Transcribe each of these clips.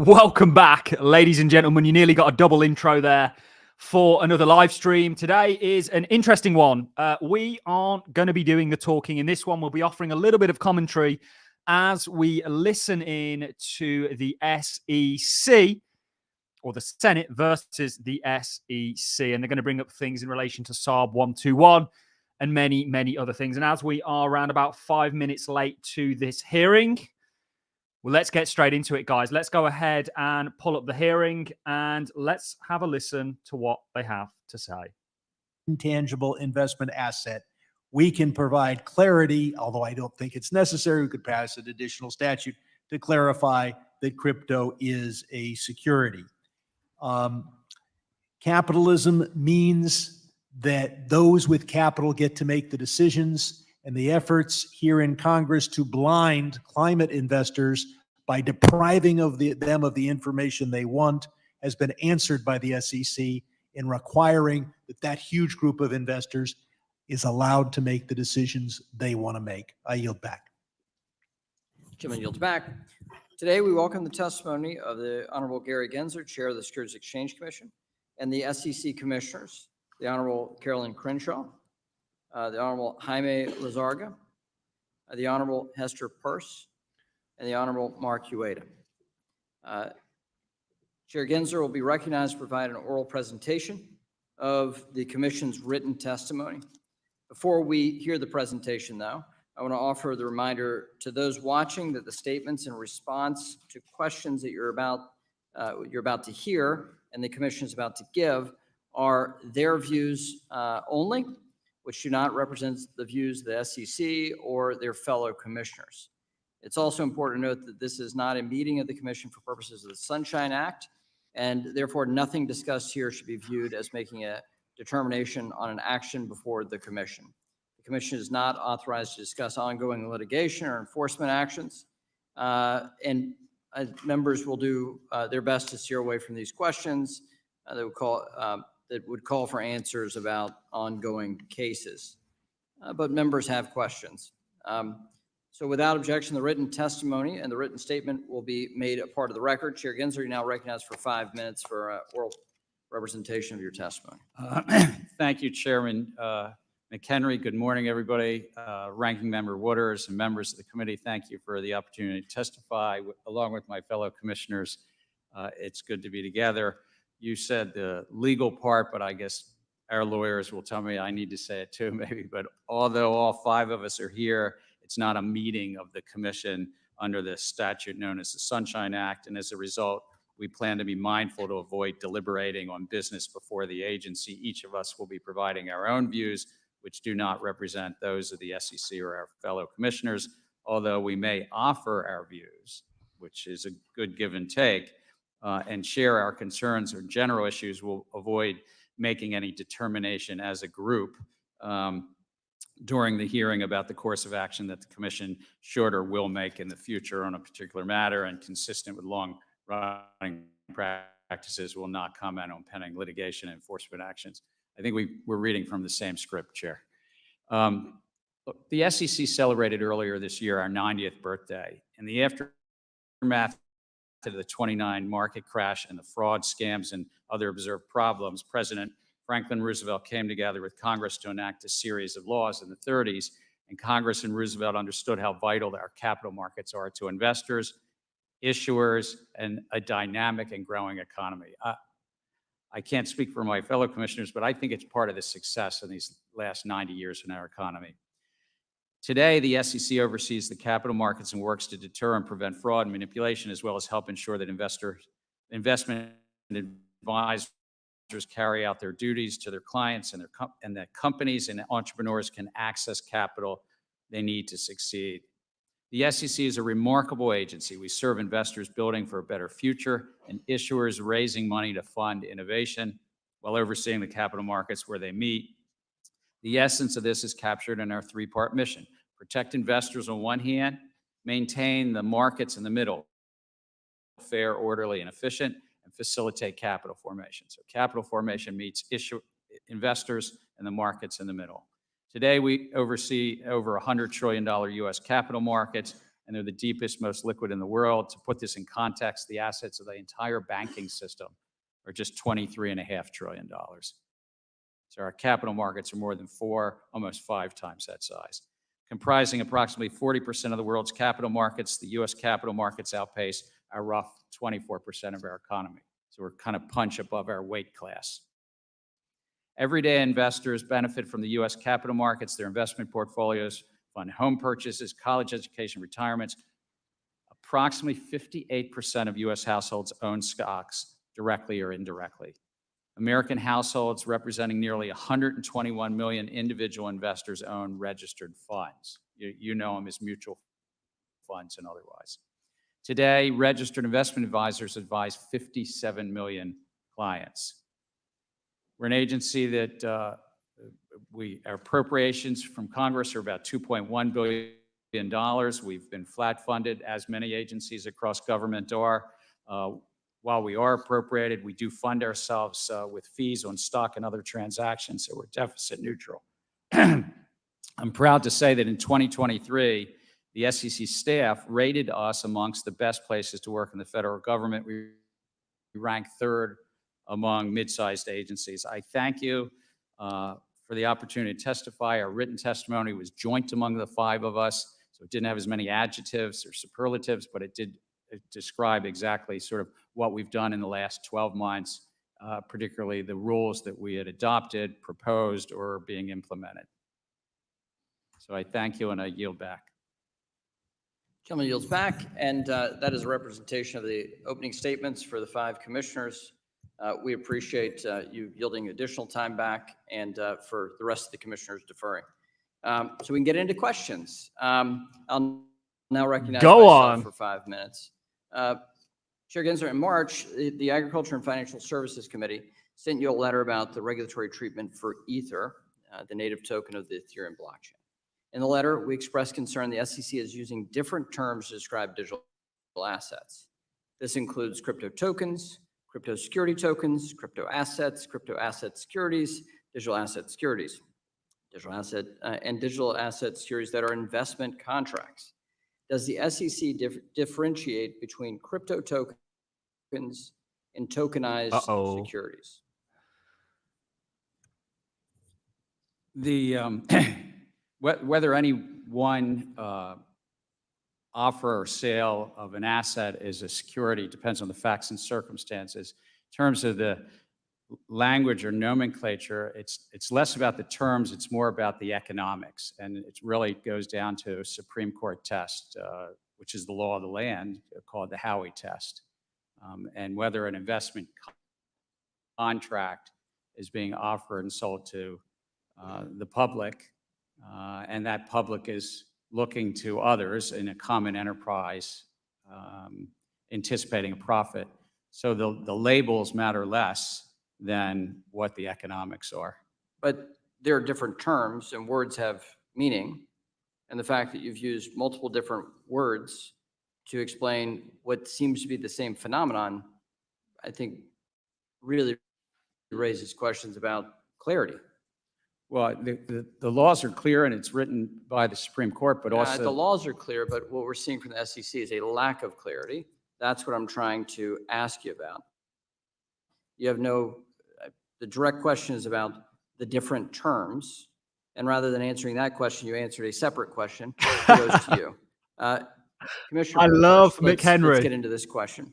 Welcome back, ladies and gentlemen. You nearly got a double intro there for another live stream. Today is an interesting one. We aren't going to be doing the talking in this one. We'll be offering a little bit of commentary as we listen in to the SEC or the Senate versus the SEC. And they're going to bring up things in relation to SARB 121 and many, many other things. And as we are around about 5 minutes late to this hearing, well, let's get straight into it, guys. Let's go ahead and pull up the hearing and let's have a listen to what they have to say. Intangible investment asset. We can provide clarity, although I don't think it's necessary. We could pass an additional statute to clarify that crypto is a security. Capitalism means that those with capital get to make the decisions, and the efforts here in Congress to blind climate investors by depriving them of the information they want has been answered by the SEC in requiring that huge group of investors is allowed to make the decisions they want to make. I yield back. Chairman yields back. Today, we welcome the testimony of the Honorable Gary Gensler, Chair of the Securities Exchange Commission, and the SEC Commissioners, the Honorable Carolyn Crenshaw, the Honorable Jaime Lizarga, the Honorable Hester Peirce, and the Honorable Mark Ueda. Chair Gensler will be recognized to provide an oral presentation of the Commission's written testimony. Before we hear the presentation, though, I want to offer the reminder to those watching that the statements in response to questions that you're about to hear and the Commission is about to give are their views only, which do not represent the views of the SEC or their fellow commissioners. It's also important to note that this is not a meeting of the Commission for purposes of the Sunshine Act, and therefore nothing discussed here should be viewed as making a determination on an action before the Commission. The Commission is not authorized to discuss ongoing litigation or enforcement actions, and members will do their best to steer away from these questions that would call for answers about ongoing cases. But members have questions. So without objection, the written testimony and the written statement will be made a part of the record. Chair Gensler, you're now recognized for 5 minutes for oral representation of your testimony. Thank you, Chairman McHenry. Good morning, everybody. Ranking Member Wooders and members of the committee, thank you for the opportunity to testify along with my fellow commissioners. It's good to be together. You said the legal part, but I guess our lawyers will tell me I need to say it too, maybe. But although all 5 of us are here, it's not a meeting of the Commission under the statute known as the Sunshine Act. And as a result, we plan to be mindful to avoid deliberating on business before the agency. Each of us will be providing our own views, which do not represent those of the SEC or our fellow commissioners, although we may offer our views, which is a good give and take, and share our concerns or general issues. We'll avoid making any determination as a group during the hearing about the course of action that the Commission should or will make in the future on a particular matter, and consistent with long-running practices, will not comment on pending litigation and enforcement actions. I think we're reading from the same script, Chair. The SEC celebrated earlier this year our 90th birthday. In the aftermath of the 29 market crash and the fraud, scams, and other observed problems, President Franklin Roosevelt came together with Congress to enact a series of laws in the 30s, and Congress and Roosevelt understood how vital our capital markets are to investors, issuers, and a dynamic and growing economy. I can't speak for my fellow commissioners, but I think it's part of the success in these last 90 years in our economy. Today, the SEC oversees the capital markets and works to deter and prevent fraud and manipulation, as well as help ensure that investment advisors carry out their duties to their clients and that companies and entrepreneurs can access capital they need to succeed. The SEC is a remarkable agency. We serve investors building for a better future and issuers raising money to fund innovation while overseeing the capital markets where they meet. The essence of this is captured in our 3-part mission: protect investors on one hand, maintain the markets in the middle, fair, orderly, and efficient, and facilitate capital formation. So capital formation meets investors and the markets in the middle. Today, we oversee over $100 trillion U.S. capital markets and they're the deepest, most liquid in the world. To put this in context, the assets of the entire banking system are just $23.5 trillion. So our capital markets are more than 4, almost 5 times that size. Comprising approximately 40% of the world's capital markets, the U.S. capital markets outpace our rough 24% of our economy. So we're kind of punch above our weight class. Everyday investors benefit from the U.S. capital markets. Their investment portfolios fund home purchases, college education, retirements. Approximately 58% of U.S. households own stocks directly or indirectly. American households, representing nearly 121 million individual investors, own registered funds. You know them as mutual funds and otherwise. Today, registered investment advisors advise 57 million clients. We're an agency that our appropriations from Congress are about $2.1 billion. We've been flat funded, as many agencies across government are. While we are appropriated, we do fund ourselves with fees on stock and other transactions, so we're deficit neutral. I'm proud to say that in 2023, the SEC staff rated us amongst the best places to work in the federal government. We ranked 3rd among mid-sized agencies. I thank you for the opportunity to testify. Our written testimony was joint among the 5 of us, so it didn't have as many adjectives or superlatives, but it did describe exactly sort of what we've done in the last 12 months, particularly the rules that we had adopted, proposed, or are being implemented. So I thank you, and I yield back. Gentleman yields back, and that is a representation of the opening statements for the 5 commissioners. We appreciate you yielding additional time back, and for the rest of the commissioners deferring. So we can get into questions. I'll now recognize myself for 5 minutes. Chair Gensler, in March, the Agriculture and Financial Services Committee sent you a letter about the regulatory treatment for Ether, the native token of the Ethereum blockchain. In the letter, we expressed concern the SEC is using different terms to describe digital assets. This includes crypto tokens, crypto security tokens, crypto asset securities, digital asset securities, and digital asset securities that are investment contracts. Does the SEC differentiate between crypto tokens and tokenized securities? Whether any one offer or sale of an asset is a security depends on the facts and circumstances. In terms of the language or nomenclature, it's less about the terms, it's more about the economics. And it really goes down to a Supreme Court test, which is the law of the land, called the Howey test. And whether an investment contract is being offered and sold to the public, and that public is looking to others in a common enterprise, anticipating a profit. So the labels matter less than what the economics are. But there are different terms, and words have meaning. And the fact that you've used multiple different words to explain what seems to be the same phenomenon, I think really raises questions about clarity. Well, the laws are clear, and it's written by the Supreme Court, but also... The laws are clear, but what we're seeing from the SEC is a lack of clarity. That's what I'm trying to ask you about. You have the direct question is about the different terms, and rather than answering that question, you answered a separate question. It goes to you. Commissioner, I love Mick Henry. Let's get into this question.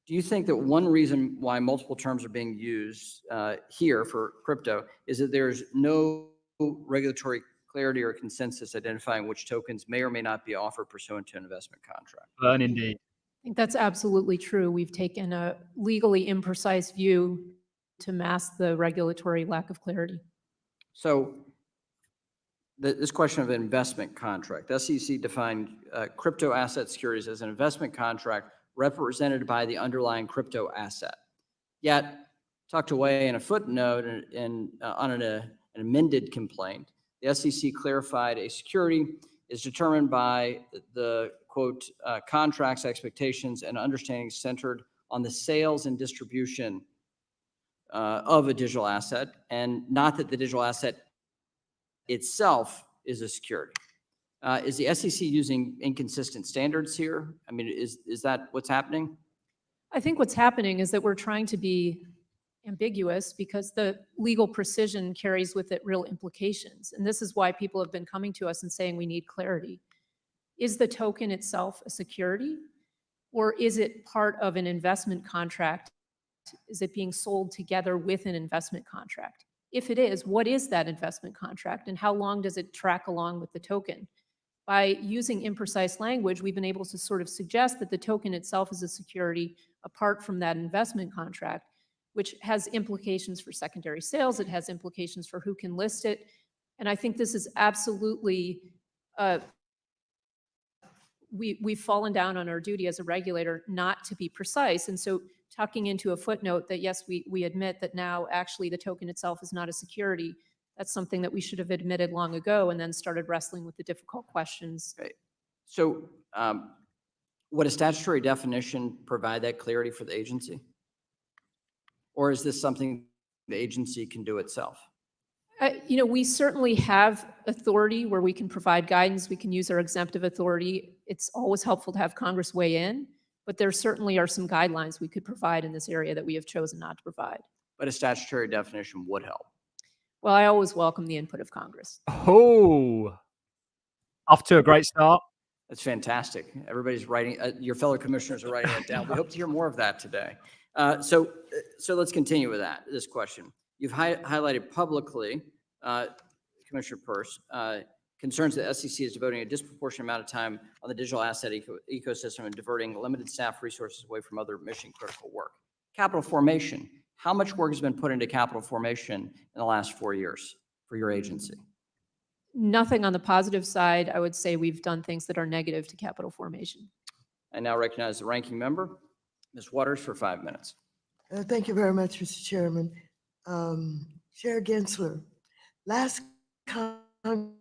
Do you think that one reason why multiple terms are being used here for crypto is that there's no regulatory clarity or consensus identifying which tokens may or may not be offered pursuant to an investment contract? Indeed. I think that's absolutely true. We've taken a legally imprecise view to mask the regulatory lack of clarity. So this question of investment contract, SEC defined crypto asset securities as an investment contract represented by the underlying crypto asset. Yet, tucked away in a footnote and on an amended complaint, the SEC clarified a security is determined by the, quote, contracts, expectations, and understandings centered on the sales and distribution of a digital asset, and not that the digital asset itself is a security. Is the SEC using inconsistent standards here? I mean, is that what's happening? I think what's happening is that we're trying to be ambiguous because the legal precision carries with it real implications. And this is why people have been coming to us and saying we need clarity. Is the token itself a security, or is it part of an investment contract? Is it being sold together with an investment contract? If it is, what is that investment contract and how long does it track along with the token? By using imprecise language, we've been able to sort of suggest that the token itself is a security apart from that investment contract, which has implications for secondary sales. It has implications for who can list it. And I think this is absolutely, we've fallen down on our duty as a regulator not to be precise. And so tucking into a footnote that, yes, we admit that now actually the token itself is not a security, that's something that we should have admitted long ago and then started wrestling with the difficult questions. Right. So would a statutory definition provide that clarity for the agency? Or is this something the agency can do itself? We certainly have authority where we can provide guidance. We can use our exemptive authority. It's always helpful to have Congress weigh in, but there certainly are some guidelines we could provide in this area that we have chosen not to provide. But a statutory definition would help. Well, I always welcome the input of Congress. Oh, off to a great start. That's fantastic. Everybody's writing, your fellow commissioners are writing it down. We hope to hear more of that today. So let's continue with this question. You've highlighted publicly, Commissioner Peirce, concerns that SEC is devoting a disproportionate amount of time on the digital asset ecosystem and diverting limited staff resources away from other mission critical work. Capital formation. How much work has been put into capital formation in the last 4 years for your agency? Nothing on the positive side. I would say we've done things that are negative to capital formation. I now recognize the ranking member, Ms. Waters, for 5 minutes. Thank you very much, Mr. Chairman. Chair Gensler, last Congress,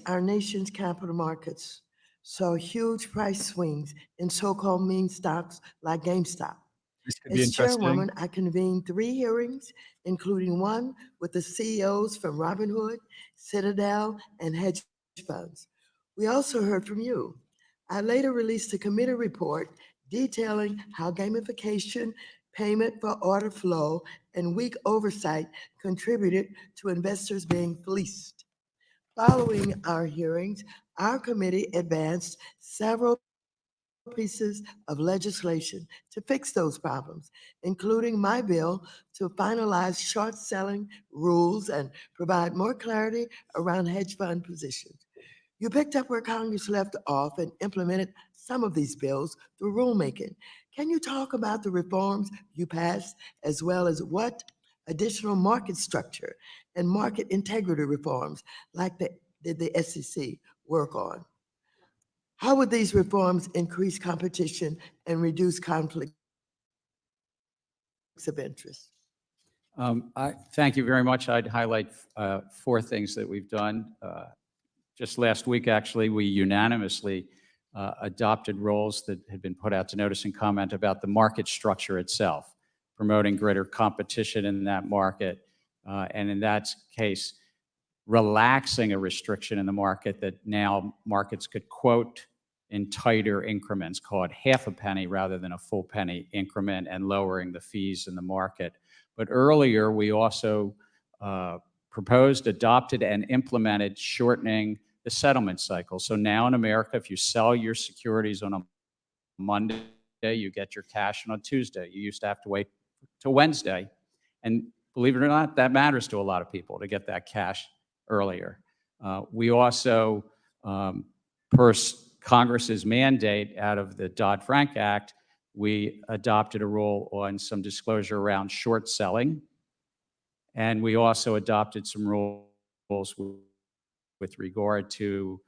our nation's capital markets saw huge price swings in so-called meme stocks like GameStop. This could be As interesting. chairwoman, I convened 3 hearings, including one with the CEOs from Robinhood, Citadel, and hedge funds. We also heard from you. I later released a committee report detailing how gamification, payment for order flow, and weak oversight contributed to investors being fleeced. Following our hearings, our committee advanced several pieces of legislation to fix those problems, including my bill to finalize short selling rules and provide more clarity around hedge fund positions. You picked up where Congress left off and implemented some of these bills through rulemaking. Can you talk about the reforms you passed, as well as what additional market structure and market integrity reforms like did the SEC work on? How would these reforms increase competition and reduce conflicts of interest? Thank you very much. I'd highlight 4 things that we've done. Just last week, actually, we unanimously adopted rules that had been put out to notice and comment about the market structure itself, promoting greater competition in that market, and in that case, relaxing a restriction in the market that now markets could quote in tighter increments, called half a penny rather than a full penny increment, and lowering the fees in the market. But earlier, we also proposed, adopted, and implemented shortening the settlement cycle. So now in America, if you sell your securities on a Monday, you get your cash on a Tuesday. You used to have to wait till Wednesday. And believe it or not, that matters to a lot of people to get that cash earlier. We also, per Congress's mandate out of the Dodd-Frank Act, we adopted a rule on some disclosure around short selling. And we also adopted some rules with regard to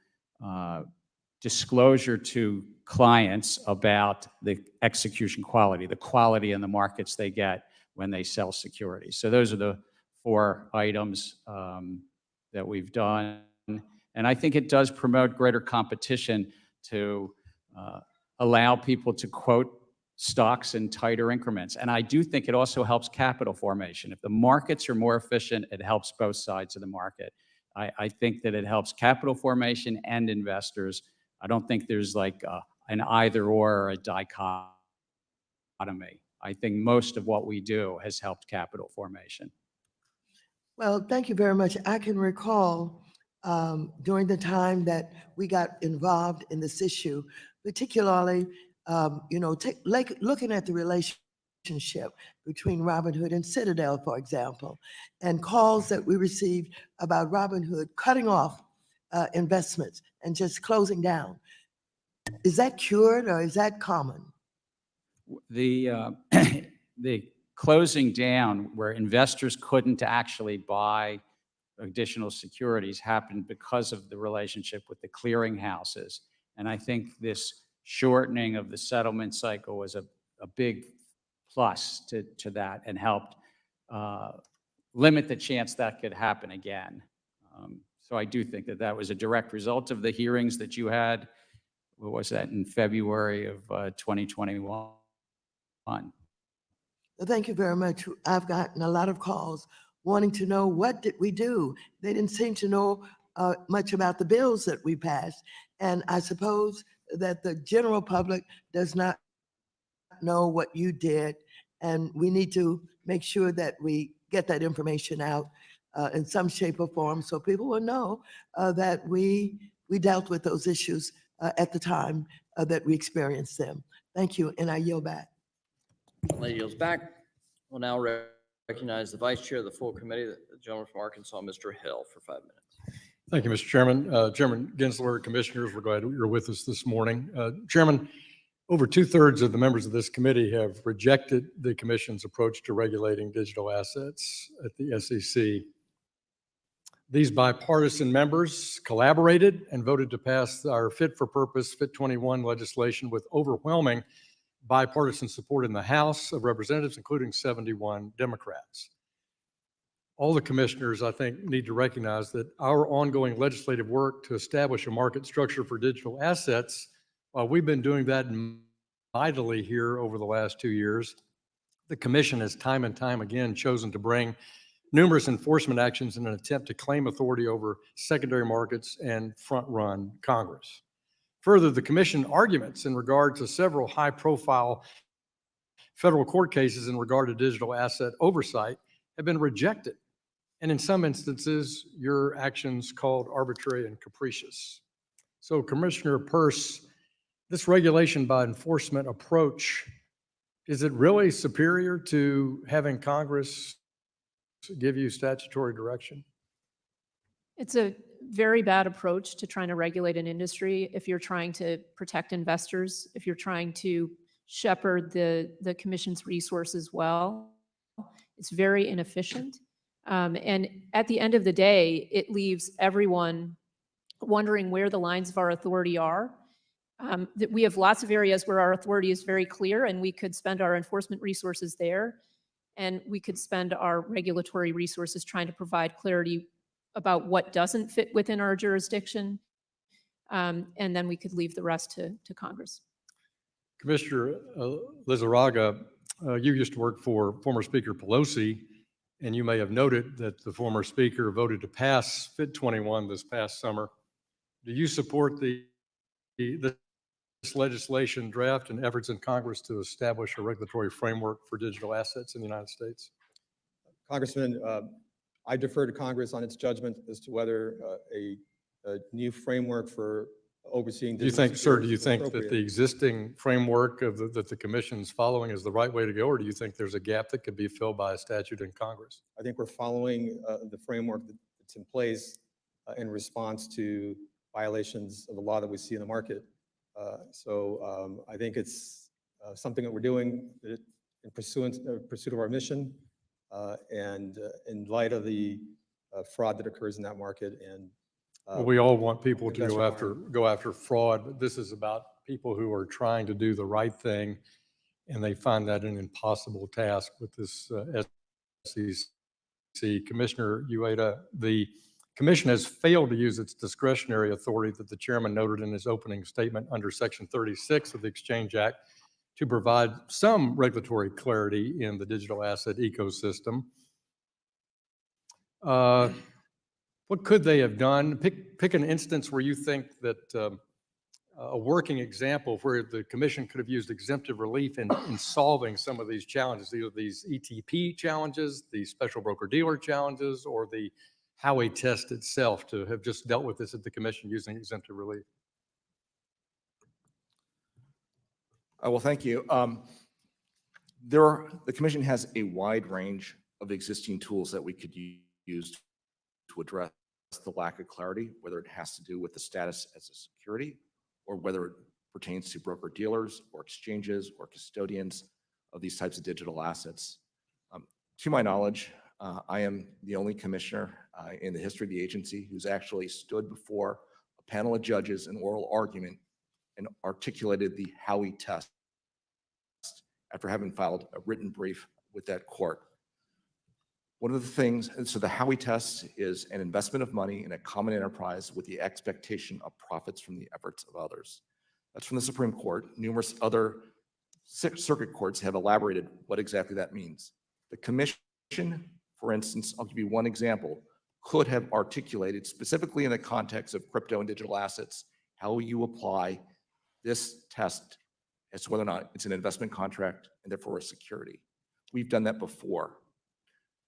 disclosure to clients about the execution quality, the quality in the markets they get when they sell securities. So those are the 4 items that we've done. And I think it does promote greater competition to allow people to quote stocks in tighter increments. And I do think it also helps capital formation. If the markets are more efficient, it helps both sides of the market. I think that it helps capital formation and investors. I don't think there's like an either or a dichotomy. I think most of what we do has helped capital formation. Well, thank you very much. I can recall during the time that we got involved in this issue, particularly, looking at the relationship between Robinhood and Citadel, for example, and calls that we received about Robinhood cutting off investments and just closing down. Is that cured or is that common? The the closing down where investors couldn't actually buy additional securities happened because of the relationship with the clearinghouses. And I think this shortening of the settlement cycle was a big plus to that and helped limit the chance that could happen again. So I do think that that was a direct result of the hearings that you had. What was that, in February of 2021? Well, thank you very much. I've gotten a lot of calls wanting to know, what did we do? They didn't seem to know much about the bills that we passed. And I suppose that the general public does not know what you did. And we need to make sure that we get that information out in some shape or form so people will know that we dealt with those issues at the time that we experienced them. Thank you, and I yield back. Lady yields back. We'll now recognize the Vice Chair of the full committee, the gentleman from Arkansas, Mr. Hill, for 5 minutes. Thank you, Mr. Chairman. Chairman Gensler, Commissioners, we're glad you're with us this morning. Chairman, over 2/3 of the members of this committee have rejected the Commission's approach to regulating digital assets at the SEC. These bipartisan members collaborated and voted to pass our Fit for Purpose, Fit 21 legislation with overwhelming bipartisan support in the House of Representatives, including 71 Democrats. All the commissioners, I think, need to recognize that our ongoing legislative work to establish a market structure for digital assets, while we've been doing that mightily here over the last 2 years, the Commission has time and time again chosen to bring numerous enforcement actions in an attempt to claim authority over secondary markets and front-run Congress. Further, the Commission arguments in regard to several high-profile federal court cases in regard to digital asset oversight have been rejected, and in some instances, your actions called arbitrary and capricious. So, Commissioner Peirce, this regulation by enforcement approach, is it really superior to having Congress give you statutory direction? It's a very bad approach to trying to regulate an industry if you're trying to protect investors, if you're trying to shepherd the Commission's resources well. It's very inefficient. And at the end of the day, it leaves everyone wondering where the lines of our authority are. That we have lots of areas where our authority is very clear and we could spend our enforcement resources there. And we could spend our regulatory resources trying to provide clarity about what doesn't fit within our jurisdiction. And then we could leave the rest to Congress. Commissioner Lizarraga, you used to work for former Speaker Pelosi, and you may have noted that the former Speaker voted to pass Fit 21 this past summer. Do you support this legislation draft and efforts in Congress to establish a regulatory framework for digital assets in the United States? Congressman, I defer to Congress on its judgment as to whether a new framework for overseeing. Do you think, sir, do you think that the existing framework that the Commission's following is the right way to go, or do you think there's a gap that could be filled by a statute in Congress? I think we're following the framework that's in place in response to violations of the law that we see in the market. So I think it's something that we're doing in pursuit of our mission and in light of the fraud that occurs in that market. And well, we all want people to go after fraud, but this is about people who are trying to do the right thing, and they find that an impossible task with this SEC. Commissioner Ueda, the Commission has failed to use its discretionary authority that the chairman noted in his opening statement under Section 36 of the Exchange Act to provide some regulatory clarity in the digital asset ecosystem. What could they have done? Pick an instance where you think that a working example of where the commission could have used exemptive relief in solving some of these challenges, either these ETP challenges, the special broker-dealer challenges, or the Howey test itself, to have just dealt with this at the commission using exemptive relief. Well, thank you. The commission has a wide range of existing tools that we could use to address the lack of clarity, whether it has to do with the status as a security, or whether it pertains to broker-dealers or exchanges or custodians of these types of digital assets. To my knowledge, I am the only commissioner in the history of the agency who's actually stood before a panel of judges in oral argument and articulated the Howey test after having filed a written brief with that court. One of the things, so the Howey test is an investment of money in a common enterprise with the expectation of profits from the efforts of others. That's from the Supreme Court. Numerous other circuit courts have elaborated what exactly that means. The commission, for instance, I'll give you one example, could have articulated specifically in the context of crypto and digital assets, how you apply this test as to whether or not it's an investment contract and therefore a security. We've done that before.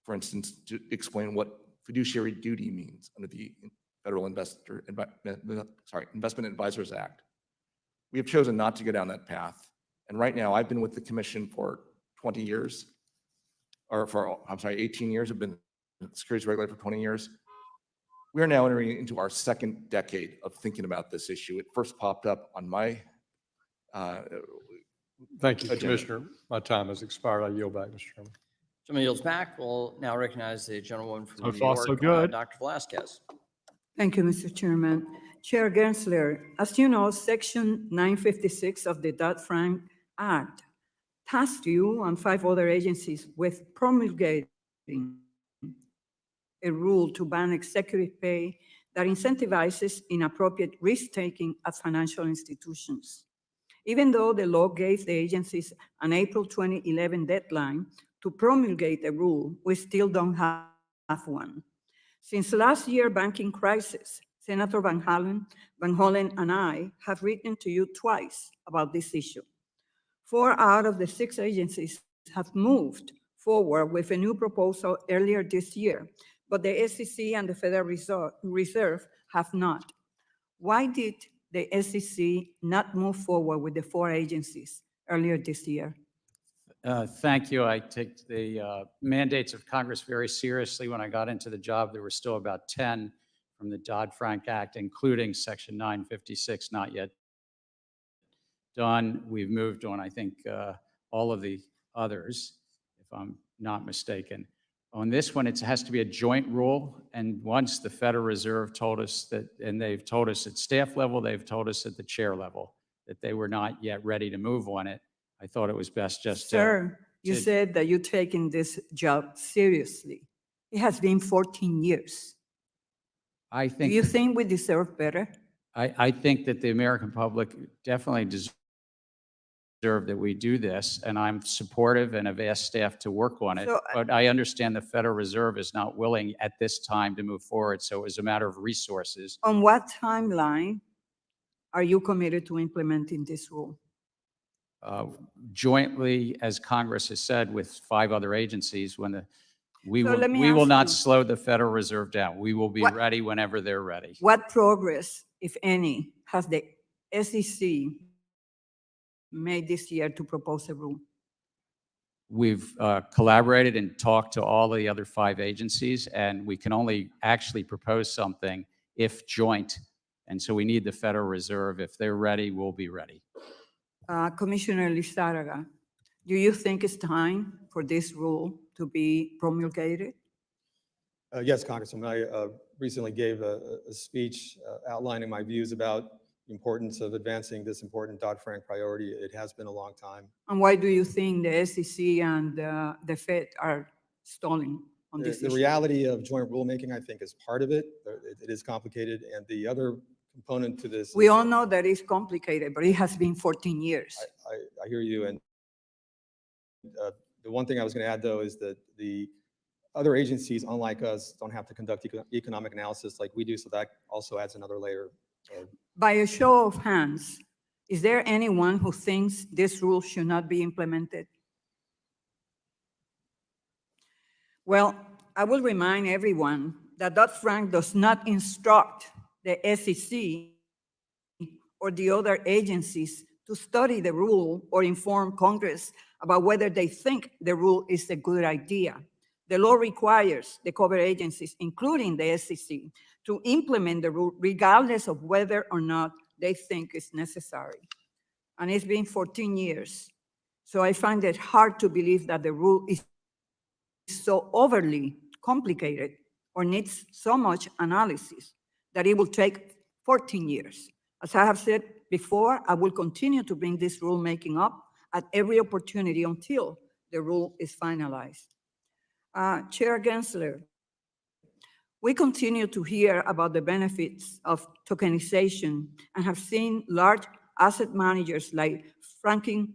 For instance, to explain what fiduciary duty means under the Federal Investment Advisors Act. We have chosen not to go down that path. And right now, I've been with the commission for 20 years, or for, I'm sorry, 18 years. I've been a securities regulator for 20 years. We are now entering into our second decade of thinking about this issue. It first popped up on my Thank you, agenda. Commissioner. My time has expired. I yield back, Mr. Chairman. Gentleman yields back. We'll now recognize the gentlewoman from So New far, York, so good. Dr. Velasquez. Thank you, Mr. Chairman. Chair Gensler, as you know, Section 956 of the Dodd-Frank Act tasked you and 5 other agencies with promulgating a rule to ban executive pay that incentivizes inappropriate risk-taking at financial institutions. Even though the law gave the agencies an April 2011 deadline to promulgate a rule, we still don't have one. Since last year's banking crisis, Senator Van Hollen and I have written to you twice about this issue. 4 out of the 6 agencies have moved forward with a new proposal earlier this year, but the SEC and the Federal Reserve have not. Why did the SEC not move forward with the 4 agencies earlier this year? Thank you. I take the mandates of Congress very seriously. When I got into the job, there were still about 10 from the Dodd-Frank Act, including Section 956, not yet done. We've moved on, I think, all of the others, if I'm not mistaken. On this one, it has to be a joint rule. And once the Federal Reserve told us that, and they've told us at staff level, they've told us at the chair level, that they were not yet ready to move on it. I thought it was best just Sir, you to- said that you're taking this job seriously. It has been 14 years. I Do think, you think we deserve better? I think that the American public definitely deserve that we do this, and I'm supportive and have asked staff to work on it. So, But I understand the Federal Reserve is not willing at this time to move forward, so it was a matter of resources. On what timeline are you committed to implementing this rule? Jointly, as Congress has said, with 5 other agencies, when we So let me will ask not you- slow the Federal Reserve down. We will be What- ready whenever they're ready. What progress, if any, has the SEC made this year to propose a rule? We've collaborated and talked to all the other 5 agencies, and we can only actually propose something if joint. And so we need the Federal Reserve. If they're ready, we'll be ready. Commissioner Lizárraga, do you think it's time for this rule to be promulgated? Yes, Congressman. I recently gave a speech outlining my views about the importance of advancing this important Dodd-Frank priority. It has been a long time. And why do you think the SEC and the Fed are stalling on this The issue? reality of joint rulemaking, I think, is part of it. It is complicated, and the other component to this. We is- all know that it's complicated, but it has been 14 years. I hear you, and the one thing I was going to add, though, is that the other agencies, unlike us, don't have to conduct economic analysis like we do, so that also adds another layer of. By a show of hands, is there anyone who thinks this rule should not be implemented? Well, I will remind everyone that Dodd-Frank does not instruct the SEC or the other agencies to study the rule or inform Congress about whether they think the rule is a good idea. The law requires the covered agencies, including the SEC, to implement the rule regardless of whether or not they think it's necessary. And it's been 14 years. So I find it hard to believe that the rule is so overly complicated or needs so much analysis that it will take 14 years. As I have said before, I will continue to bring this rulemaking up at every opportunity until the rule is finalized. Chair Gensler, we continue to hear about the benefits of tokenization and have seen large asset managers like Franklin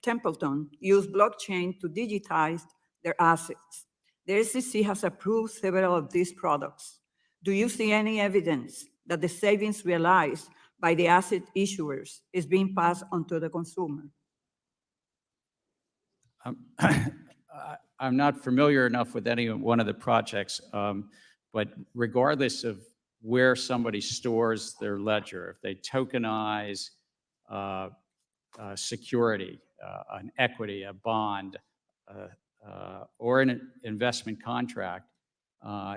Templeton use blockchain to digitize their assets. The SEC has approved several of these products. Do you see any evidence that the savings realized by the asset issuers is being passed on to the consumer? I'm not familiar enough with any one of the projects, but regardless of where somebody stores their ledger, if they tokenize security, an equity, a bond, or an investment contract,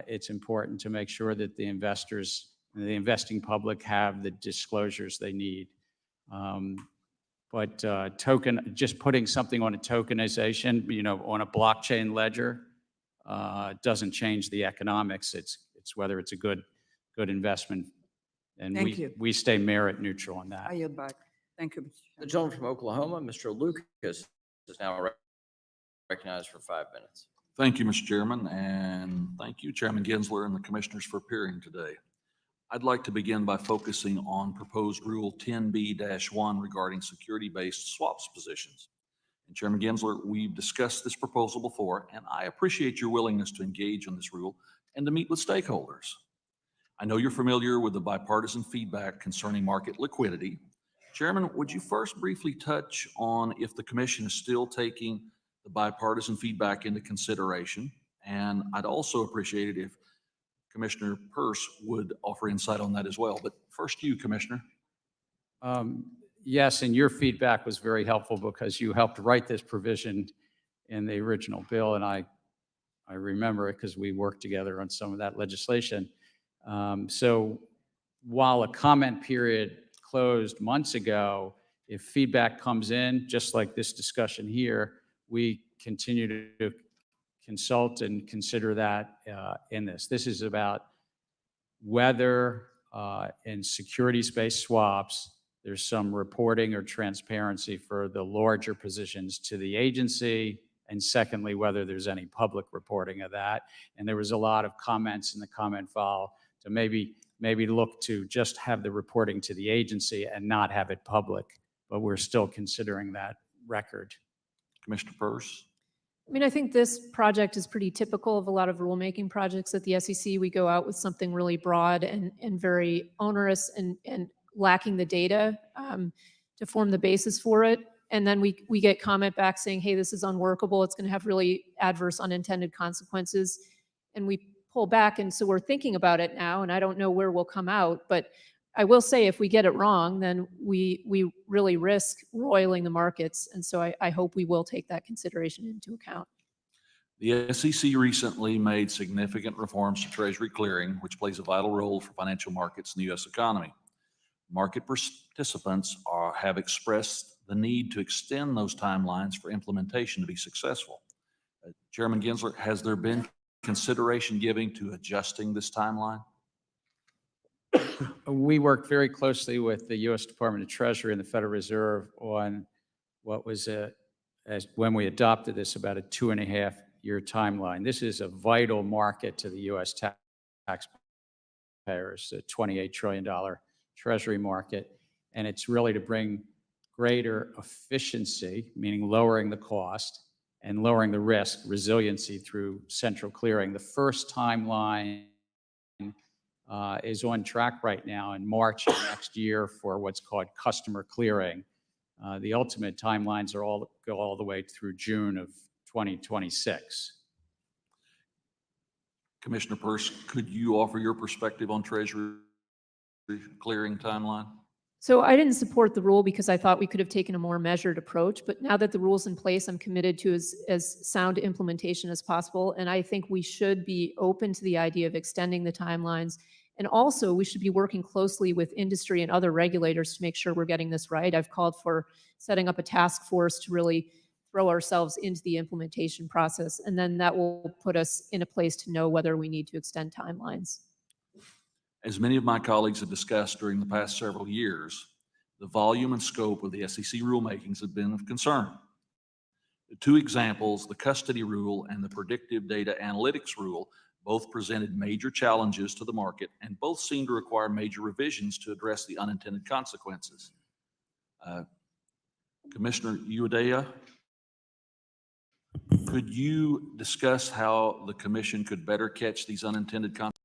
it's important to make sure that the investors, the investing public, have the disclosures they need. But just putting something on a tokenization, on a blockchain ledger, doesn't change the economics. It's whether it's a good investment, and Thank you. we stay merit neutral on that. I yield back. Thank you, Mr. The Chairman. gentleman from Oklahoma, Mr. Lucas, is now recognized for 5 minutes. Thank you, Mr. Chairman, and thank you, Chairman Gensler and the commissioners for appearing today. I'd like to begin by focusing on proposed Rule 10B-1 regarding security-based swaps positions. And Chairman Gensler, we've discussed this proposal before, and I appreciate your willingness to engage on this rule and to meet with stakeholders. I know you're familiar with the bipartisan feedback concerning market liquidity. Chairman, would you first briefly touch on if the commission is still taking the bipartisan feedback into consideration? And I'd also appreciate it if Commissioner Peirce would offer insight on that as well. But first you, Commissioner. Yes, and your feedback was very helpful because you helped write this provision in the original bill, and I remember it because we worked together on some of that legislation. So while a comment period closed months ago, if feedback comes in, just like this discussion here, we continue to consult and consider that in this. This is about whether in securities-based swaps, there's some reporting or transparency for the larger positions to the agency, and secondly, whether there's any public reporting of that. And there was a lot of comments in the comment file to maybe look to just have the reporting to the agency and not have it public, but we're still considering that record. Commissioner Peirce. I mean, I think this project is pretty typical of a lot of rulemaking projects at the SEC. We go out with something really broad and very onerous and lacking the data to form the basis for it. And then we get comment back saying, hey, this is unworkable. It's going to have really adverse unintended consequences. And we pull back. And so we're thinking about it now, and I don't know where we'll come out. But I will say if we get it wrong, then we really risk roiling the markets. And so I hope we will take that consideration into account. The SEC recently made significant reforms to Treasury clearing, which plays a vital role for financial markets in the U.S. economy. Market participants have expressed the need to extend those timelines for implementation to be successful. Chairman Gensler, has there been consideration given to adjusting this timeline? We worked very closely with the U.S. Department of Treasury and the Federal Reserve on what was when we adopted this, about a 2.5-year timeline. This is a vital market to the U.S. taxpayers, a $28 trillion Treasury market, and it's really to bring greater efficiency, meaning lowering the cost, and lowering the risk, resiliency through central clearing. The first timeline is on track right now in March of next year for what's called customer clearing. The ultimate timelines go all the way through June of 2026. Commissioner Peirce, could you offer your perspective on Treasury clearing timeline? So I didn't support the rule because I thought we could have taken a more measured approach, but now that the rule's in place, I'm committed to as sound implementation as possible. And I think we should be open to the idea of extending the timelines. And also we should be working closely with industry and other regulators to make sure we're getting this right. I've called for setting up a task force to really throw ourselves into the implementation process. And then that will put us in a place to know whether we need to extend timelines. As many of my colleagues have discussed during the past several years, the volume and scope of the SEC rulemakings have been of concern. The two examples, the custody rule and the predictive data analytics rule, both presented major challenges to the market and both seem to require major revisions to address the unintended consequences. Commissioner Uedea, could you discuss how the commission could better catch these unintended consequences?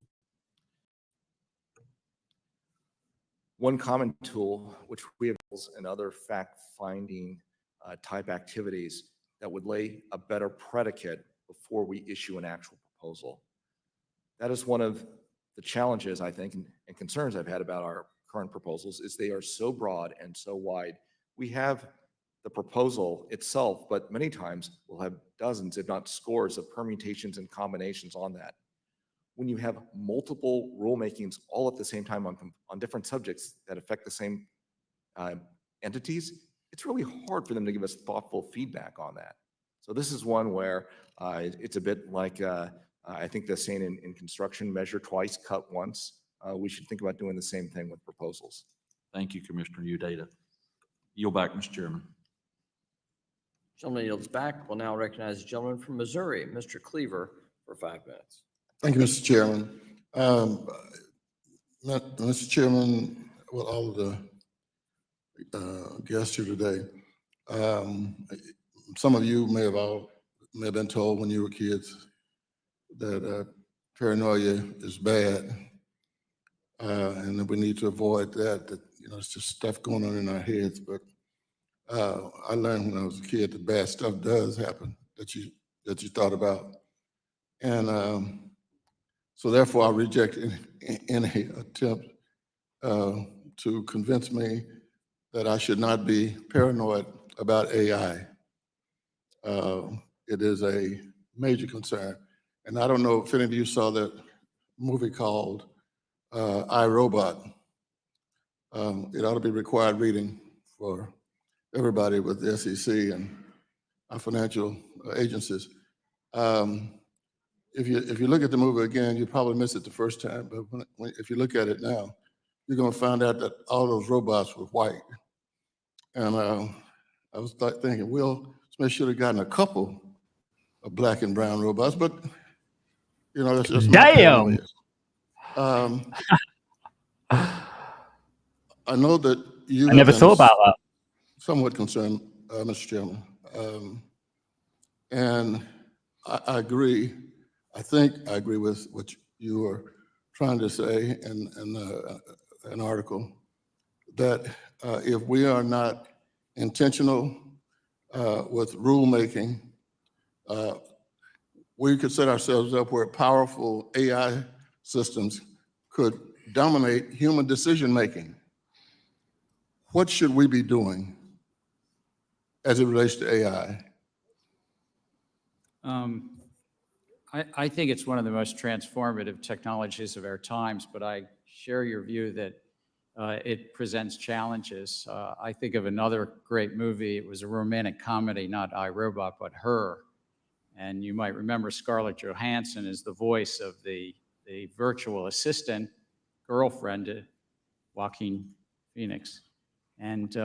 One common tool, which we have and other fact-finding type activities that would lay a better predicate before we issue an actual proposal. That is one of the challenges, I think, and concerns I've had about our current proposals, is they are so broad and so wide. We have the proposal itself, but many times we'll have dozens, if not scores, of permutations and combinations on that. When you have multiple rulemakings all at the same time on different subjects that affect the same entities, it's really hard for them to give us thoughtful feedback on that. So this is one where it's a bit like, I think the saying in construction, measure twice, cut once. We should think about doing the same thing with proposals. Thank you, Commissioner Uedea. Yield back, Mr. Chairman. Gentleman yields back. We'll now recognize the gentleman from Missouri, Mr. Cleaver, for 5 minutes. Thank you, Mr. Chairman. Mr. Chairman, well, all of the guests here today, some of you may have been told when you were kids that paranoia is bad, and that we need to avoid that. That it's just stuff going on in our heads. But I learned when I was a kid that bad stuff does happen that you thought about, and so therefore I reject any attempt to convince me that I should not be paranoid about AI. It is a major concern. And I don't know if any of you saw that movie called iRobot. It ought to be required reading for everybody with the SEC and our financial agencies. If you look at the movie again, you probably missed it the first time, but if you look at it now, you're going to find out that all those robots were white. And I was thinking, Will Smith should have gotten a couple of black and brown robots, but that's just damn. I know that you. I never thought about that. Somewhat concerned, Mr. Chairman, and I agree. I think I agree with what you were trying to say in an article, that if we are not intentional with rulemaking, we could set ourselves up where powerful AI systems could dominate human decision-making. What should we be doing as it relates to AI? I think it's one of the most transformative technologies of our times, but I share your view that it presents challenges. I think of another great movie. It was a romantic comedy, not iRobot, but Her. And you might remember Scarlett Johansson is the voice of the virtual assistant girlfriend to Joaquin Phoenix. And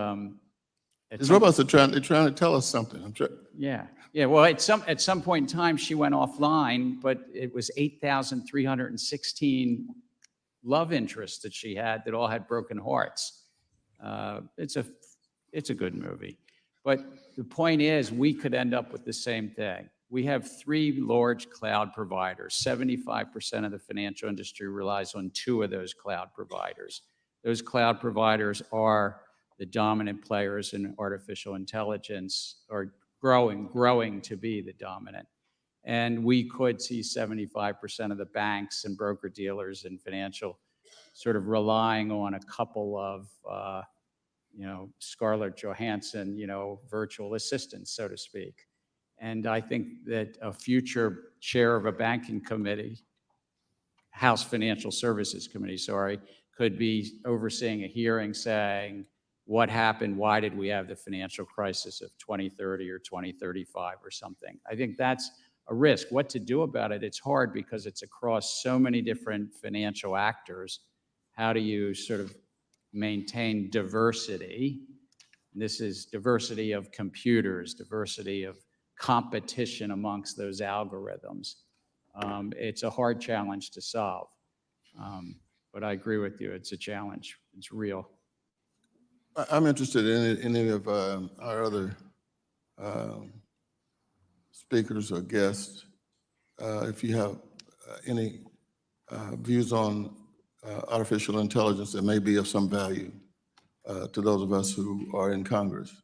These robots are trying to tell us something. Yeah. Well, at some point in time, she went offline, but it was 8,316 love interests that she had that all had broken hearts. It's a good movie. But the point is, we could end up with the same thing. We have 3 large cloud providers. 75% of the financial industry relies on 2 of those cloud providers. Those cloud providers are the dominant players in artificial intelligence, or growing to be the dominant. And we could see 75% of the banks and broker-dealers and financial sort of relying on a couple of, Scarlett Johansson, virtual assistants, so to speak. And I think that a future chair of a banking committee, House Financial Services Committee, sorry, could be overseeing a hearing saying, what happened? Why did we have the financial crisis of 2030 or 2035 or something? I think that's a risk. What to do about it? It's hard because it's across so many different financial actors. How do you sort of maintain diversity? This is diversity of computers, diversity of competition amongst those algorithms. It's a hard challenge to solve. But I agree with you, it's a challenge. It's real. I'm interested in any of our other speakers or guests, if you have any views on artificial intelligence that may be of some value to those of us who are in Congress.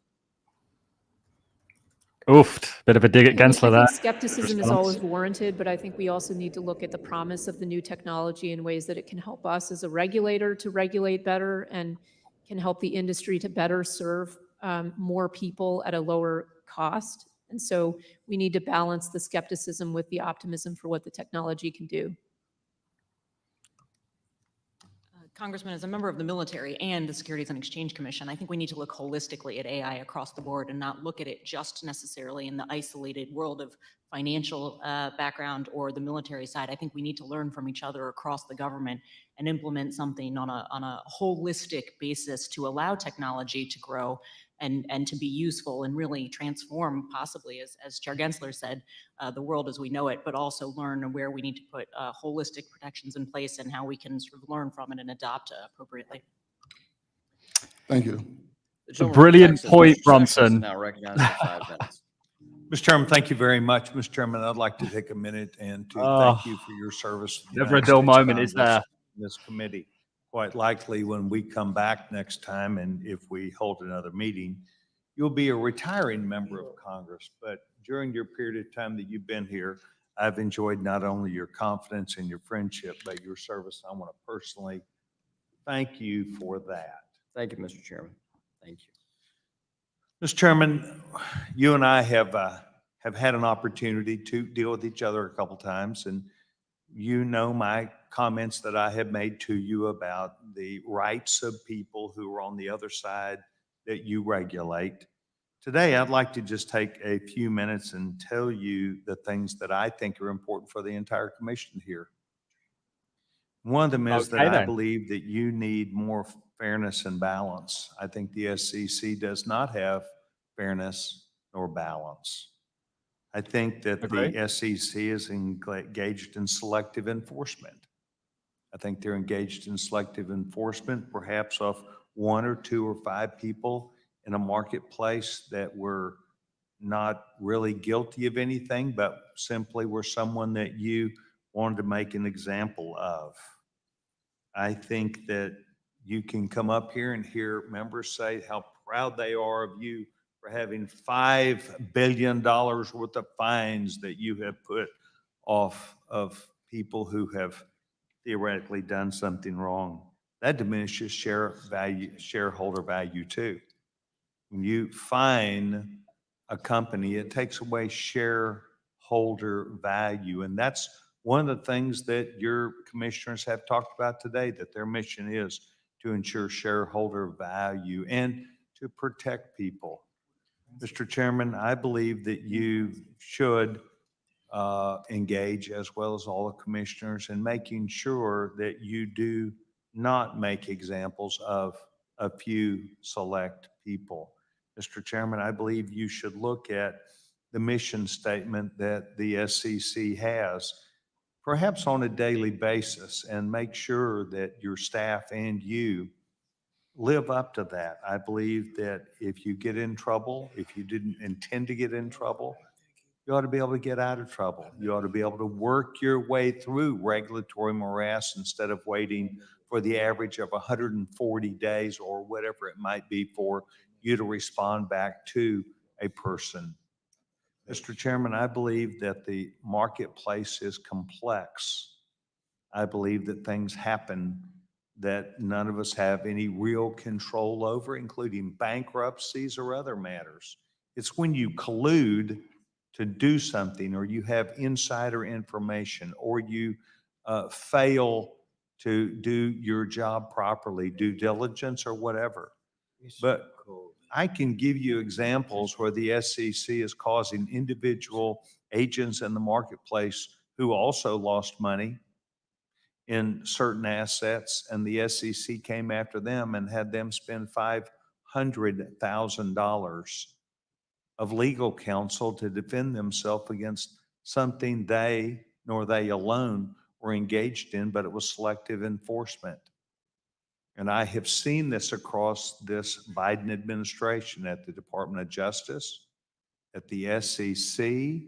Oof, bit of a dig at I Gensler there. think skepticism is Response? always warranted, but I think we also need to look at the promise of the new technology in ways that it can help us as a regulator to regulate better and can help the industry to better serve more people at a lower cost. And so we need to balance the skepticism with the optimism for what the technology can do. Congressman, as a member of the military and the Securities and Exchange Commission, I think we need to look holistically at AI across the board and not look at it just necessarily in the isolated world of financial background or the military side. I think we need to learn from each other across the government and implement something on a holistic basis to allow technology to grow and to be useful and really transform, possibly, as Chair Gensler said, the world as we know it, but also learn where we need to put holistic protections in place and how we can sort of learn from it and adopt appropriately. Thank you. A brilliant point, Bronson. Now recognized for 5 minutes. Mr. Chairman, thank you very much. Mr. Chairman, I'd like to take a minute and to thank you for your service to the Never a United dull States moment, is Congress there? and this committee. Quite likely, when we come back next time, and if we hold another meeting, you'll be a retiring member of Congress. But during your period of time that you've been here, I've enjoyed not only your confidence and your friendship, but your service. I want to personally thank you for that. Thank you, Mr. Chairman. Thank you. Mr. Chairman, you and I have had an opportunity to deal with each other a couple times, and you know my comments that I have made to you about the rights of people who are on the other side that you regulate. Today, I'd like to just take a few minutes and tell you the things that I think are important for the entire commission here. One of them is that I believe that you need more fairness and balance. I think the SEC does not have fairness nor balance. I think that the SEC is engaged in selective enforcement. I think they're engaged in selective enforcement, perhaps of 1 or 2 or 5 people in a marketplace that were not really guilty of anything, but simply were someone that you wanted to make an example of. I think that you can come up here and hear members say how proud they are of you for having $5 billion worth of fines that you have put off of people who have theoretically done something wrong. That diminishes shareholder value too. When you fine a company, it takes away shareholder value. And that's one of the things that your commissioners have talked about today, that their mission is to ensure shareholder value and to protect people. Mr. Chairman, I believe that you should engage, as well as all the commissioners, in making sure that you do not make examples of a few select people. Mr. Chairman, I believe you should look at the mission statement that the SEC has, perhaps on a daily basis, and make sure that your staff and you live up to that. I believe that if you get in trouble, if you didn't intend to get in trouble, you ought to be able to get out of trouble. You ought to be able to work your way through regulatory morass instead of waiting for the average of 140 days or whatever it might be for you to respond back to a person. Mr. Chairman, I believe that the marketplace is complex. I believe that things happen that none of us have any real control over, including bankruptcies or other matters. It's when you collude to do something, or you have insider information, or you fail to do your job properly, due diligence or whatever. But I can give you examples where the SEC is causing individual agents in the marketplace who also lost money in certain assets, and the SEC came after them and had them spend $500,000 of legal counsel to defend themselves against something they, nor they alone, were engaged in, but it was selective enforcement. And I have seen this across this Biden administration at the Department of Justice, at the SEC,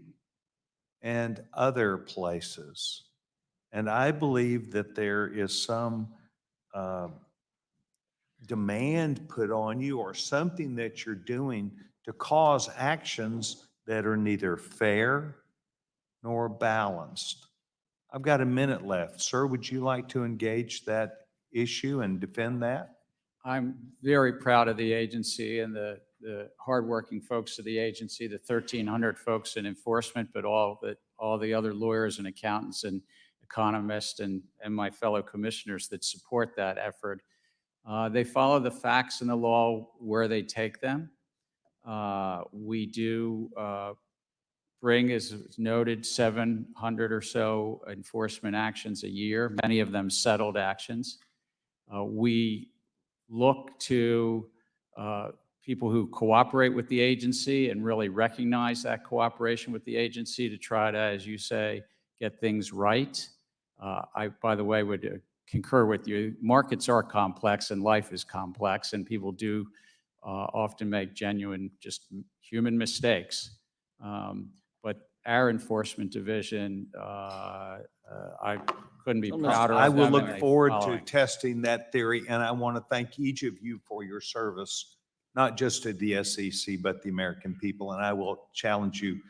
and other places. And I believe that there is some demand put on you, or something that you're doing to cause actions that are neither fair nor balanced. I've got a minute left. Sir, would you like to engage that issue and defend that? I'm very proud of the agency and the hardworking folks of the agency, the 1,300 folks in enforcement, but all the other lawyers and accountants and economists and my fellow commissioners that support that effort. They follow the facts and the law where they take them. We do bring, as noted, 700 or so enforcement actions a year, many of them settled actions. We look to people who cooperate with the agency and really recognize that cooperation with the agency to try to, as you say, get things right. I, by the way, would concur with you. Markets are complex and life is complex, and people do often make genuine, just human mistakes. But our enforcement division, I couldn't be prouder of them. I will and look they forward to following. testing that theory, and I want to thank each of you for your service, not just to the SEC, but the American people, and I will challenge you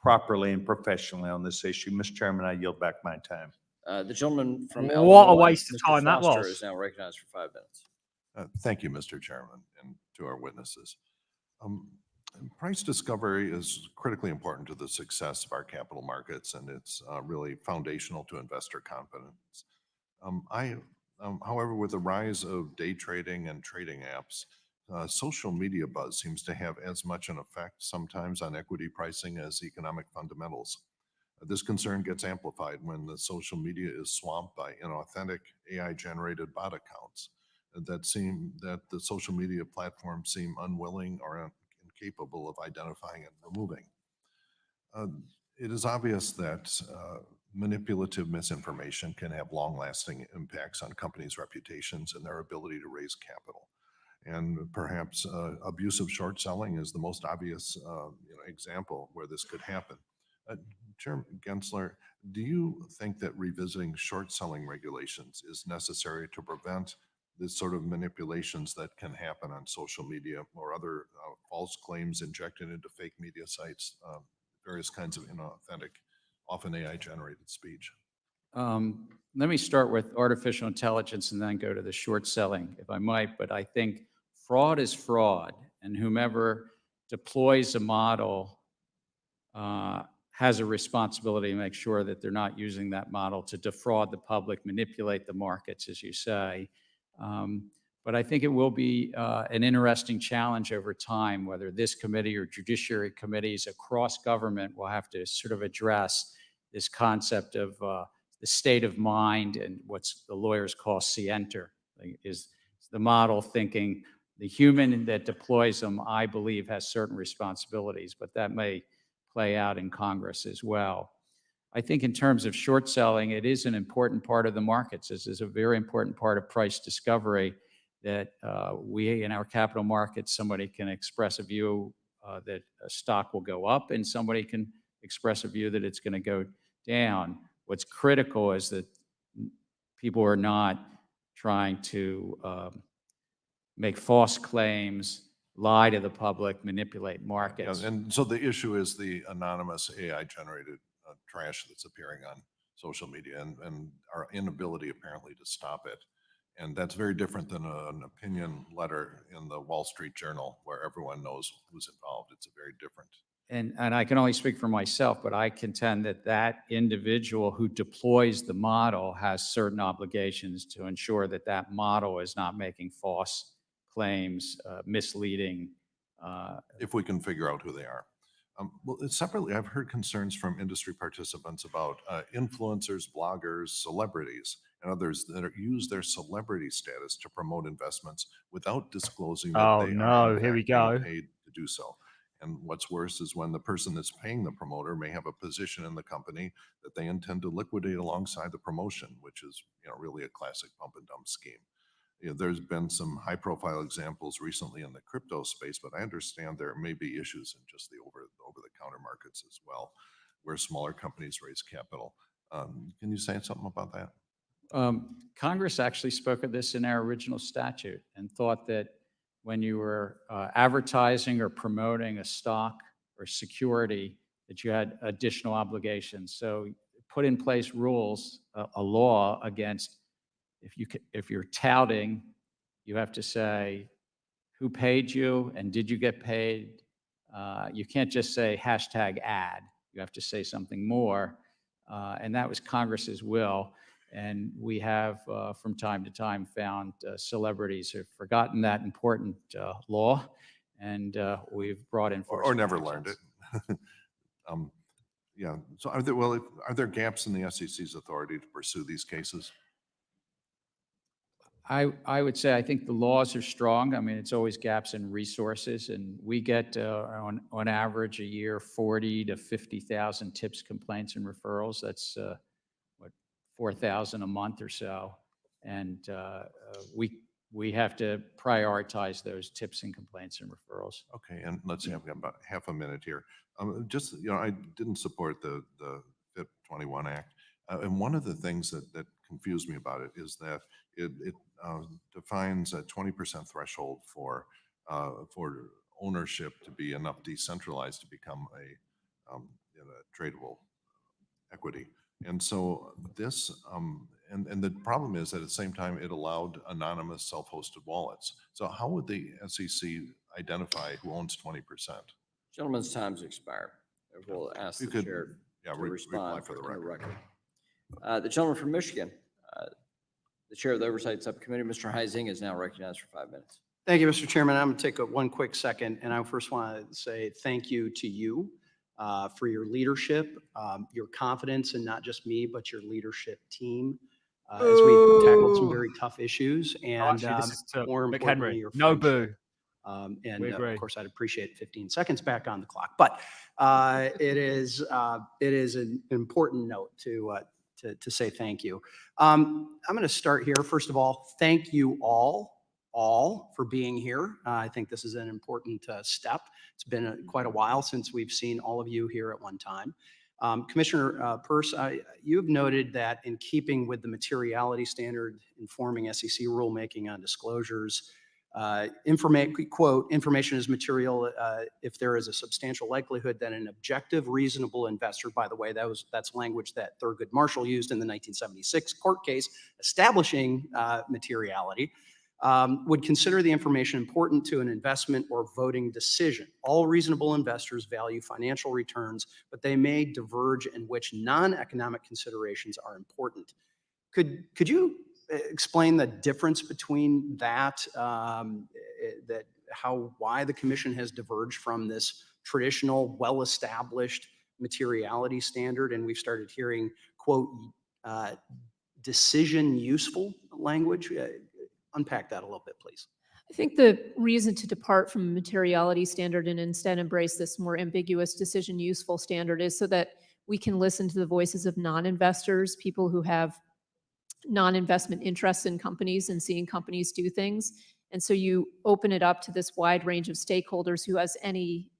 properly and professionally on this issue. Mr. Chairman, I yield back my time. The gentleman from What a Illinois, waste of Mr. time that Foster, was. is now recognized for 5 minutes. Thank you, Mr. Chairman, and to our witnesses. Price discovery is critically important to the success of our capital markets, and it's really foundational to investor confidence. However, with the rise of day trading and trading apps, social media buzz seems to have as much an effect sometimes on equity pricing as economic fundamentals. This concern gets amplified when the social media is swamped by inauthentic AI-generated bot accounts that the social media platforms seem unwilling or incapable of identifying and removing. It is obvious that manipulative misinformation can have long-lasting impacts on companies' reputations and their ability to raise capital. And perhaps abusive short selling is the most obvious example where this could happen. Chairman Gensler, do you think that revisiting short selling regulations is necessary to prevent this sort of manipulations that can happen on social media or other false claims injected into fake media sites, various kinds of inauthentic, often AI-generated speech? Let me start with artificial intelligence and then go to the short selling, if I might. But I think fraud is fraud, and whomever deploys a model has a responsibility to make sure that they're not using that model to defraud the public, manipulate the markets, as you say. But I think it will be an interesting challenge over time, whether this committee or judiciary committees across government will have to sort of address this concept of the state of mind and what's the lawyers call scienter. Is the model thinking the human that deploys them, I believe, has certain responsibilities, but that may play out in Congress as well. I think in terms of short selling, it is an important part of the markets. This is a very important part of price discovery. that we in our capital markets, somebody can express a view that a stock will go up and somebody can express a view that it's going to go down. What's critical is that people are not trying to make false claims, lie to the public, manipulate markets. And so the issue is the anonymous AI-generated trash that's appearing on social media and our inability apparently to stop it. And that's very different than an opinion letter in the Wall Street Journal where everyone knows who's involved. It's a very different. And I can only speak for myself, but I contend that that individual who deploys the model has certain obligations to ensure that that model is not making false claims, misleading. If we can figure out who they are. Well, separately, I've heard concerns from industry participants about influencers, bloggers, celebrities, and others that use their celebrity status to promote investments without disclosing that Oh they no, are in here we fact being go. paid to do so. And what's worse is when the person that's paying the promoter may have a position in the company that they intend to liquidate alongside the promotion, which is really a classic pump and dump scheme. There's been some high-profile examples recently in the crypto space, but I understand there may be issues in just the over-the-counter markets as well, where smaller companies raise capital. Can you say something about that? Congress actually spoke of this in our original statute and thought that when you were advertising or promoting a stock or security, that you had additional obligations. So put in place rules, a law against if you're touting, you have to say who paid you and did you get paid. You can't just say hashtag ad. You have to say something more. And that was Congress's will. And we have, from time to time, found celebrities who have forgotten that important law, and we've brought in or never learned it. Yeah. So are there gaps in the SEC's authority to pursue these cases? I would say I think the laws are strong. I mean, it's always gaps in resources, and we get on average a year 40 to 50,000 tips, complaints, and referrals. That's 4,000 a month or so, and we have to prioritize those tips and complaints and referrals. Okay, and let's see, I've got about half a minute here. Just, I didn't support the FIP 21 Act. And one of the things that confused me about it is that it defines a 20% threshold for ownership to be enough decentralized to become a tradable equity. And so this, and the problem is that at the same time, it allowed anonymous self-hosted wallets. So how would the SEC identify who owns 20%? Gentleman's time's expired. We'll ask the chair to respond for the record. The gentleman from Michigan, the chair of the Oversight Subcommittee, Mr. Heising, is now recognized for 5 minutes. Thank you, Mr. Chairman. I'm going to take one quick second, and I first want to say thank you to you for your leadership, your confidence in not just me, but your leadership team as we tackled some very tough issues. And more importantly, your no friendship. boo. And of course, I'd appreciate 15 seconds back on the clock. But it is an important note to say thank you. I'm going to start here. First of all, thank you all for being here. I think this is an important step. It's been quite a while since we've seen all of you here at one time. Commissioner Peirce, you've noted that in keeping with the materiality standard informing SEC rulemaking on disclosures, quote, information is material if there is a substantial likelihood that an objective, reasonable investor, by the way, that's language that Thurgood Marshall used in the 1976 court case establishing materiality, would consider the information important to an investment or voting decision. All reasonable investors value financial returns, but they may diverge in which non-economic considerations are important. Could you explain the difference between that, why the commission has diverged from this traditional, well-established materiality standard, and we've started hearing, quote, decision useful language? Unpack that a little bit, please. I think the reason to depart from a materiality standard and instead embrace this more ambiguous decision useful standard is so that we can listen to the voices of non-investors, people who have non-investment interests in companies and seeing companies do things. And so you open it up to this wide range of stakeholders who has any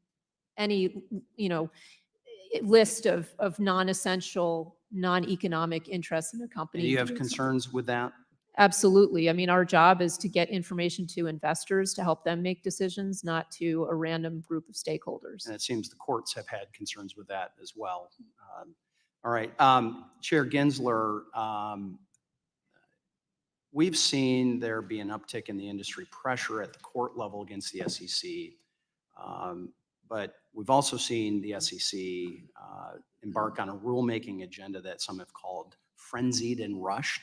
list of non-essential, non-economic interests in a company. Do you have doing something. concerns with that? Absolutely. I mean, our job is to get information to investors to help them make decisions, not to a random group of stakeholders. And it seems the courts have had concerns with that as well. All right, Chair Gensler, we've seen there be an uptick in the industry pressure at the court level against the SEC. But we've also seen the SEC embark on a rulemaking agenda that some have called frenzied and rushed.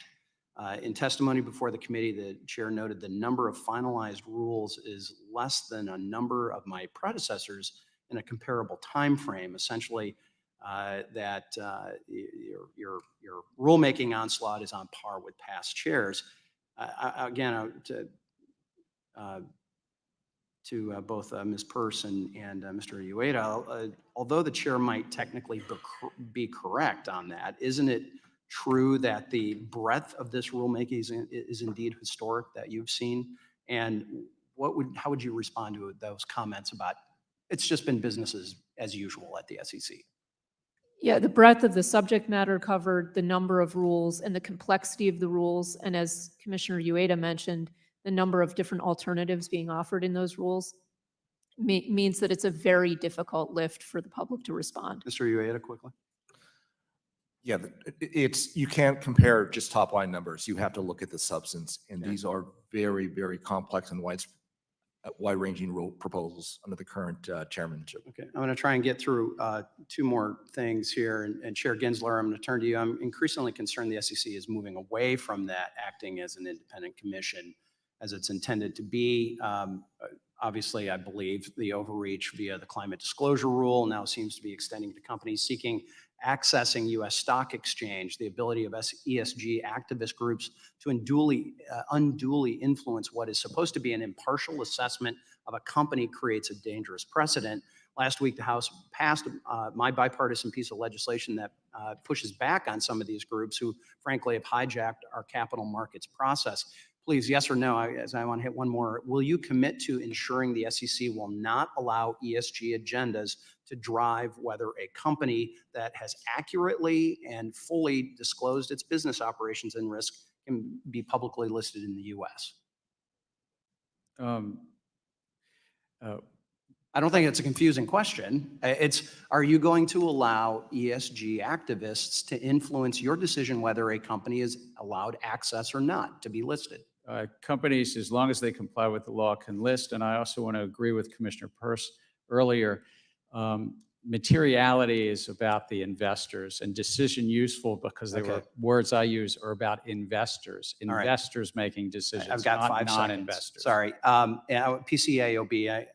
In testimony before the committee, the chair noted the number of finalized rules is less than a number of my predecessors in a comparable time frame. Essentially, that your rulemaking onslaught is on par with past chairs. Again, to both Ms. Peirce and Mr. Ueda, although the chair might technically be correct on that, isn't it true that the breadth of this rulemaking is indeed historic that you've seen? And how would you respond to those comments about it's just been business as usual at the SEC? Yeah, the breadth of the subject matter covered, the number of rules and the complexity of the rules. And as Commissioner Ueda mentioned, the number of different alternatives being offered in those rules means that it's a very difficult lift for the public to respond. Mr. Ueda, quickly. Yeah, you can't compare just top line numbers. You have to look at the substance. And these are very, very complex and wide-ranging rule proposals under the current chairmanship. Okay, I'm going to try and get through two more things here. And Chair Gensler, I'm going to turn to you. I'm increasingly concerned the SEC is moving away from that, acting as an independent commission as it's intended to be. Obviously, I believe the overreach via the climate disclosure rule now seems to be extending to companies seeking accessing U.S. stock exchange, the ability of ESG activist groups to unduly influence what is supposed to be an impartial assessment of a company creates a dangerous precedent. Last week, the House passed my bipartisan piece of legislation that pushes back on some of these groups who, frankly, have hijacked our capital markets process. Please, yes or no, as I want to hit one more, will you commit to ensuring the SEC will not allow ESG agendas to drive whether a company that has accurately and fully disclosed its business operations and risk can be publicly listed in the U.S.? I don't think it's a confusing question. Are you going to allow ESG activists to influence your decision whether a company is allowed access or not to be listed? Companies, as long as they comply with the law, can list. And I also want to agree with Commissioner Peirce earlier. Materiality is about the investors, and decision useful, because they were words I use, are about investors. Investors making decisions, I've got not 5 non-investors. Sorry. PCAOB,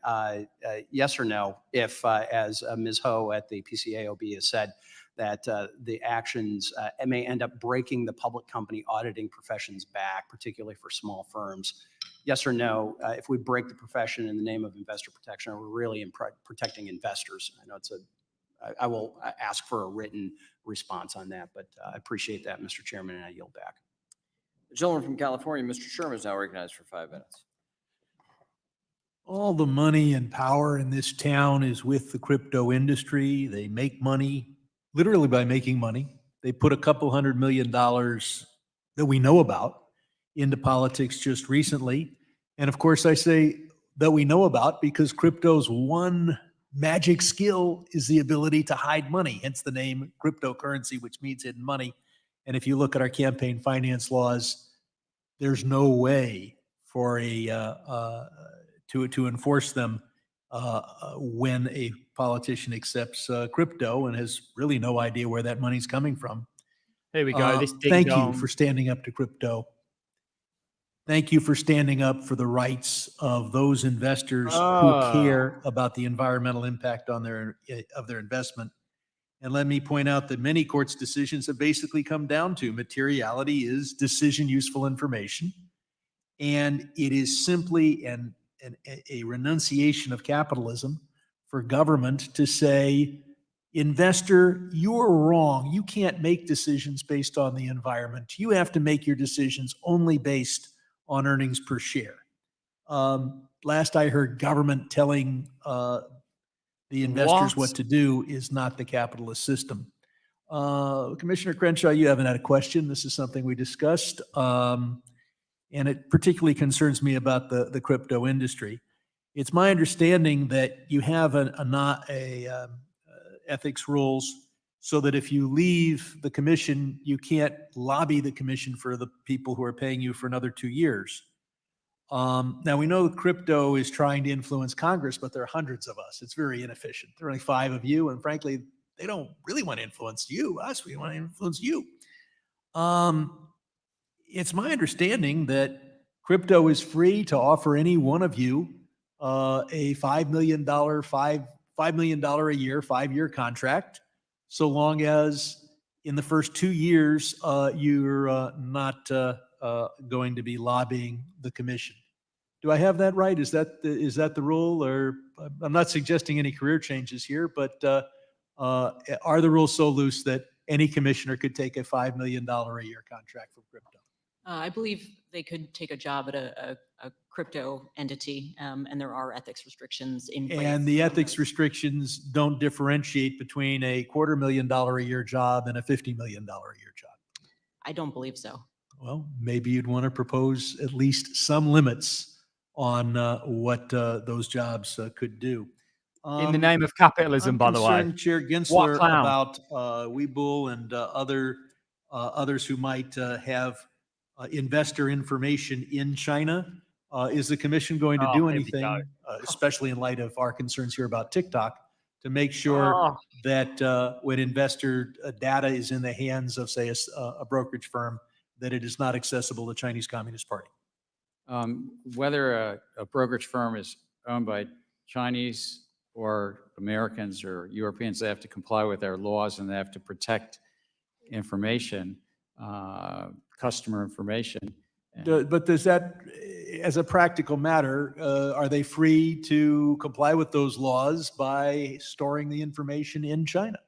yes or no, if, as Ms. Ho at the PCAOB has said, that the actions may end up breaking the public company auditing profession's back, particularly for small firms. Yes or no, if we break the profession in the name of investor protection, are we really protecting investors? I know I will ask for a written response on that, but I appreciate that, Mr. Chairman, and I yield back. The gentleman from California, Mr. Sherman, is now recognized for 5 minutes. All the money and power in this town is with the crypto industry. They make money literally by making money. They put a couple $100 million that we know about into politics just recently. And of course, I say that we know about because crypto's one magic skill is the ability to hide money, hence the name cryptocurrency, which means hidden money. And if you look at our campaign finance laws, there's no way for to enforce them when a politician accepts crypto and has really no idea where that money's coming from. Here we go. Thank you for standing up to crypto. Thank you for standing up for the rights of those investors who care about the environmental impact on their investment. And let me point out that many courts' decisions have basically come down to materiality is decision useful information. And it is simply a renunciation of capitalism for government to say, Investor, you're wrong. You can't make decisions based on the environment. You have to make your decisions only based on earnings per share. Last I heard, government telling the investors what to do is not the capitalist system. Commissioner Crenshaw, you haven't had a question. This is something we discussed. And it particularly concerns me about the crypto industry. It's my understanding that you have ethics rules so that if you leave the commission, you can't lobby the commission for the people who are paying you for another 2 years. Now, we know crypto is trying to influence Congress, but there are hundreds of us. It's very inefficient. There are only 5 of you, and frankly, they don't really want to influence us. We want to influence you. It's my understanding that crypto is free to offer any one of you a $5 million a year, 5-year contract, so long as in the first 2 years you're not going to be lobbying the commission. Do I have that right? Is that the rule? Or I'm not suggesting any career changes here, but are the rules so loose that any commissioner could take a $5 million a year contract from crypto? I believe they could take a job at a crypto entity, and there are ethics restrictions in place. And the ethics restrictions don't differentiate between a $250,000 a year job and a $50 million a year job. I don't believe so. Well, maybe you'd want to propose at least some limits on what those jobs could do. In the name of capitalism, by the way. I'm concerned, Chair Gensler, about Webull and others who might have investor information in China. Is the commission going to do anything, especially in light of our concerns here about TikTok, to make sure that when investor data is in the hands of, say, a brokerage firm, that it is not accessible to the Chinese Communist Party? Whether a brokerage firm is owned by Chinese or Americans or Europeans, they have to comply with our laws and they have to protect information, customer information. But does that, as a practical matter, are they free to comply with those laws by storing the information in China?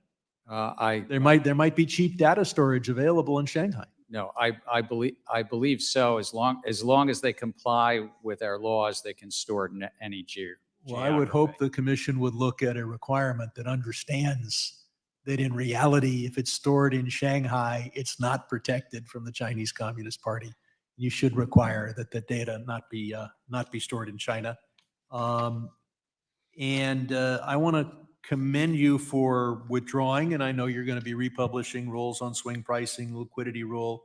There might be cheap data storage available in Shanghai. No, I believe so. As long as they comply with our laws, they can store it in any geography. Well, I would hope the commission would look at a requirement that understands that in reality, if it's stored in Shanghai, it's not protected from the Chinese Communist Party. You should require that the data not be stored in China. And I want to commend you for withdrawing, and I know you're going to be republishing rules on swing pricing, liquidity rule,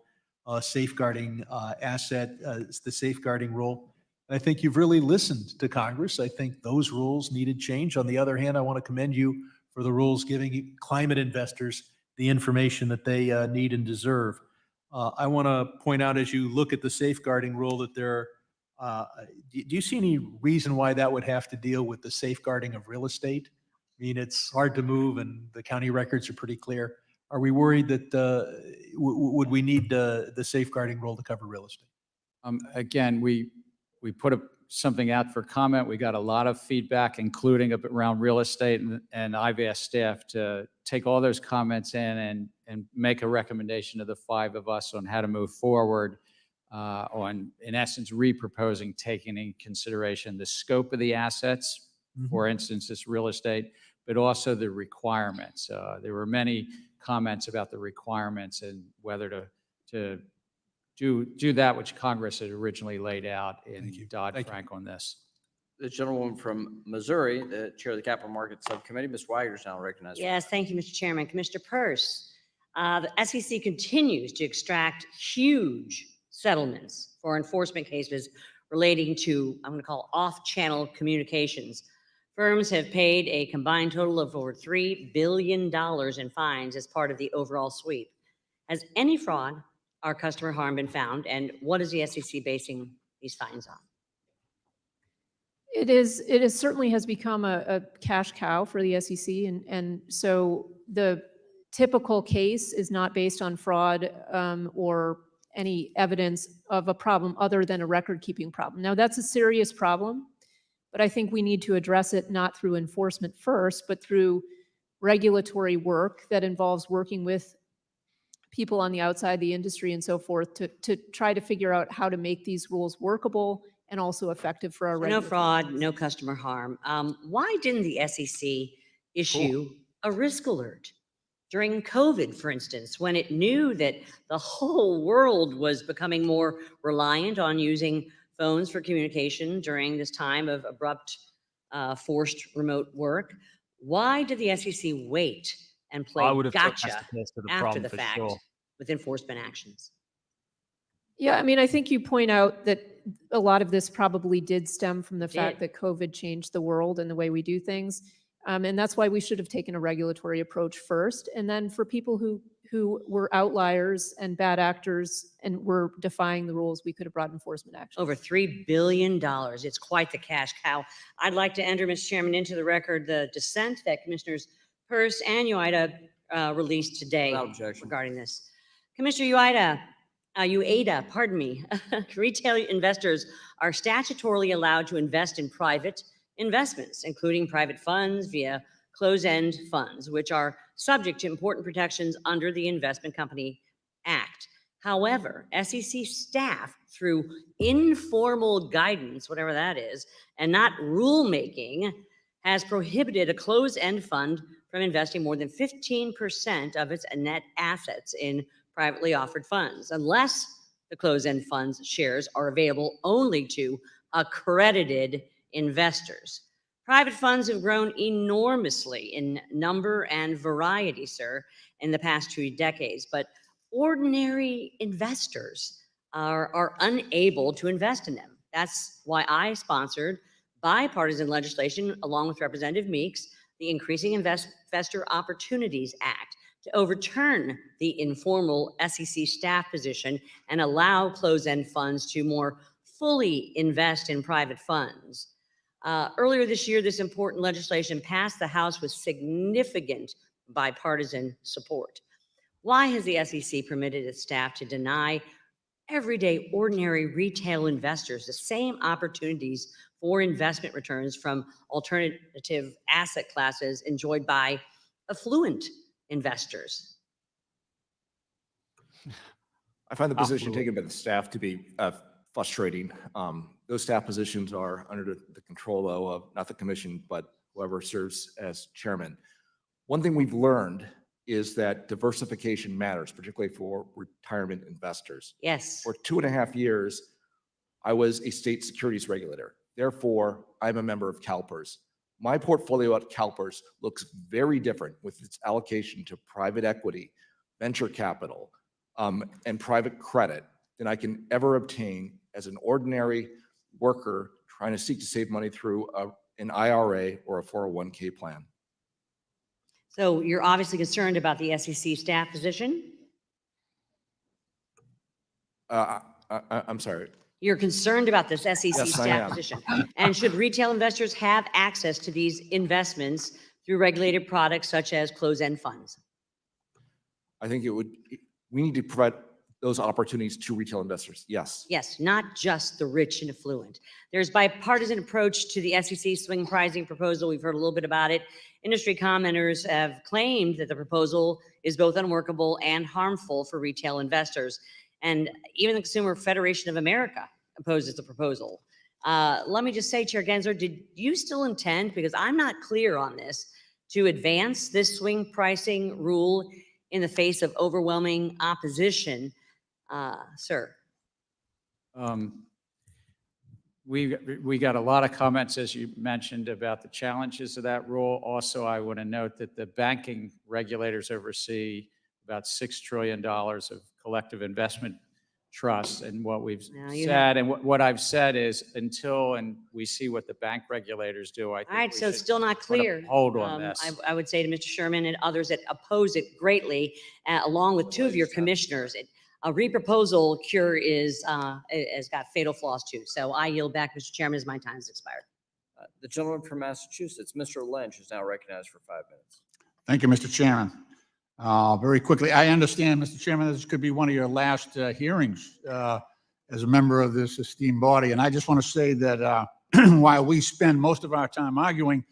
safeguarding the safeguarding rule. I think you've really listened to Congress. I think those rules needed change. On the other hand, I want to commend you for the rules giving climate investors the information that they need and deserve. I want to point out, as you look at the safeguarding rule, that do you see any reason why that would have to deal with the safeguarding of real estate? I mean, it's hard to move and the county records are pretty clear. Are we worried that would we need the safeguarding rule to cover real estate? Again, we put something out for comment. We got a lot of feedback, including around real estate, and I've asked staff to take all those comments in and make a recommendation to the 5 of us on how to move forward on, in essence, reproposing, taking in consideration the scope of the assets, for instance, this real estate, but also the requirements. There were many comments about the requirements and whether to do that which Congress had originally laid out in Dodd-Frank on this. The gentlewoman from Missouri, the chair of the Capital Markets Subcommittee, Ms. Wagner, is now recognized. Yes, thank you, Mr. Chairman. Commissioner Peirce, the SEC continues to extract huge settlements for enforcement cases relating to, I'm going to call, off-channel communications. Firms have paid a combined total of over $3 billion in fines as part of the overall sweep. Has any fraud or customer harm been found, and what is the SEC basing these fines on? It certainly has become a cash cow for the SEC, and so the typical case is not based on fraud or any evidence of a problem other than a record-keeping problem. Now, that's a serious problem, but I think we need to address it not through enforcement first, but through regulatory work that involves working with people on the outside the industry and so forth to try to figure out how to make these rules workable and also effective for our No regulators. fraud, no customer harm. Why didn't the SEC issue a risk alert during COVID, for instance, when it knew that the whole world was becoming more reliant on using phones for communication during this time of abrupt, forced remote work? Why did the SEC wait and I play would have took gotcha masterclass to the after problem the for fact sure. with enforcement actions? Yeah, I mean, I think you point out that a lot of this probably did stem from the It fact did. that COVID changed the world and the way we do things. And that's why we should have taken a regulatory approach first. And then for people who were outliers and bad actors and were defying the rules, we could have brought enforcement action. Over $3 billion. It's quite the cash cow. I'd like to enter, Mr. Chairman, into the record the dissent that Commissioners Peirce and Ueda released today Without objection. regarding this. Commissioner Ueda, pardon me. Retail investors are statutorily allowed to invest in private investments, including private funds via closed-end funds, which are subject to important protections under the Investment Company Act. However, SEC staff, through informal guidance, whatever that is, and not rulemaking, has prohibited a closed-end fund from investing more than 15% of its net assets in privately offered funds, unless the closed-end fund's shares are available only to accredited investors. Private funds have grown enormously in number and variety, sir, in the past 2 decades, but ordinary investors are unable to invest in them. That's why I sponsored bipartisan legislation, along with Representative Meeks, the Increasing Investor Opportunities Act, to overturn the informal SEC staff position and allow closed-end funds to more fully invest in private funds. Earlier this year, this important legislation passed the House with significant bipartisan support. Why has the SEC permitted its staff to deny everyday ordinary retail investors the same opportunities for investment returns from alternative asset classes enjoyed by affluent investors? I find the position taken by the staff to be frustrating. Those staff positions are under the control, though, of not the commission, but whoever serves as chairman. One thing we've learned is that diversification matters, particularly for retirement investors. Yes. For 2.5 years, I was a state securities regulator. Therefore, I'm a member of CalPERS. My portfolio at CalPERS looks very different with its allocation to private equity, venture capital, and private credit than I can ever obtain as an ordinary worker trying to seek to save money through an IRA or a 401k plan. So you're obviously concerned about the SEC staff position? I'm sorry. You're concerned about this SEC Yes, I staff am. position? And should retail investors have access to these investments through regulated products such as closed-end funds? I think we need to provide those opportunities to retail investors. Yes. Yes, not just the rich and affluent. There's bipartisan approach to the SEC swing pricing proposal. We've heard a little bit about it. Industry commenters have claimed that the proposal is both unworkable and harmful for retail investors. And even the Consumer Federation of America opposes the proposal. Let me just say, Chair Gensler, did you still intend, because I'm not clear on this, to advance this swing pricing rule in the face of overwhelming opposition? Sir. We got a lot of comments, as you mentioned, about the challenges of that rule. Also, I want to note that the banking regulators oversee about $6 trillion of collective investment trusts. And what we've said, and what I've said is, until we see what the bank regulators do, I think All right, so it's still not clear. Hold on this. I would say to Mr. Sherman and others that oppose it greatly, along with 2 of your commissioners, a reproposal cure has got fatal flaws too. So I yield back, Mr. Chairman, as my time has expired. The gentleman from Massachusetts, Mr. Lynch, is now recognized for 5 minutes. Thank you, Mr. Chairman. Very quickly, I understand, Mr. Chairman, this could be one of your last hearings as a member of this esteemed body. And I just want to say that while we spend most of our time arguing,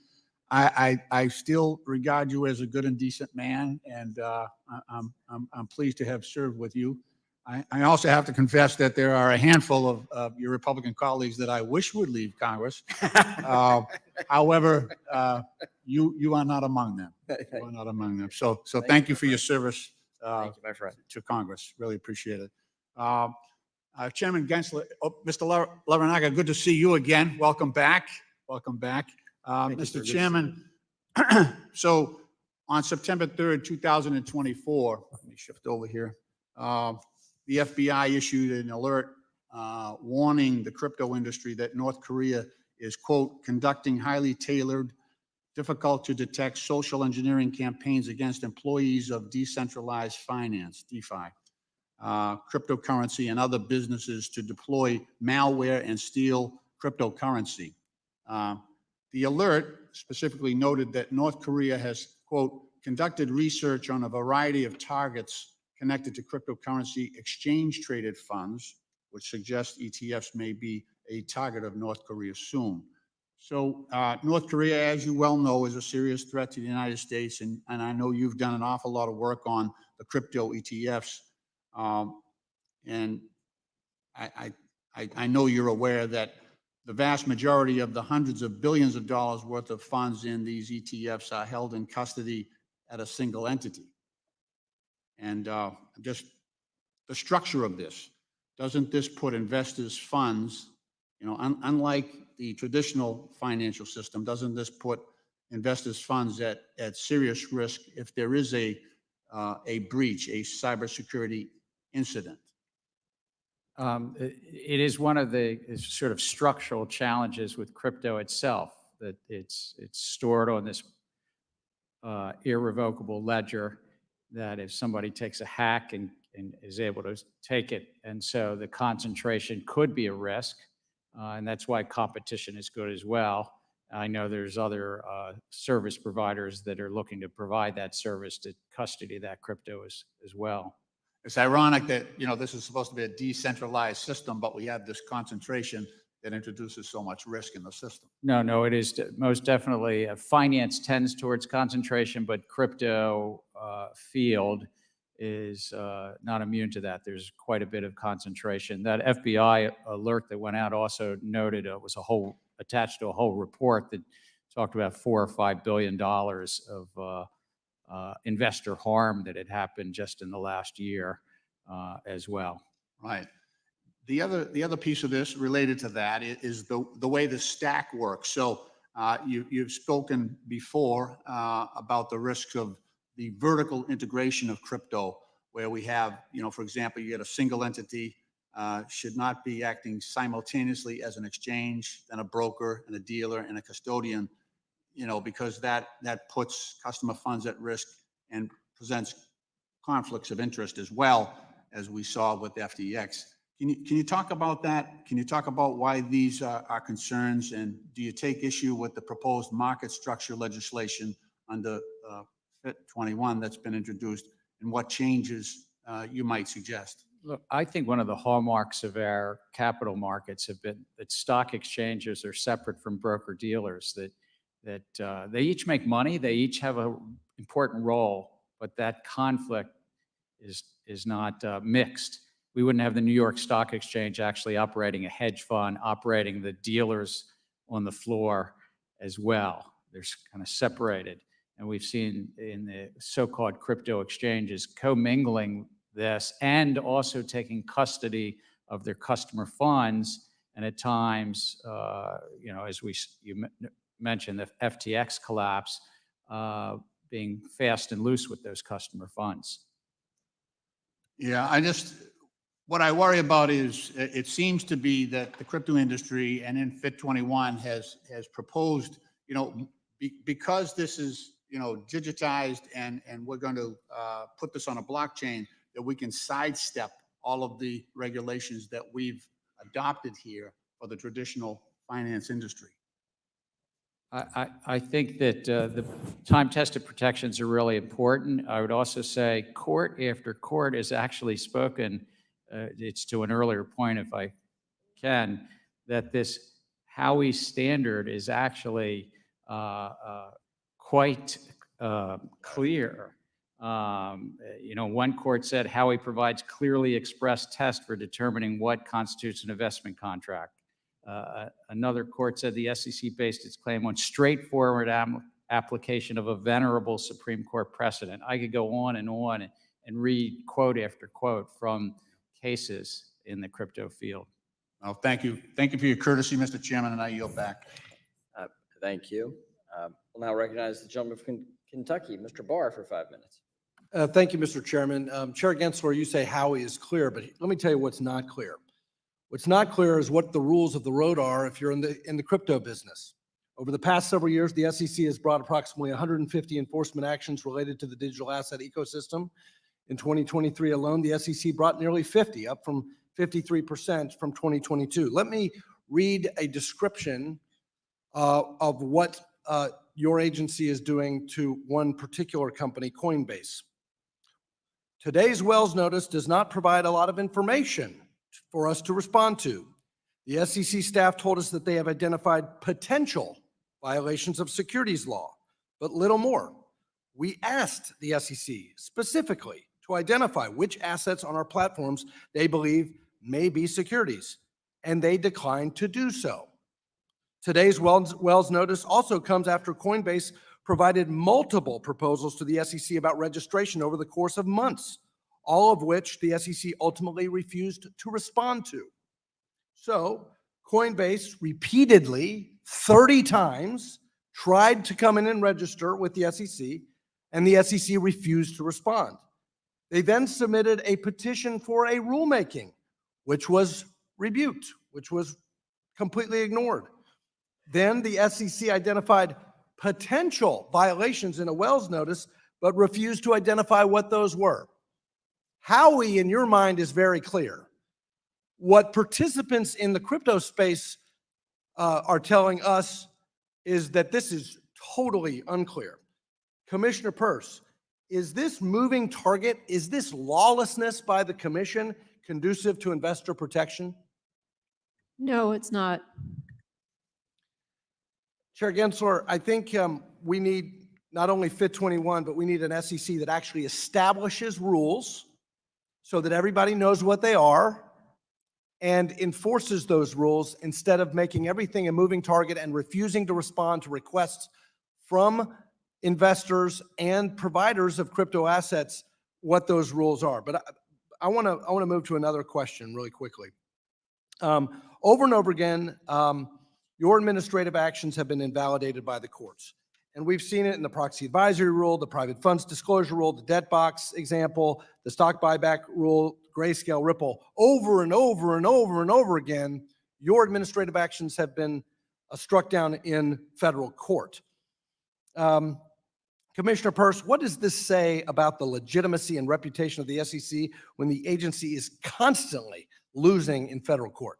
I still regard you as a good and decent man, and I'm pleased to have served with you. I also have to confess that there are a handful of your Republican colleagues that I wish would leave Congress. However, you are not among them. You are not among them. So thank you for your service to Congress. Really appreciate it. Chairman Gensler, Mr. Larranaga, good to see you again. Welcome back. Welcome back. Mr. Chairman, so on September 3rd, 2024, let me shift over here. The FBI issued an alert warning the crypto industry that North Korea is, quote, conducting highly tailored, difficult to detect social engineering campaigns against employees of decentralized finance, DeFi, cryptocurrency, and other businesses to deploy malware and steal cryptocurrency. The alert specifically noted that North Korea has, quote, conducted research on a variety of targets connected to cryptocurrency exchange-traded funds, which suggests ETFs may be a target of North Korea soon. So North Korea, as you well know, is a serious threat to the United States, and I know you've done an awful lot of work on the crypto ETFs, and I know you're aware that the vast majority of the hundreds of billions of dollars worth of funds in these ETFs are held in custody at a single entity. And just the structure of this, doesn't this put investors' funds, unlike the traditional financial system, doesn't this put investors' funds at serious risk if there is a breach, a cybersecurity incident? It is one of the sort of structural challenges with crypto itself, that it's stored on this irrevocable ledger, that if somebody takes a hack and is able to take it, and so the concentration could be a risk, and that's why competition is good as well. I know there's other service providers that are looking to provide that service to custody that crypto as well. It's ironic that, this is supposed to be a decentralized system, but we have this concentration that introduces so much risk in the system. No, it is most definitely. Finance tends towards concentration, but crypto field is not immune to that. There's quite a bit of concentration. That FBI alert that went out also noted it was attached to a whole report that talked about $4 or $5 billion of investor harm that had happened just in the last year as well. Right. The other piece of this related to that is the way the stack works. So you've spoken before about the risks of the vertical integration of crypto, where we have, for example, you get a single entity should not be acting simultaneously as an exchange, then a broker and a dealer and a custodian, because that puts customer funds at risk and presents conflicts of interest as well, as we saw with FTX. Can you talk about that? Can you talk about why these are concerns, and do you take issue with the proposed market structure legislation under FIT 21 that's been introduced, and what changes you might suggest? Look, I think one of the hallmarks of our capital markets have been that stock exchanges are separate from broker dealers, that they each make money, they each have an important role, but that conflict is not mixed. We wouldn't have the New York Stock Exchange actually operating a hedge fund, operating the dealers on the floor as well. They're kind of separated. And we've seen in the so-called crypto exchanges commingling this and also taking custody of their customer funds. And at times, as you mentioned, the FTX collapse, being fast and loose with those customer funds. Yeah, what I worry about is it seems to be that the crypto industry and in FIT 21 has proposed, because this is, digitized and we're going to put this on a blockchain, that we can sidestep all of the regulations that we've adopted here for the traditional finance industry. I think that the time-tested protections are really important. I would also say court after court has actually spoken, it's to an earlier point if I can, that this Howey standard is actually quite clear. One court said Howey provides clearly expressed test for determining what constitutes an investment contract. Another court said the SEC based its claim on straightforward application of a venerable Supreme Court precedent. I could go on and read quote after quote from cases in the crypto field. Well, thank you. Thank you for your courtesy, Mr. Chairman, and I yield back. Thank you. We'll now recognize the gentleman from Kentucky, Mr. Barr, for 5 minutes. Thank you, Mr. Chairman. Chair Gensler, you say Howey is clear, but let me tell you what's not clear. What's not clear is what the rules of the road are if you're in the crypto business. Over the past several years, the SEC has brought approximately 150 enforcement actions related to the digital asset ecosystem. In 2023 alone, the SEC brought nearly 50, up from 53% from 2022. Let me read a description of what your agency is doing to one particular company, Coinbase. Today's Wells notice does not provide a lot of information for us to respond to. The SEC staff told us that they have identified potential violations of securities law, but little more. We asked the SEC specifically to identify which assets on our platforms they believe may be securities, and they declined to do so. Today's Wells notice also comes after Coinbase provided multiple proposals to the SEC about registration over the course of months, all of which the SEC ultimately refused to respond to. So Coinbase repeatedly, 30 times, tried to come in and register with the SEC, and the SEC refused to respond. They then submitted a petition for a rulemaking, which was rebuked, which was completely ignored. Then the SEC identified potential violations in a Wells notice, but refused to identify what those were. Howey, in your mind, is very clear. What participants in the crypto space are telling us is that this is totally unclear. Commissioner Peirce, is this moving target, is this lawlessness by the commission conducive to investor protection? No, it's not. Chair Gensler, I think we need not only FIT 21, but we need an SEC that actually establishes rules so that everybody knows what they are and enforces those rules instead of making everything a moving target and refusing to respond to requests from investors and providers of crypto assets what those rules are. But I want to move to another question really quickly. Over and over again, your administrative actions have been invalidated by the courts. And we've seen it in the proxy advisory rule, the private funds disclosure rule, the debt box example, the stock buyback rule, Grayscale, Ripple. Over and over and over and over again, your administrative actions have been struck down in federal court. Commissioner Peirce, what does this say about the legitimacy and reputation of the SEC when the agency is constantly losing in federal court?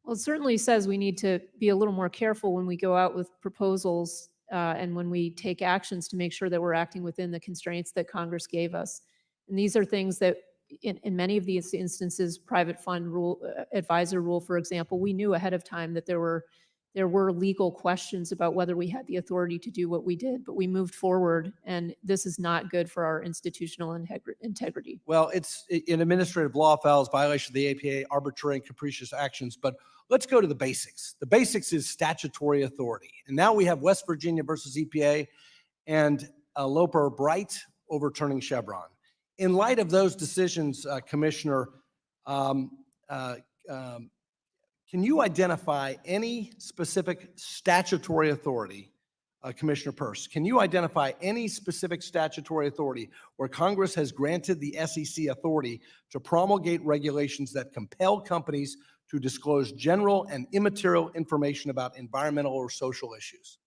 Well, it certainly says we need to be a little more careful when we go out with proposals and when we take actions to make sure that we're acting within the constraints that Congress gave us. And these are things that in many of these instances, private fund rule, advisor rule, for example, we knew ahead of time that there were legal questions about whether we had the authority to do what we did, but we moved forward, and this is not good for our institutional integrity. Well, it's in administrative law files, violation of the APA, arbitrary and capricious actions, but let's go to the basics. The basics is statutory authority. And now we have West Virginia versus EPA and Loper Bright overturning Chevron. In light of those decisions, Commissioner, can you identify any specific statutory authority, Commissioner Peirce? Can you identify any specific statutory authority where Congress has granted the SEC authority to promulgate regulations that compel companies to disclose general and immaterial information about environmental or social issues?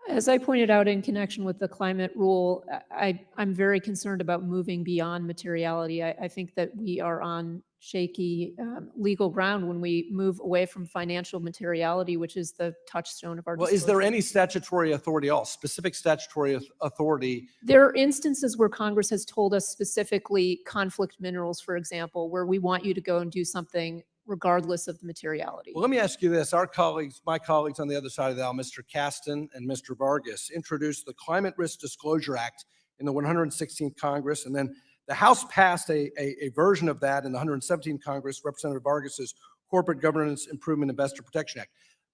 As I pointed out in connection with the climate rule, I'm very concerned about moving beyond materiality. I think that we are on shaky legal ground when we move away from financial materiality, which is the touchstone of our Well, is there any statutory authority at all, specific statutory authority? There are instances where Congress has told us specifically conflict minerals, for example, where we want you to go and do something regardless of the materiality. Well, let me ask you this. Our colleagues, my colleagues on the other side of the aisle, Mr. Caston and Mr. Vargas, introduced the Climate Risk Disclosure Act in the 116th Congress, and then the House passed a version of that in the 117th Congress, Representative Vargas's Corporate Governance Improvement Investor Protection Act.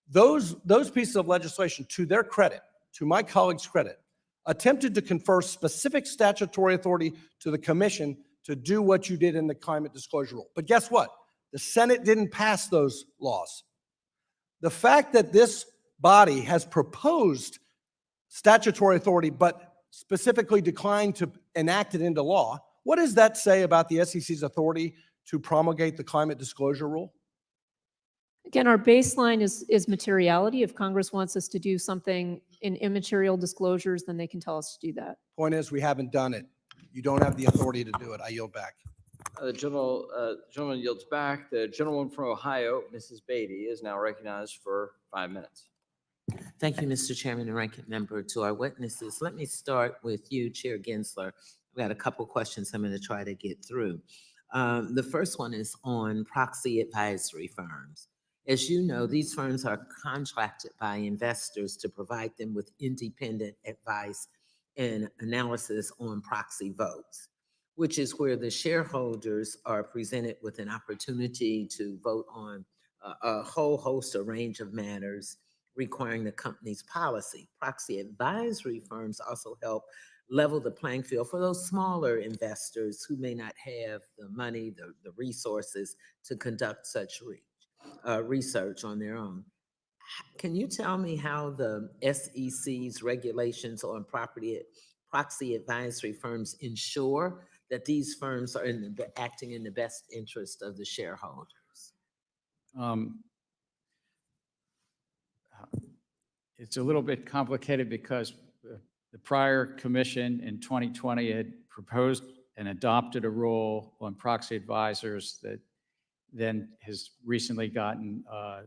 Those pieces of legislation, to their credit, to my colleagues' credit, attempted to confer specific statutory authority to the commission to do what you did in the climate disclosure rule. But guess what? The Senate didn't pass those laws. The fact that this body has proposed statutory authority, but specifically declined to enact it into law, what does that say about the SEC's authority to promulgate the climate disclosure rule? Again, our baseline is materiality. If Congress wants us to do something in immaterial disclosures, then they can tell us to do that. Point is, we haven't done it. You don't have the authority to do it. I yield back. The gentleman yields back. The gentleman from Ohio, Mrs. Beatty, is now recognized for 5 minutes. Thank you, Mr. Chairman and Ranking Member. To our witnesses, let me start with you, Chair Gensler. I've got a couple questions I'm going to try to get through. The first one is on proxy advisory firms. As you know, these firms are contracted by investors to provide them with independent advice and analysis on proxy votes, which is where the shareholders are presented with an opportunity to vote on a whole host of range of matters requiring the company's policy. Proxy advisory firms also help level the playing field for those smaller investors who may not have the money, the resources to conduct such research on their own. Can you tell me how the SEC's regulations on proxy advisory firms ensure that these firms are acting in the best interest of the shareholders? It's a little bit complicated because the prior commission in 2020 had proposed and adopted a rule on proxy advisors that then has recently gotten, I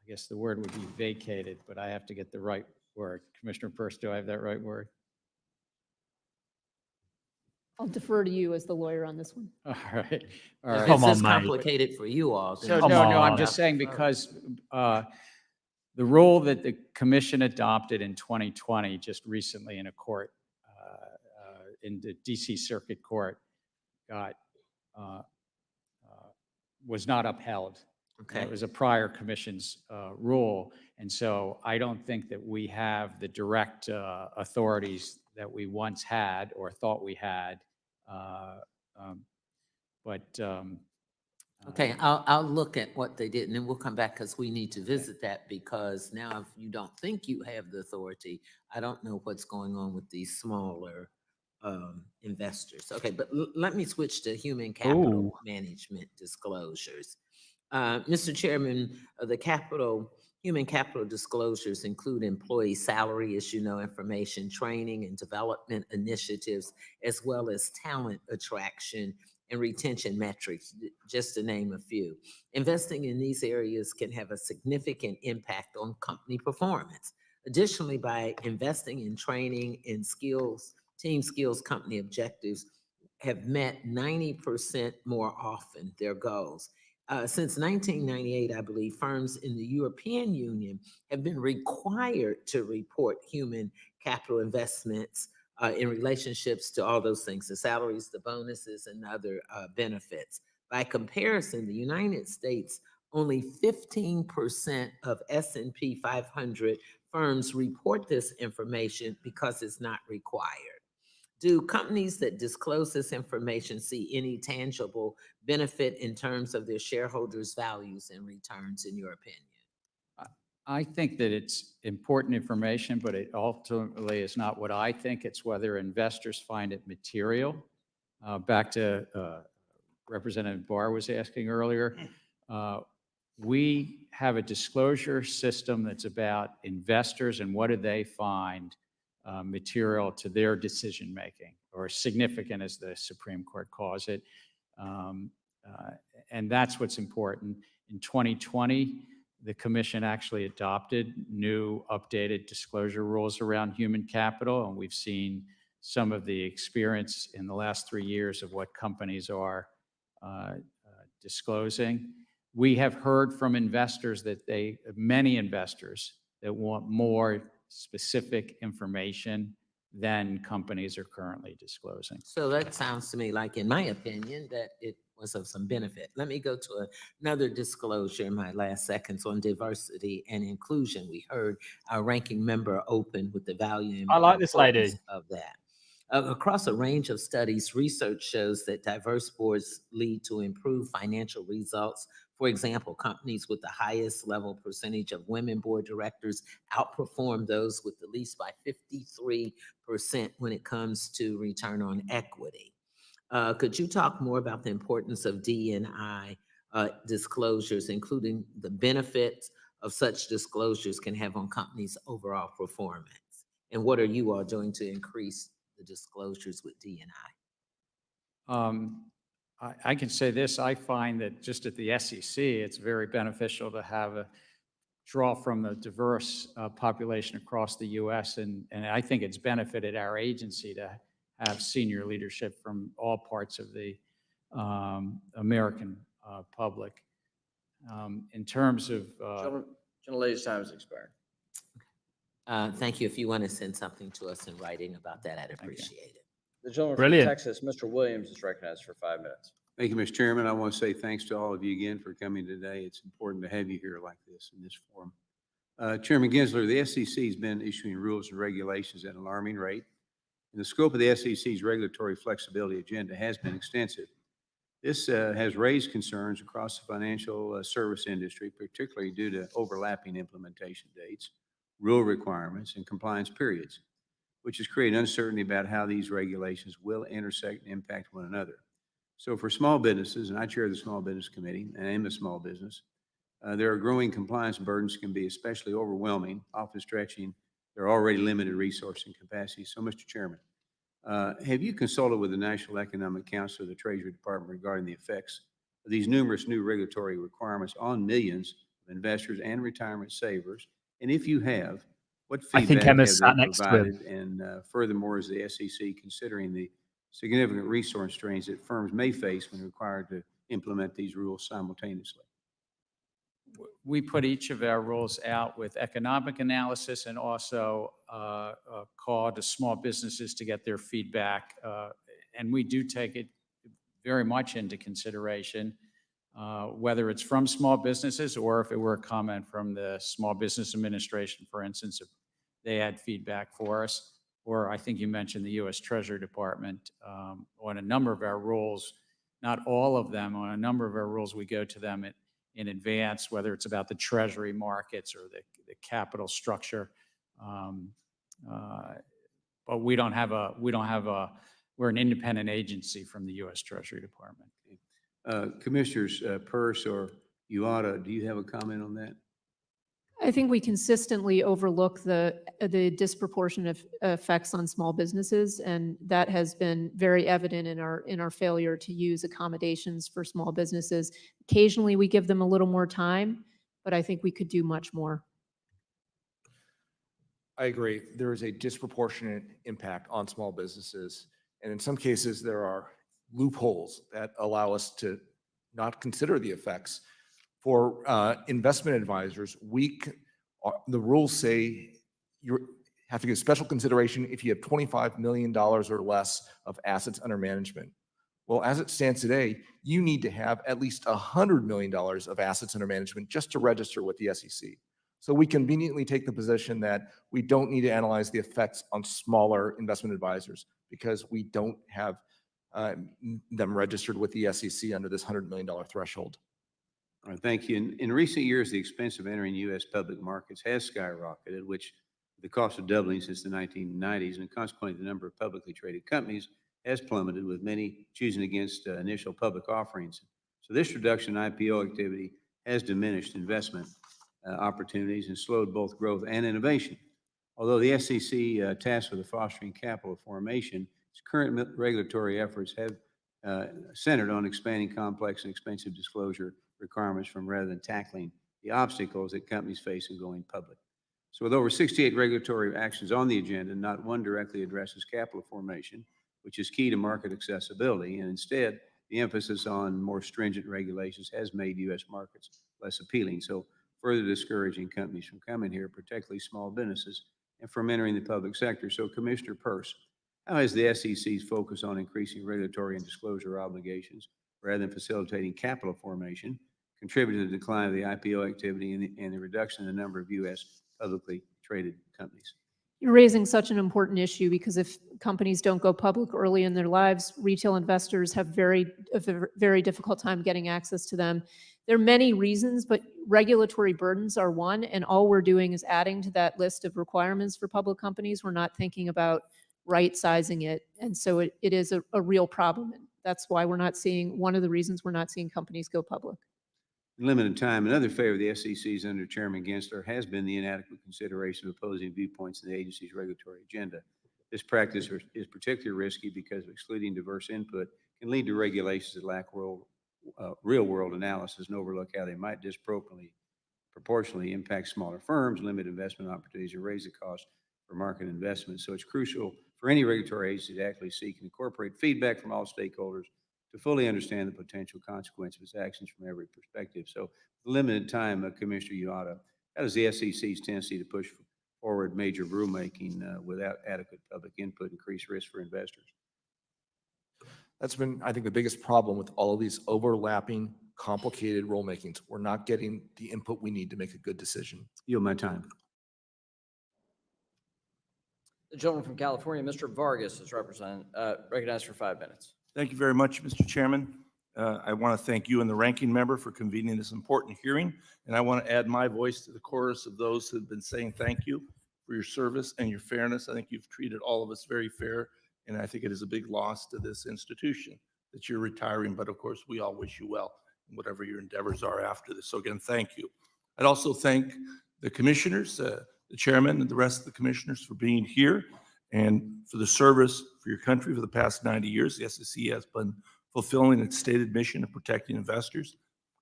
guess the word would be vacated, but I have to get the right word. Commissioner Peirce, do I have that right word? I'll defer to you as the lawyer on this one. All right. All If right. this is complicated for you all. So no, I'm just saying because the rule that the commission adopted in 2020, just recently in a court, in the DC Circuit Court, was not upheld. Okay. It was a prior commission's rule. And so I don't think that we have the direct authorities that we once had or thought we had. Okay, I'll look at what they did and then we'll come back because we need to visit that because now if you don't think you have the authority, I don't know what's going on with these smaller investors. Okay, but let me switch to human capital management disclosures. Mr. Chairman, the human capital disclosures include employee salary, as you know, information, training and development initiatives, as well as talent attraction and retention metrics, just to name a few. Investing in these areas can have a significant impact on company performance. Additionally, by investing in training and skills, team skills, company objectives have met 90% more often their goals. Since 1998, I believe firms in the European Union have been required to report human capital investments in relationships to all those things, the salaries, the bonuses, and other benefits. By comparison, the United States, only 15% of S&P 500 firms report this information because it's not required. Do companies that disclose this information see any tangible benefit in terms of their shareholders' values and returns, in your opinion? I think that it's important information, but it ultimately is not what I think. It's whether investors find it material. Back to Representative Barr was asking earlier, we have a disclosure system that's about investors and what do they find material to their decision-making, or significant as the Supreme Court calls it. And that's what's important. In 2020, the commission actually adopted new updated disclosure rules around human capital, and we've seen some of the experience in the last 3 years of what companies are disclosing. We have heard from investors that many investors that want more specific information than companies are currently disclosing. So that sounds to me like, in my opinion, that it was of some benefit. Let me go to another disclosure in my last seconds on diversity and inclusion. We heard our ranking member open with the value and I like this lady. importance of that. Across a range of studies, research shows that diverse boards lead to improved financial results. For example, companies with the highest level percentage of women board directors outperform those with the least by 53% when it comes to return on equity. Could you talk more about the importance of D&I disclosures, including the benefits of such disclosures can have on companies' overall performance? And what are you all doing to increase the disclosures with D&I? I can say this, I find that just at the SEC, it's very beneficial to have a draw from a diverse population across the U.S. And I think it's benefited our agency to have senior leadership from all parts of the American public. In terms of... Gentlelady's time has expired. Thank you. If you want to send something to us in writing about that, I'd appreciate it. The gentleman Brilliant. from Texas, Mr. Williams, is recognized for 5 minutes. Thank you, Mr. Chairman. I want to say thanks to all of you again for coming today. It's important to have you here like this in this forum. Chairman Gensler, the SEC has been issuing rules and regulations at an alarming rate, and the scope of the SEC's regulatory flexibility agenda has been extensive. This has raised concerns across the financial service industry, particularly due to overlapping implementation dates, rule requirements, and compliance periods, which has created uncertainty about how these regulations will intersect and impact one another. So for small businesses, and I chair the Small Business Committee, and I am a small business, there are growing compliance burdens can be especially overwhelming, often stretching their already limited resource and capacity. So, Mr. Chairman, have you consulted with the National Economic Council of the Treasury Department regarding the effects of these numerous new regulatory requirements on millions of investors and retirement savers? And if you have, what I think feedback have Emma's they sat next to him. provided? And furthermore, is the SEC considering the significant resource strains that firms may face when required to implement these rules simultaneously? We put each of our rules out with economic analysis and also a call to small businesses to get their feedback. And we do take it very much into consideration, whether it's from small businesses or if it were a comment from the Small Business Administration, for instance, if they had feedback for us. Or I think you mentioned the U.S. Treasury Department on a number of our rules, not all of them, on a number of our rules, we go to them in advance, whether it's about the Treasury markets or the capital structure. But we're an independent agency from the U.S. Treasury Department. Commissioners Peirce or Uada, do you have a comment on that? I think we consistently overlook the disproportionate effects on small businesses, and that has been very evident in our failure to use accommodations for small businesses. Occasionally, we give them a little more time, but I think we could do much more. I agree. There is a disproportionate impact on small businesses, and in some cases, there are loopholes that allow us to not consider the effects. For investment advisors, the rules say you have to give special consideration if you have $25 million or less of assets under management. Well, as it stands today, you need to have at least $100 million of assets under management just to register with the SEC. So we conveniently take the position that we don't need to analyze the effects on smaller investment advisors because we don't have them registered with the SEC under this $100 million threshold. All right, thank you. In recent years, the expense of entering U.S. public markets has skyrocketed, which the cost of doubling since the 1990s, and consequently, the number of publicly traded companies has plummeted, with many choosing against initial public offerings. So this reduction in IPO activity has diminished investment opportunities and slowed both growth and innovation. Although the SEC tasked with the fostering capital formation, its current regulatory efforts have centered on expanding complex and expensive disclosure requirements rather than tackling the obstacles that companies face in going public. So with over 68 regulatory actions on the agenda, not one directly addresses capital formation, which is key to market accessibility, and instead, the emphasis on more stringent regulations has made U.S. markets less appealing. So further discouraging companies from coming here, particularly small businesses, and from entering the public sector. So Commissioner Peirce, how has the SEC's focus on increasing regulatory and disclosure obligations rather than facilitating capital formation contributed to the decline of the IPO activity and the reduction in the number of U.S. publicly traded companies? You're raising such an important issue because if companies don't go public early in their lives, retail investors have a very difficult time getting access to them. There are many reasons, but regulatory burdens are one, and all we're doing is adding to that list of requirements for public companies. We're not thinking about right-sizing it, and so it is a real problem. And that's why we're not seeing, one of the reasons we're not seeing companies go public. Limited time. Another favor of the SEC's under Chairman Gensler has been the inadequate consideration of opposing viewpoints in the agency's regulatory agenda. This practice is particularly risky because excluding diverse input can lead to regulations that lack real-world analysis and overlook how they might proportionally impact smaller firms, limit investment opportunities, and raise the cost for market investments. So it's crucial for any regulatory agency to actually seek and incorporate feedback from all stakeholders to fully understand the potential consequence of its actions from every perspective. So limited time, Commissioner Uada, how does the SEC's tendency to push forward major rulemaking without adequate public input increase risk for investors? That's been, I think, the biggest problem with all of these overlapping, complicated rulemakings. We're not getting the input we need to make a good decision. Yield my time. The gentleman from California, Mr. Vargas, is recognized for 5 minutes. Thank you very much, Mr. Chairman. I want to thank you and the ranking member for convening this important hearing, and I want to add my voice to the chorus of those who have been saying thank you for your service and your fairness. I think you've treated all of us very fair, and I think it is a big loss to this institution that you're retiring, but of course, we all wish you well in whatever your endeavors are after this. So again, thank you. I'd also thank the commissioners, the chairman and the rest of the commissioners for being here and for the service for your country for the past 90 years. The SEC has been fulfilling its stated mission of protecting investors,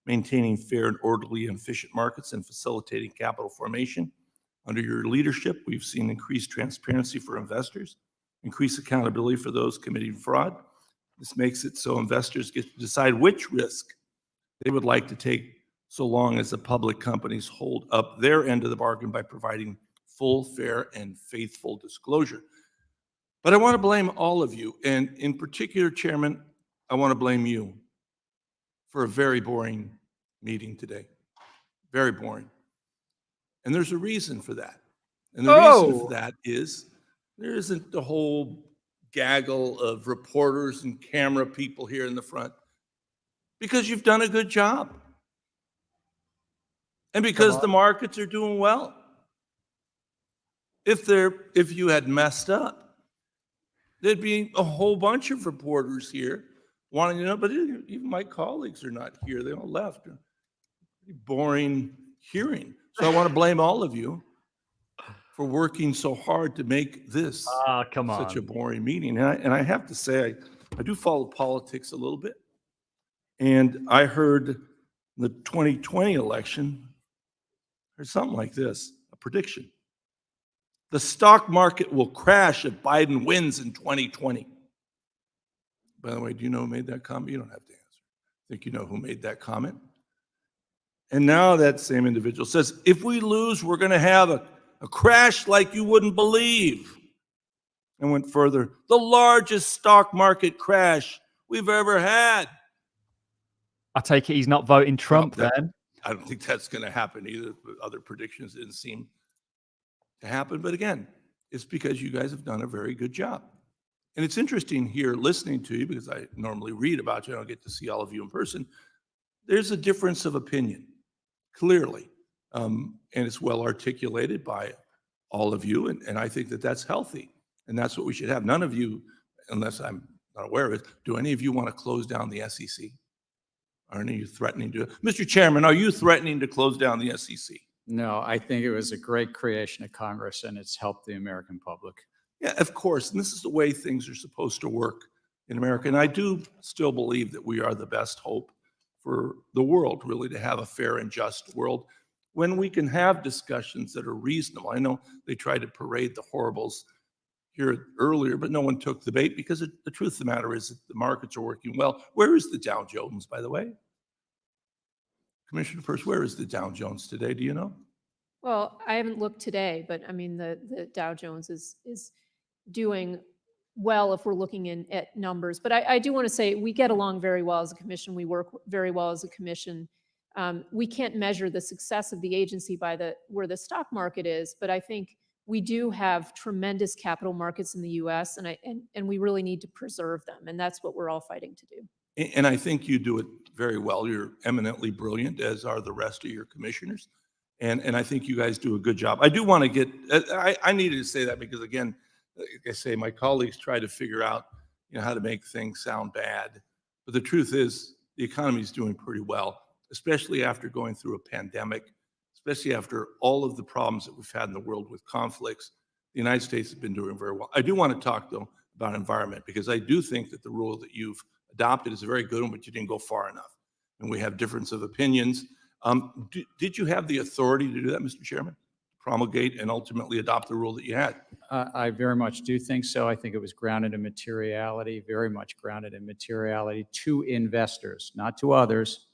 maintaining fair and orderly and efficient markets, and facilitating capital formation. Under your leadership, we've seen increased transparency for investors, increased accountability for those committing fraud. This makes it so investors get to decide which risk they would like to take, so long as the public companies hold up their end of the bargain by providing full, fair, and faithful disclosure. But I want to blame all of you, and in particular, Chairman, I want to blame you for a very boring meeting today. Very boring. And there's a reason for that. And the reason for that is there isn't the whole gaggle of reporters and camera people here in the front, because you've done a good job. And because the markets are doing well. If you had messed up, there'd be a whole bunch of reporters here wanting to know, but even my colleagues are not here. They all left. Pretty boring hearing. So I want to blame all of you for working so hard to make this such a boring meeting. And I have to say, I do follow politics a little bit. And I heard the 2020 election, or something like this, a prediction. The stock market will crash if Biden wins in 2020. By the way, do you know who made that comment? You don't have to answer. I think you know who made that comment. And now that same individual says, if we lose, we're going to have a crash like you wouldn't believe. And went further, the largest stock market crash we've ever had. I take it he's not voting Trump then. I don't think that's going to happen either. Other predictions didn't seem to happen. But again, it's because you guys have done a very good job. And it's interesting here listening to you, because I normally read about you. I don't get to see all of you in person. There's a difference of opinion, clearly. And it's well articulated by all of you. And I think that that's healthy. And that's what we should have. None of you, unless I'm not aware of it, do any of you want to close down the SEC? Are any of you threatening to? Mr. Chairman, are you threatening to close down the SEC? No, I think it was a great creation of Congress, and it's helped the American public. Yeah, of course. And this is the way things are supposed to work in America. And I do still believe that we are the best hope for the world, really, to have a fair and just world when we can have discussions that are reasonable. I know they try to parade the horribles here earlier, but no one took the bait because the truth of the matter is that the markets are working well. Where is the Dow Jones, by the way? Commissioner Peirce, where is the Dow Jones today? Do you know? Well, I haven't looked today, but I mean, the Dow Jones is doing well if we're looking at numbers. But I do want to say we get along very well as a commission. We work very well as a commission. We can't measure the success of the agency by where the stock market is, but I think we do have tremendous capital markets in the U.S. and we really need to preserve them, and that's what we're all fighting to do. And I think you do it very well. You're eminently brilliant, as are the rest of your commissioners. And I think you guys do a good job. I do want to get, I needed to say that because, again, like I say, my colleagues try to figure out, how to make things sound bad. But the truth is the economy is doing pretty well, especially after going through a pandemic, especially after all of the problems that we've had in the world with conflicts. The United States has been doing very well. I do want to talk, though, about environment, because I do think that the rule that you've adopted is a very good one, but you didn't go far enough. And we have difference of opinions. Did you have the authority to do that, Mr. Chairman? Promulgate and ultimately adopt the rule that you had? I very much do think so. I think it was grounded in materiality, very much grounded in materiality to investors, not to others,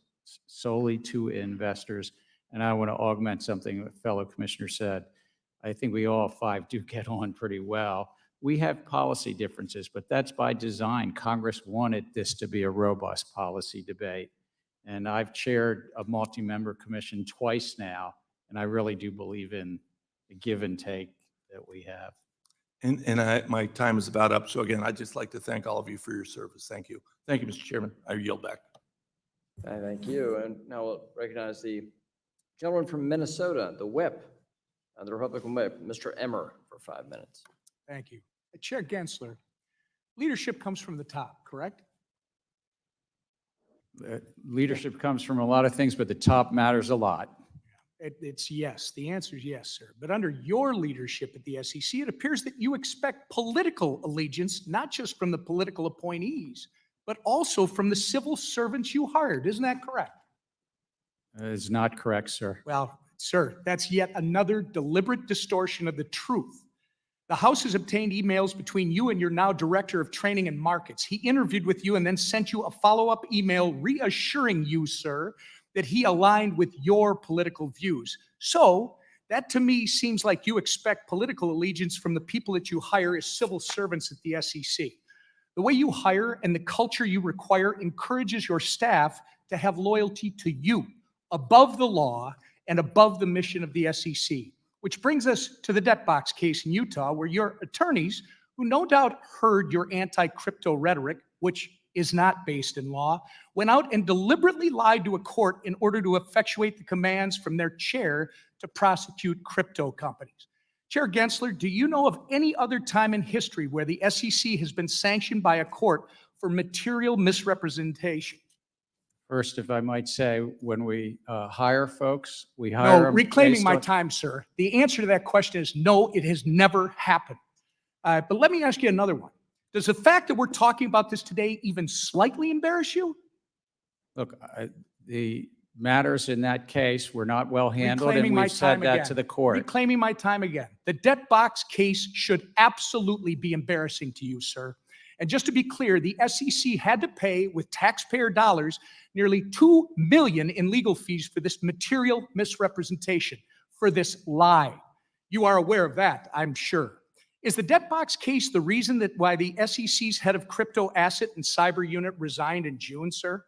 solely to investors. And I want to augment something a fellow commissioner said. I think we all five do get on pretty well. We have policy differences, but that's by design. Congress wanted this to be a robust policy debate. And I've chaired a multi-member commission twice now, and I really do believe in the give and take that we have. And my time is about up. So again, I'd just like to thank all of you for your service. Thank you. Thank you, Mr. Chairman. I yield back. Thank you. And now we'll recognize the gentleman from Minnesota, the whip, the Republican whip, Mr. Emmer, for 5 minutes. Thank you. Chair Gensler, leadership comes from the top, correct? Leadership comes from a lot of things, but the top matters a lot. It's yes. The answer is yes, sir. But under your leadership at the SEC, it appears that you expect political allegiance, not just from the political appointees, but also from the civil servants you hired. Isn't that correct? It's not correct, sir. Well, sir, that's yet another deliberate distortion of the truth. The House has obtained emails between you and your now Director of Training and Markets. He interviewed with you and then sent you a follow-up email reassuring you, sir, that he aligned with your political views. So that to me seems like you expect political allegiance from the people that you hire as civil servants at the SEC. The way you hire and the culture you require encourages your staff to have loyalty to you above the law and above the mission of the SEC. Which brings us to the debt box case in Utah, where your attorneys, who no doubt heard your anti-crypto rhetoric, which is not based in law, went out and deliberately lied to a court in order to effectuate the commands from their chair to prosecute crypto companies. Chair Gensler, do you know of any other time in history where the SEC has been sanctioned by a court for material misrepresentation? First, if I might say, when we hire folks, we hire them reclaiming based my on- time, sir. The answer to that question is no, it has never happened. But let me ask you another one. Does the fact that we're talking about this today even slightly embarrass you? Look, the matters in that case were not well handled, Reclaiming and my we've said time that again. to the court. Reclaiming my time again. The debt box case should absolutely be embarrassing to you, sir. And just to be clear, the SEC had to pay with taxpayer dollars nearly $2 million in legal fees for this material misrepresentation, for this lie. You are aware of that, I'm sure. Is the debt box case the reason that why the SEC's head of crypto asset and cyber unit resigned in June, sir?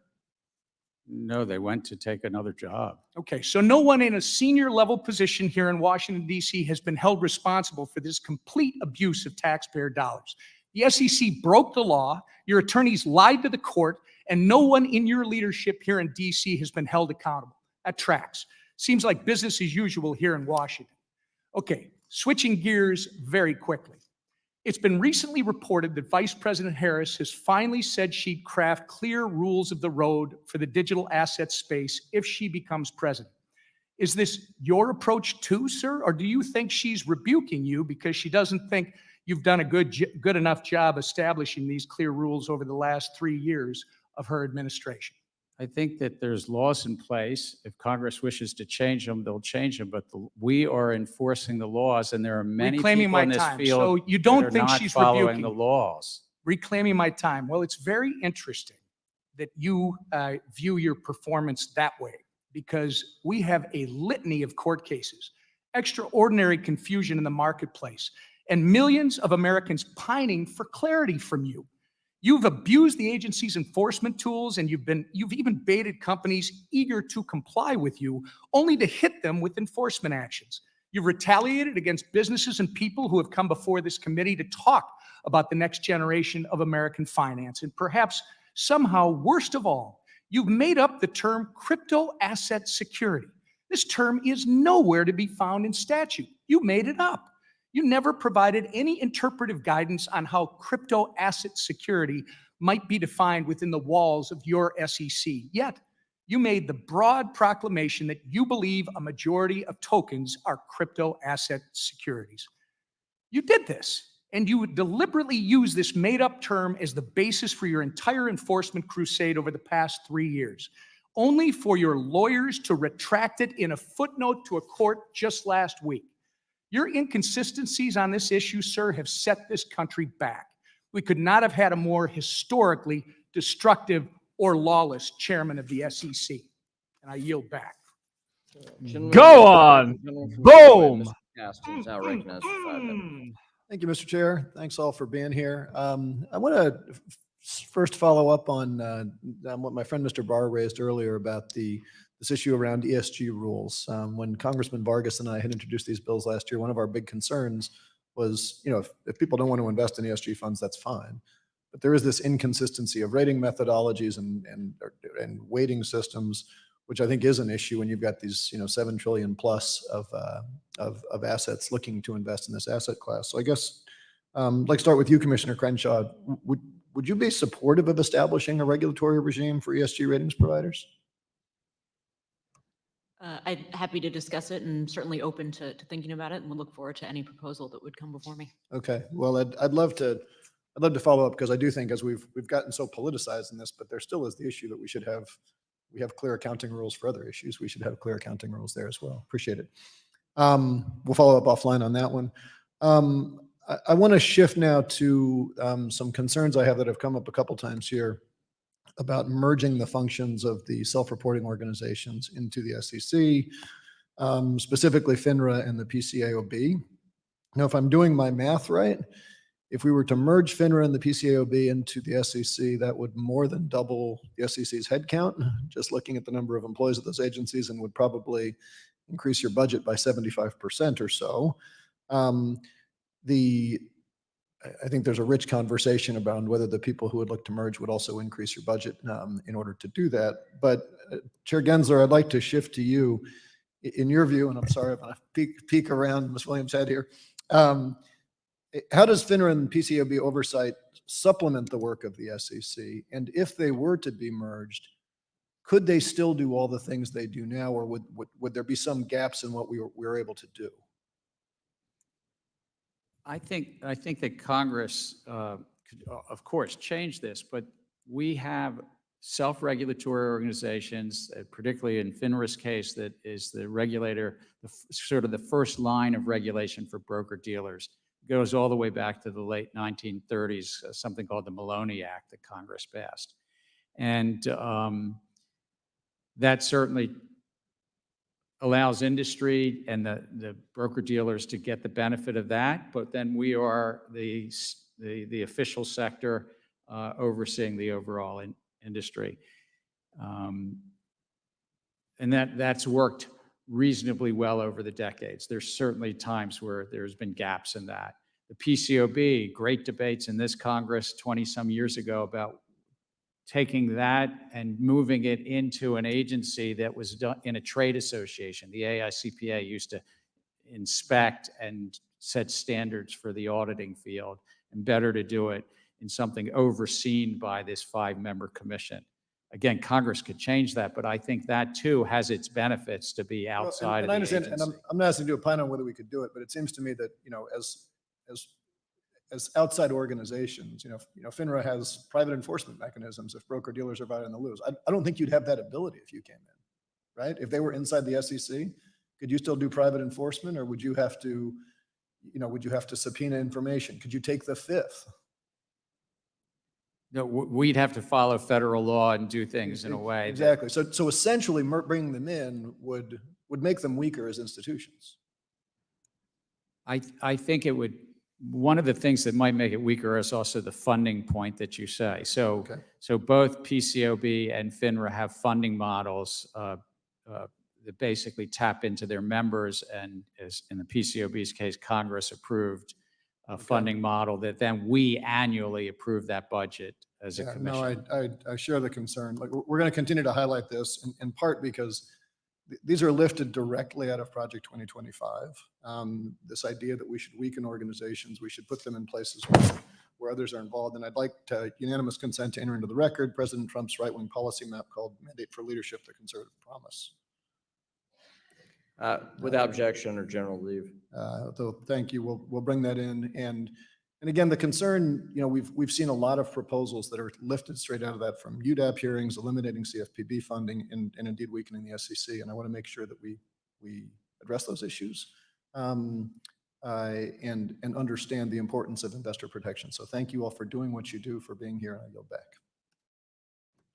No, they went to take another job. Okay, so no one in a senior level position here in Washington, D.C. has been held responsible for this complete abuse of taxpayer dollars. The SEC broke the law, your attorneys lied to the court, and no one in your leadership here in D.C. has been held accountable. That tracks. Seems like business as usual here in Washington. Okay, switching gears very quickly. It's been recently reported that Vice President Harris has finally said she'd craft clear rules of the road for the digital asset space if she becomes president. Is this your approach too, sir? Or do you think she's rebuking you because she doesn't think you've done a good enough job establishing these clear rules over the last 3 years of her administration? I think that there's laws in place. If Congress wishes to change them, they'll change them. But we are enforcing the laws, and there are many Reclaiming people my in this time. field So you that don't are think not she's following rebuking the me. laws. Reclaiming my time. Well, it's very interesting that you view your performance that way, because we have a litany of court cases, extraordinary confusion in the marketplace, and millions of Americans pining for clarity from you. You've abused the agency's enforcement tools, and you've even baited companies eager to comply with you, only to hit them with enforcement actions. You've retaliated against businesses and people who have come before this committee to talk about the next generation of American finance. And perhaps somehow, worst of all, you've made up the term crypto asset security. This term is nowhere to be found in statute. You made it up. You never provided any interpretive guidance on how crypto asset security might be defined within the walls of your SEC. Yet, you made the broad proclamation that you believe a majority of tokens are crypto asset securities. You did this, and you deliberately used this made-up term as the basis for your entire enforcement crusade over the past 3 years, only for your lawyers to retract it in a footnote to a court just last week. Your inconsistencies on this issue, sir, have set this country back. We could not have had a more historically destructive or lawless chairman of the SEC. And I yield back. Go on. Boom. Castro is now recognized for 5 minutes. Thank you, Mr. Chair. Thanks all for being here. I want to first follow up on what my friend Mr. Barr raised earlier about this issue around ESG rules. When Congressman Vargas and I had introduced these bills last year, one of our big concerns was, if people don't want to invest in ESG funds, that's fine. But there is this inconsistency of rating methodologies and weighting systems, which I think is an issue when you've got these, 7 trillion plus of assets looking to invest in this asset class. So I guess, I'd like to start with you, Commissioner Crenshaw. Would you be supportive of establishing a regulatory regime for ESG ratings providers? I'm happy to discuss it and certainly open to thinking about it, and we'll look forward to any proposal that would come before me. Okay, well, I'd love to follow up, because I do think as we've gotten so politicized in this, but there still is the issue that we have clear accounting rules for other issues. We should have clear accounting rules there as well. Appreciate it. We'll follow up offline on that one. I want to shift now to some concerns I have that have come up a couple times here about merging the functions of the self-reporting organizations into the SEC, specifically FINRA and the PCAOB. Now, if I'm doing my math right, if we were to merge FINRA and the PCAOB into the SEC, that would more than double the SEC's headcount, just looking at the number of employees of those agencies, and would probably increase your budget by 75% or so. I think there's a rich conversation about whether the people who would look to merge would also increase your budget in order to do that. But Chair Gensler, I'd like to shift to you. In your view, and I'm sorry if I peek around Ms. Williams' head here, how does FINRA and PCAOB oversight supplement the work of the SEC? And if they were to be merged, could they still do all the things they do now, or would there be some gaps in what we were able to do? I think that Congress could, of course, change this, but we have self-regulatory organizations, particularly in FINRA's case, that is the regulator, sort of the first line of regulation for broker-dealers. It goes all the way back to the late 1930s, something called the Maloney Act that Congress passed. And that certainly allows industry and the broker-dealers to get the benefit of that, but then we are the official sector overseeing the overall industry. And that's worked reasonably well over the decades. There's certainly times where there's been gaps in that. The PCAOB, great debates in this Congress 20-some years ago about taking that and moving it into an agency that was done in a trade association. The AICPA used to inspect and set standards for the auditing field, and better to do it in something overseen by this 5-member commission. Again, Congress could change that, but I think that too has its benefits to be outside of the agency. And I'm not asking you to opine on whether we could do it, but it seems to me that, as as outside organizations, FINRA has private enforcement mechanisms if broker dealers are violating the rules. I don't think you'd have that ability if you came in, right? If they were inside the SEC, could you still do private enforcement, or would you have to, subpoena information? Could you take the fifth? No, we'd have to follow federal law and do things in a way. that- Exactly. So essentially, bringing them in would make them weaker as institutions. I think it would, one of the things that might make it weaker is also the funding point that you say. So, so both PCOB and FINRA have funding models that basically tap into their members, and as in the PCOB's case, Congress approved a funding model that then we annually approve that budget as a commission. No, I share the concern. Like, we're going to continue to highlight this in part because these are lifted directly out of Project 2025. This idea that we should weaken organizations, we should put them in places where others are involved. And I'd like to unanimous consent to enter into the record President Trump's right-wing policy map called Mandate for Leadership, the Conservative Promise. Without objection or general leave. So thank you. We'll bring that in. And again, the concern, we've seen a lot of proposals that are lifted straight out of that from UDAP hearings, eliminating CFPB funding, and indeed weakening the SEC. And I want to make sure that we address those issues and understand the importance of investor protection. So thank you all for doing what you do, for being here, and I yield back.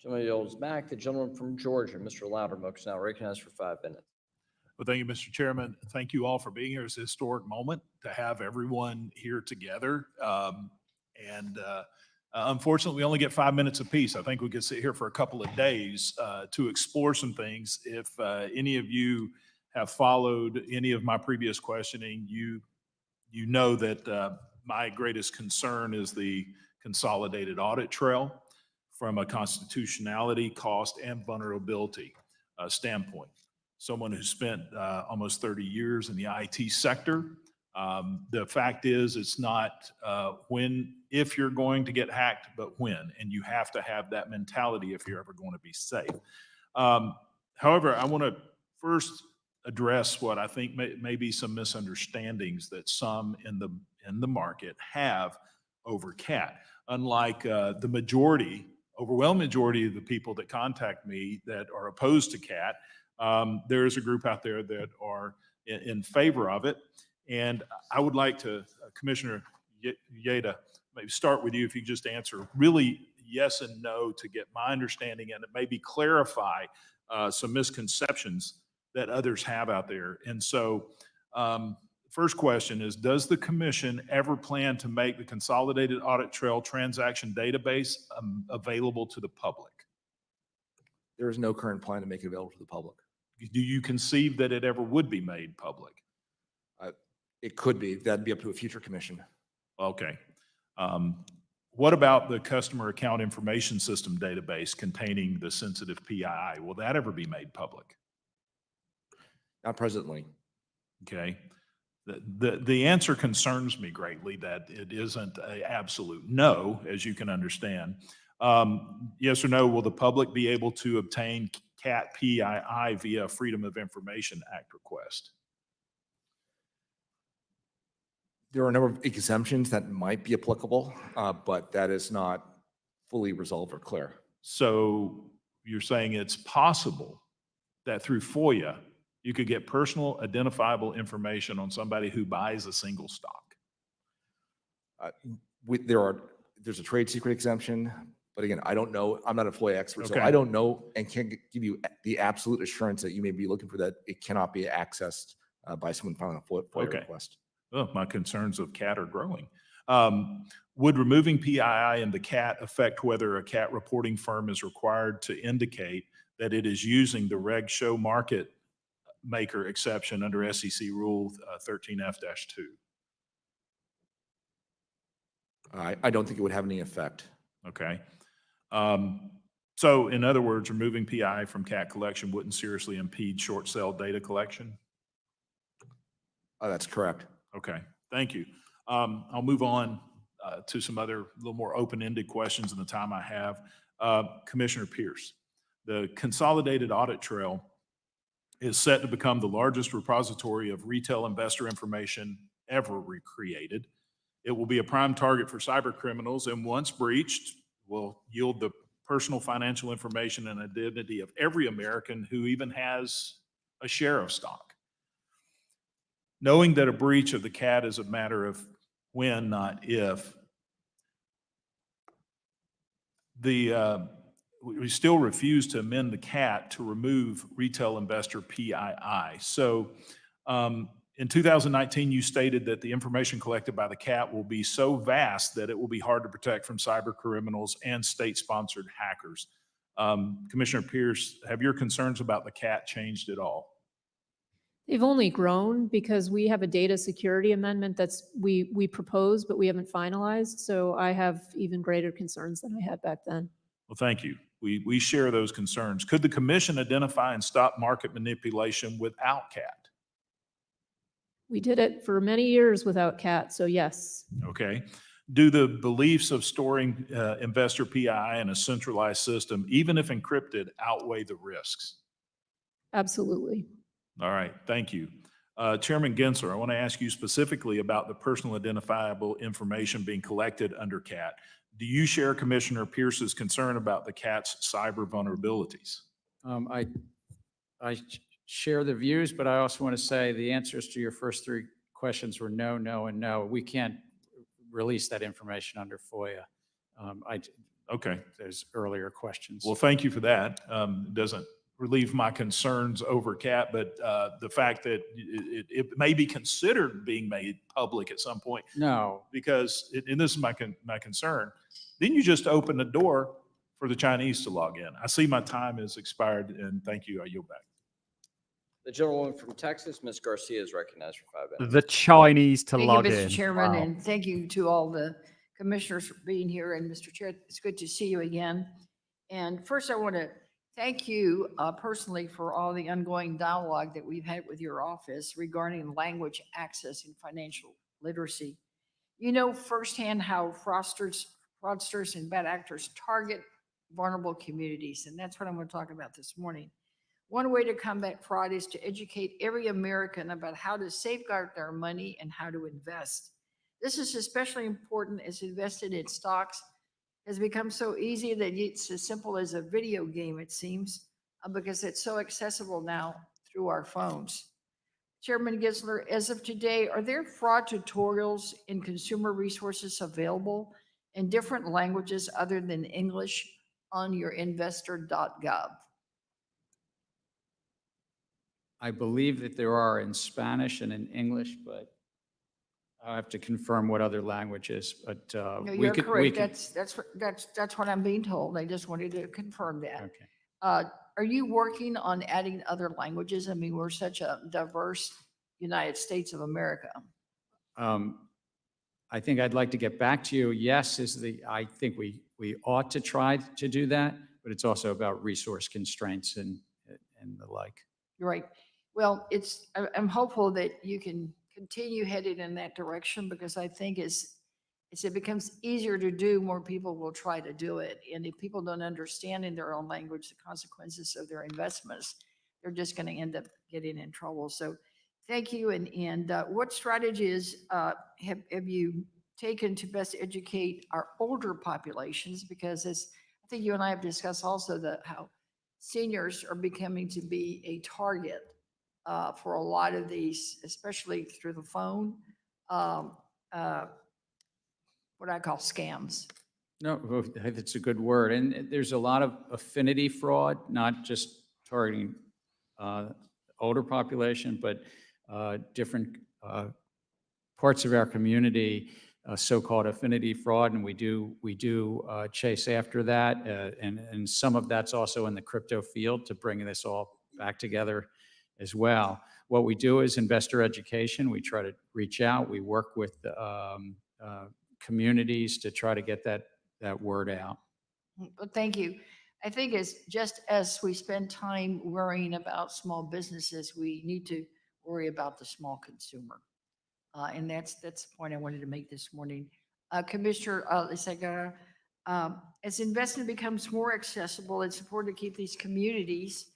Gentleman yields back. The gentleman from Georgia, Mr. Loudermilk, is now recognized for 5 minutes. Well, thank you, Mr. Chairman. Thank you all for being here. It's a historic moment to have everyone here together. Unfortunately, we only get 5 minutes apiece. I think we could sit here for a couple of days to explore some things. If any of you have followed any of my previous questioning, you know that my greatest concern is the Consolidated Audit Trail from a constitutionality, cost, and vulnerability standpoint. Someone who spent almost 30 years in the IT sector. The fact is, it's not if you're going to get hacked, but when, and you have to have that mentality if you're ever going to be safe. However, I want to first address what I think may be some misunderstandings that some in the market have over CAT. Unlike the overwhelming majority of the people that contact me that are opposed to CAT, there is a group out there that are in favor of it. And I would like to, Commissioner Yeda, maybe start with you if you just answer really yes and no to get my understanding and maybe clarify some misconceptions that others have out there. And so first question is, does the commission ever plan to make the Consolidated Audit Trail transaction database available to the public? There is no current plan to make it available to the public. Do you conceive that it ever would be made public? It could be. That'd be up to a future commission. Okay. What about the customer account information system database containing the sensitive PII? Will that ever be made public? Not presently. Okay. The answer concerns me greatly that it isn't an absolute no, as you can understand. Yes or no, will the public be able to obtain CAT PII via Freedom of Information Act request? There are a number of exemptions that might be applicable, but that is not fully resolved or clear. So you're saying it's possible that through FOIA, you could get personal identifiable information on somebody who buys a single stock? There's a trade secret exemption, but again, I don't know. I'm not a FOIA expert, so Okay. I don't know and can't give you the absolute assurance that you may be looking for, that it cannot be accessed by someone filing a FOIA request. Well, my concerns of CAT are growing. Would removing PII in the CAT affect whether a CAT reporting firm is required to indicate that it is using the reg show market maker exception under SEC Rule 13F-2? I don't think it would have any effect. Okay. So in other words, removing PI from CAT collection wouldn't seriously impede short sale data collection? That's correct. Okay, thank you. I'll move on to some other little more open-ended questions in the time I have. Commissioner Pierce, the Consolidated Audit Trail is set to become the largest repository of retail investor information ever recreated. It will be a prime target for cyber criminals, and once breached, will yield the personal financial information and identity of every American who even has a share of stock. Knowing that a breach of the CAT is a matter of when, not if, we still refuse to amend the CAT to remove retail investor PII. So in 2019, you stated that the information collected by the CAT will be so vast that it will be hard to protect from cyber criminals and state-sponsored hackers. Commissioner Pierce, have your concerns about the CAT changed at all? They've only grown because we have a data security amendment we proposed, but we haven't finalized. So I have even greater concerns than I had back then. Well, thank you. We share those concerns. Could the commission identify and stop market manipulation without CAT? We did it for many years without CAT, so yes. Okay. Do the beliefs of storing investor PII in a centralized system, even if encrypted, outweigh the risks? Absolutely. All right, thank you. Chairman Gensler, I want to ask you specifically about the personal identifiable information being collected under CAT. Do you share Commissioner Pierce's concern about the CAT's cyber vulnerabilities? I share the views, but I also want to say the answers to your first three questions were no, no, and no. We can't release that information under FOIA. Okay. There's earlier questions. Well, thank you for that. It doesn't relieve my concerns over CAT, but the fact that it may be considered being made public at some point. No. Because, and this is my concern, didn't you just open the door for the Chinese to log in? I see my time has expired, and thank you. I yield back. The gentlewoman from Texas, Ms. Garcia, is recognized for 5 minutes. The Chinese to Thank log you, in. Mr. Chairman, Wow. and thank you to all the commissioners for being here. And Mr. Chair, it's good to see you again. And first, I want to thank you personally for all the ongoing dialogue that we've had with your office regarding language access and financial literacy. You know firsthand how fraudsters and bad actors target vulnerable communities, and that's what I'm going to talk about this morning. One way to combat fraud is to educate every American about how to safeguard their money and how to invest. This is especially important as invested in stocks has become so easy that it's as simple as a video game, it seems, because it's so accessible now through our phones. Chairman Gensler, as of today, are there fraud tutorials in consumer resources available in different languages other than English on your investor.gov? I believe that there are in Spanish and in English, but I have to confirm what other languages. But No, you're correct. That's what I'm being told. I just wanted to confirm that. Okay. Are you working on adding other languages? I mean, we're such a diverse United States of America. I think I'd like to get back to you. Yes, I think we ought to try to do that, but it's also about resource constraints and the like. You're right. Well, I'm hopeful that you can continue headed in that direction, because I think as it becomes easier to do, more people will try to do it. And if people don't understand in their own language the consequences of their investments, they're just going to end up getting in trouble. So thank you. And what strategies have you taken to best educate our older populations? Because as I think you and I have discussed also how seniors are becoming to be a target for a lot of these, especially through the phone, what I call scams. No, that's a good word. And there's a lot of affinity fraud, not just targeting older population, but different parts of our community, so-called affinity fraud, and we do chase after that, and some of that's also in the crypto field to bring this all back together as well. What we do is investor education. We try to reach out. We work with communities to try to get that word out. Well, thank you. I think it's just as we spend time worrying about small businesses, we need to worry about the small consumer. And that's the point I wanted to make this morning. Commissioner Lisagara, as investment becomes more accessible, it's important to keep these communities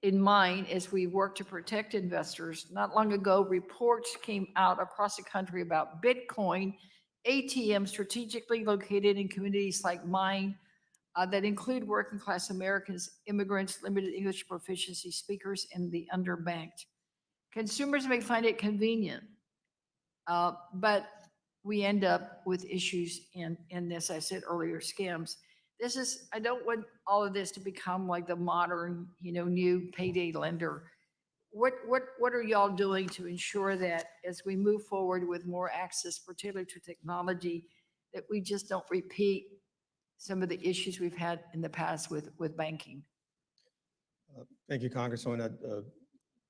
in mind as we work to protect investors. Not long ago, reports came out across the country about Bitcoin ATMs strategically located in communities like mine that include working class Americans, immigrants, limited English proficiency speakers, and the underbanked. Consumers may find it convenient, but we end up with issues in this, I said earlier, scams. This is, I don't want all of this to become like the modern, new payday lender. What are y'all doing to ensure that as we move forward with more access, particularly to technology, that we just don't repeat some of the issues we've had in the past with banking? Thank you, Congresswoman. A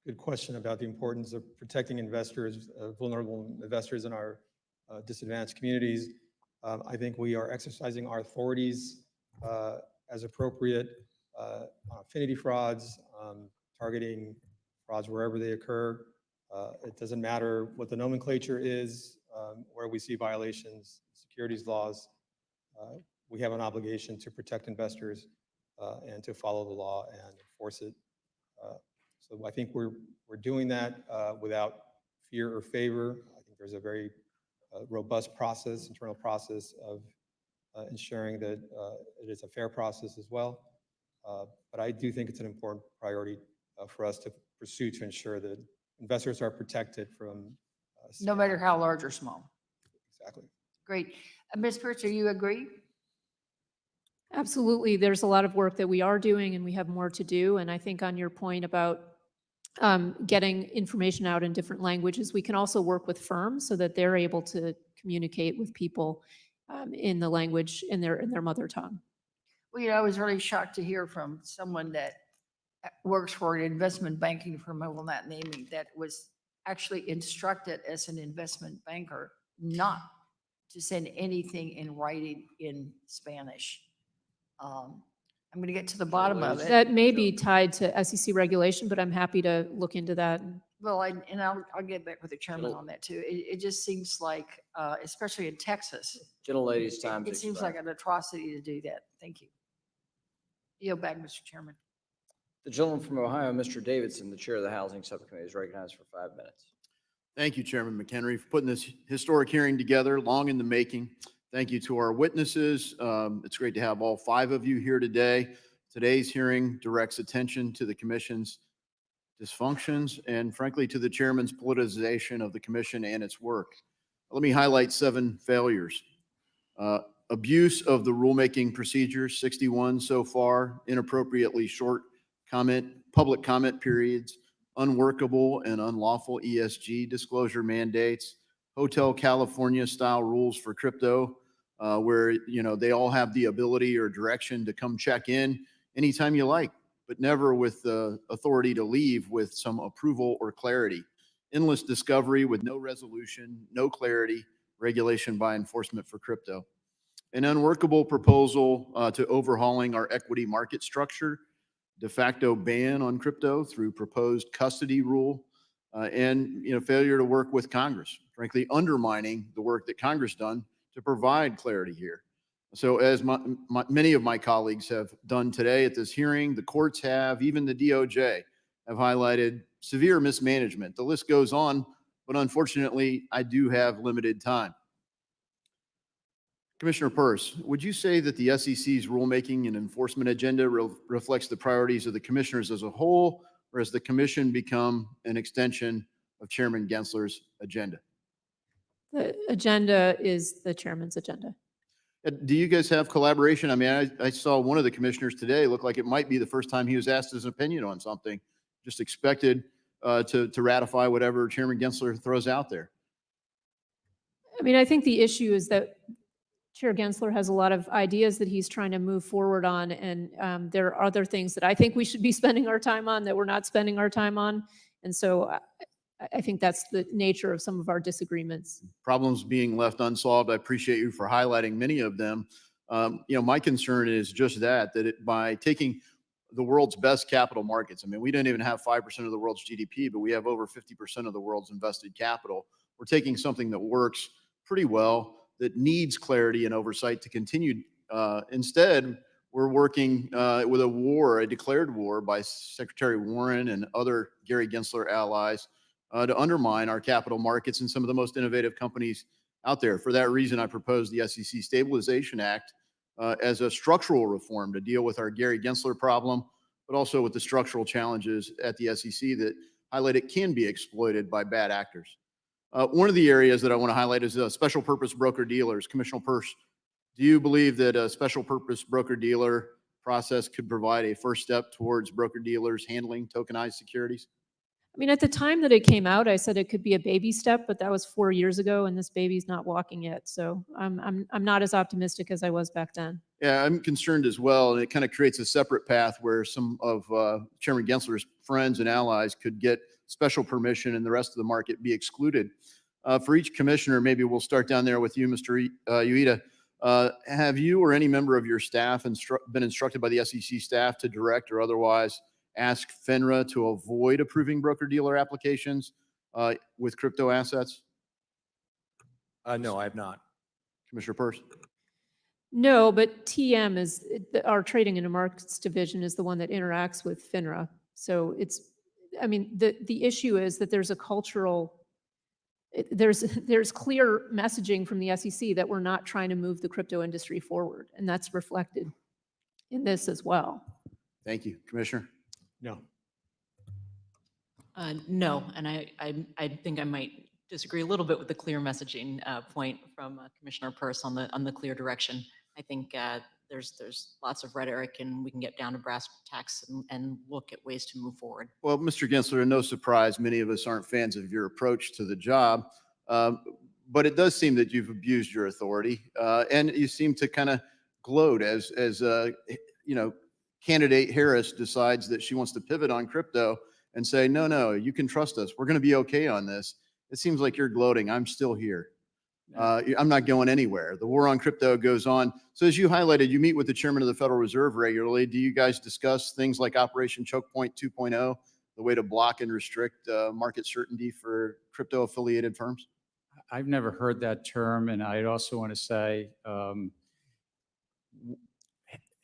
good question about the importance of protecting investors, vulnerable investors in our disadvantaged communities. I think we are exercising our authorities as appropriate on affinity frauds, targeting frauds wherever they occur. It doesn't matter what the nomenclature is, where we see violations, securities laws. We have an obligation to protect investors and to follow the law and enforce it. So I think we're doing that without fear or favor. I think there's a very robust process, internal process of ensuring that it is a fair process as well. But I do think it's an important priority for us to pursue to ensure that investors are protected from No matter how large or small. Exactly. Great. Ms. Pritchard, do you agree? Absolutely. There's a lot of work that we are doing and we have more to do. And I think on your point about getting information out in different languages, we can also work with firms so that they're able to communicate with people in the language, in their mother tongue. Well, I was really shocked to hear from someone that works for an investment banking firm, I will not name it, that was actually instructed as an investment banker not to send anything in writing in Spanish. I'm going to get to the bottom of it. That may be tied to SEC regulation, but I'm happy to look into that. Well, I'll get back with the chairman on that too. It just seems like, especially in Texas, Gentlelady's time. it seems like an atrocity to do that. Thank you. Yield back, Mr. Chairman. The gentleman from Ohio, Mr. Davidson, the chair of the Housing Subcommittee, is recognized for 5 minutes. Thank you, Chairman McHenry, for putting this historic hearing together, long in the making. Thank you to our witnesses. It's great to have all 5 of you here today. Today's hearing directs attention to the Commission's dysfunctions and, frankly, to the Chairman's politicization of the Commission and its work. Let me highlight 7 failures. Abuse of the rulemaking procedures, 61 so far, inappropriately short public comment periods, unworkable and unlawful ESG disclosure mandates, Hotel California style rules for crypto, where they all have the ability or direction to come check in anytime you like, but never with the authority to leave with some approval or clarity. Endless discovery with no resolution, no clarity, regulation by enforcement for crypto. An unworkable proposal to overhauling our equity market structure, de facto ban on crypto through proposed custody rule, and failure to work with Congress, frankly undermining the work that Congress done to provide clarity here. So as many of my colleagues have done today at this hearing, the courts have, even the DOJ, have highlighted severe mismanagement. The list goes on, but unfortunately, I do have limited time. Commissioner Peirce, would you say that the SEC's rulemaking and enforcement agenda reflects the priorities of the commissioners as a whole, or has the commission become an extension of Chairman Gensler's agenda? The agenda is the chairman's agenda. Do you guys have collaboration? I mean, I saw one of the commissioners today look like it might be the first time he was asked his opinion on something, just expected to ratify whatever Chairman Gensler throws out there. I mean, I think the issue is that Chair Gensler has a lot of ideas that he's trying to move forward on, and there are other things that I think we should be spending our time on that we're not spending our time on. And so I think that's the nature of some of our disagreements. Problems being left unsolved. I appreciate you for highlighting many of them. My concern is just that by taking the world's best capital markets, I mean, we don't even have 5% of the world's GDP, but we have over 50% of the world's invested capital. We're taking something that works pretty well, that needs clarity and oversight to continue. Instead, we're working with a declared war by Secretary Warren and other Gary Gensler allies to undermine our capital markets and some of the most innovative companies out there. For that reason, I proposed the SEC Stabilization Act as a structural reform to deal with our Gary Gensler problem, but also with the structural challenges at the SEC that highlight it can be exploited by bad actors. One of the areas that I want to highlight is special purpose broker dealers. Commissioner Peirce, do you believe that a special purpose broker dealer process could provide a first step towards broker dealers handling tokenized securities? I mean, at the time that it came out, I said it could be a baby step, but that was 4 years ago, and this baby's not walking yet. So I'm not as optimistic as I was back then. Yeah, I'm concerned as well. And it kind of creates a separate path where some of Chairman Gensler's friends and allies could get special permission and the rest of the market be excluded. For each commissioner, maybe we'll start down there with you, Mr. Ueda. Have you or any member of your staff been instructed by the SEC staff to direct or otherwise ask FINRA to avoid approving broker-dealer applications with crypto assets? No, I have not. Commissioner Peirce? No, but TM is, our Trading and Markets Division is the one that interacts with FINRA. So it's, I mean, the issue is that there's a cultural, there's clear messaging from the SEC that we're not trying to move the crypto industry forward. And that's reflected in this as well. Thank you. Commissioner? No. No, and I think I might disagree a little bit with the clear messaging point from Commissioner Peirce on the clear direction. I think there's lots of rhetoric, and we can get down to brass tacks and look at ways to move forward. Well, Mr. Gensler, no surprise, many of us aren't fans of your approach to the job, but it does seem that you've abused your authority, and you seem to kind of gloat as you know, candidate Harris decides that she wants to pivot on crypto and say, no, you can trust us. We're going to be okay on this. It seems like you're gloating. I'm still here. I'm not going anywhere. The war on crypto goes on. So as you highlighted, you meet with the chairman of the Federal Reserve regularly. Do you guys discuss things like Operation Choke Point 2.0, the way to block and restrict market certainty for crypto affiliated firms? I've never heard that term, and I'd also want to say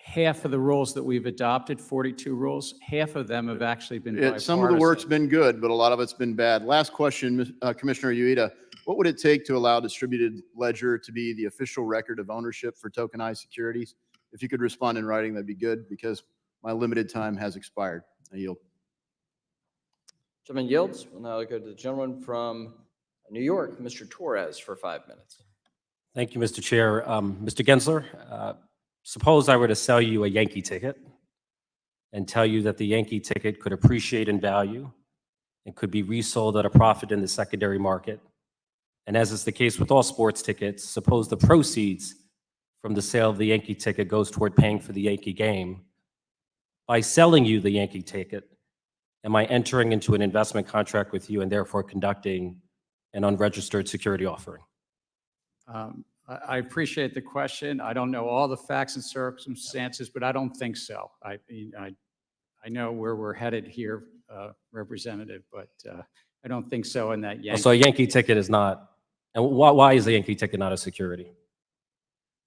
half of the rules that we've adopted, 42 rules, half of them have actually been bipartisan. Some of the work's been good, but a lot of it's been bad. Last question, Commissioner Ueda. What would it take to allow distributed ledger to be the official record of ownership for tokenized securities? If you could respond in writing, that'd be good, because my limited time has expired. I yield. Gentleman yields. We'll now go to the gentleman from New York, Mr. Torres, for 5 minutes. Thank you, Mr. Chair. Mr. Gensler, suppose I were to sell you a Yankee ticket and tell you that the Yankee ticket could appreciate in value and could be resold at a profit in the secondary market. And as is the case with all sports tickets, suppose the proceeds from the sale of the Yankee ticket goes toward paying for the Yankee game. By selling you the Yankee ticket, am I entering into an investment contract with you and therefore conducting an unregistered security offering? I appreciate the question. I don't know all the facts and circumstances, but I don't think so. I know where we're headed here, Representative, but I don't think so in that Yankee. So a Yankee ticket is not, and why is the Yankee ticket not a security?